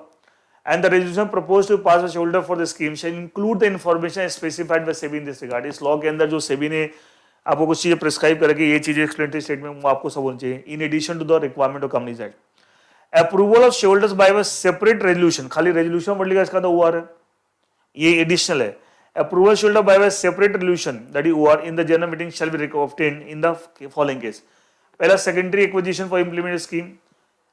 and the resolution proposed to pass a shareholder for the scheme shall include the information specified by SEBI in this regard। इस law के अंदर जो सेबी ने आपको कुछ चीजें प्रिस्क्राइब करेगी, ये चीजें एक्सप्लेनेटरी स्टेटमेंट वो आपको सब होनी चाहिए in addition to the requirement of companies Act. Approval of shareholders by separate resolution, खाली रेजोल्यूशन पढ़ लिखा, इसका तो ओआर है, ये एडिशनल है। Approval shareholder by separate resolution that is or in the general meeting shall be obtained in the following case. पहला, secondary acquisition for implement scheme,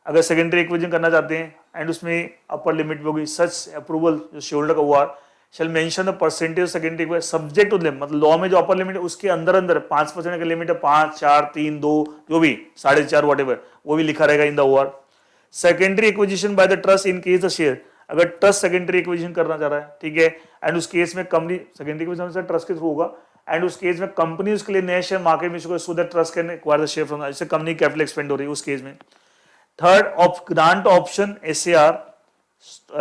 अगर सेकेंडरी एक्विजिशन करना चाहते हैं एंड उसमें अपर लिमिट भी होगी, सच अप्रूवल जो shareholder का OR shall mention the percentage secondary subject to limit, मतलब लॉ में जो अपर लिमिट है उसके अंदर 5% का लिमिट है, 5, 4, 3, 2 जो भी 4.5 वॉटेवर, वो भी लिखा रहेगा in the OR. Secondary acquisition bye the trust in case the share, अगर ट्रस्ट सेकेंडरी एक्विजिशन करना चाह रहा है, ठीक है, एंड उस केस में कंपनी सेकेंडरी एक्विजिशन ट्रस्ट के थ्रू होगा, एंड उस केस में कंपनी उसके लिए नए शेयर मार्केट में so that trust can acquire the share from, इससे कंपनी कैपिटल एक्सपेंड हो रही है उस केस में। Third, grant option SAR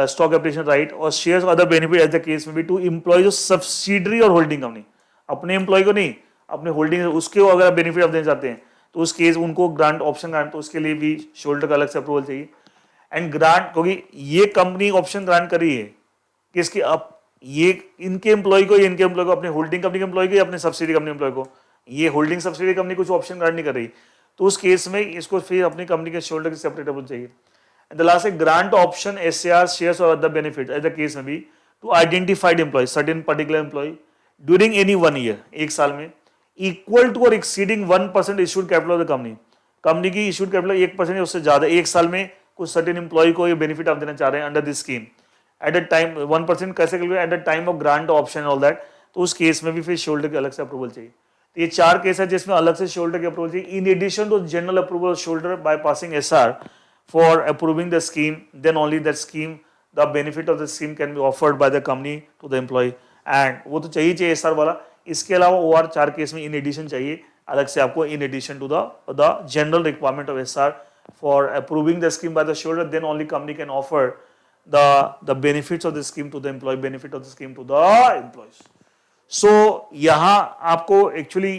stock application right और shares other benefit as the case में भी टू एम्प्लॉयज ऑफ सब्सिडरी और होल्डिंग कंपनी, अपने एम्प्लॉय को नहीं, अपने होल्डिंग उसके अगर बेनिफिट आप देना चाहते हैं तो उस केस उनको ग्रांट ऑप्शन ग्रांट, तो उसके लिए भी शेयर होल्डर का अलग से अप्रूवल चाहिए। एंड ग्रांट, क्योंकि ये कंपनी ऑप्शन ग्रांट कर रही है कि इसकी अब ये इनके एम्प्लॉय को, इनके एम्प्लॉय को, अपने होल्डिंग कंपनी के एम्प्लॉय को या अपने सब्सिडी कंपनी एम्प्लॉय को, ये होल्डिंग सब्सिडी कंपनी कुछ ऑप्शन ग्रांट नहीं कर रही, तो उस केस में इसको फिर अपनी कंपनी के शेयर होल्डर की सेपरेट अप्रूवल चाहिए। एंड द लास्ट है ग्रांट ऑप्शन एसएआर शेयर्स और other benefit as the case में भी to identified employee, certain particular employee during any 1 year, एक साल में, इक्वल टू और exceeding 1% issued capital of the company, company की इशूड कैपिटल 1% या उससे ज्यादा, एक साल में कुछ सर्टेन एम्प्लॉय को ये बेनिफिट आप देना चाह रहे हैं under this scheme at the time 1% कैसे at the time of grant option all that, तो उस केस में भी फिर शेयर होल्डर की अलग से अप्रूवल चाहिए। तो ये 4 केस है जिसमें अलग से शेयर होल्डर की अप्रूवल चाहिए in addition to general approval of share holder by passing SR for approving the scheme, then only that scheme the benefit of the scheme can be offered by the company to the employee, and वो तो चाहिए SR वाला। इसके अलावा OR 4 case में in addition चाहिए अलग से आपको in addition to the general requirement of SR for approving the scheme by the share holder, then only company can offer the benefits of the scheme to the employee, benefit of the scheme to the employees। सो यहां आपको actually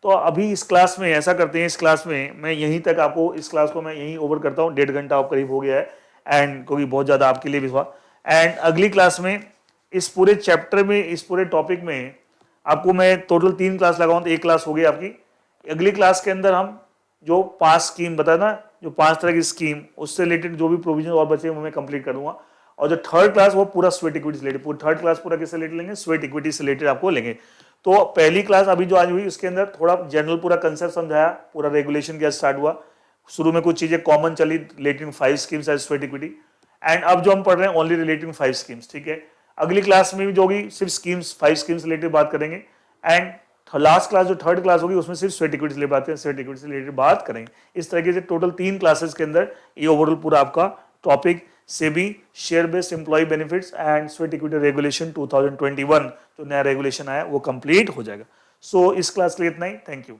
तो अभी इस class में ऐसा करते हैं, इस क्लास में मैं यहीं तक आपको, इस क्लास को मैं यहीं ओवर करता हूँ, 1.5 घंटा आप करीब हो गया है, एंड क्योंकि बहुत ज़्यादा आपके लिए भी हुआ। एंड अगली क्लास में इस पूरे चैप्टर में, इस पूरे टॉपिक में आपको मैं टोटल 3 क्लास लगाऊँ तो 1 क्लास हो गई आपकी। अगली क्लास के अंदर हम जो 5 स्कीम बताया ना, जो 5 तरह की स्कीम, उससे रिलेटेड जो भी प्रोविजन और बचे वो मैं कंप्लीट कर दूंगा। और जो थर्ड क्लास वो पूरा स्वेट इक्विटी से रिलेटेड, पूरा थर्ड क्लास पूरा किससे रिलेटेड लेंगे, स्वेट इक्विटी से रिलेटेड आपको लेंगे। तो पहली क्लास अभी जो आज हुई उसके अंदर थोड़ा जनरल पूरा कंसेप्ट समझाया, पूरा रेगुलेशन क्या स्टार्ट हुआ, शुरू में कुछ चीजें कॉमन चली relating 5 schemes as sweat equity, and अब जो हम पढ़ रहे हैं ओनली रिलेटिंग 5 स्कीम्स, ठीक है। अगली क्लास में भी जो होगी सिर्फ स्कीम्स 5 स्कीम्स रिलेटेड बात करेंगे, एंड लास्ट क्लास जो थर्ड क्लास होगी उसमें सिर्फ स्वेट इक्विटी से रिलेटेड बात करेंगे। इस तरीके से टोटल 3 क्लासेस के अंदर ये ओवरऑल पूरा आपका topic SEBI share based employee benefits and sweat equity regulation 2021 जो नया रेगुलेशन आया वो कंप्लीट हो जाएगा। सो इस क्लास के लिए इतना ही, थैंक यू।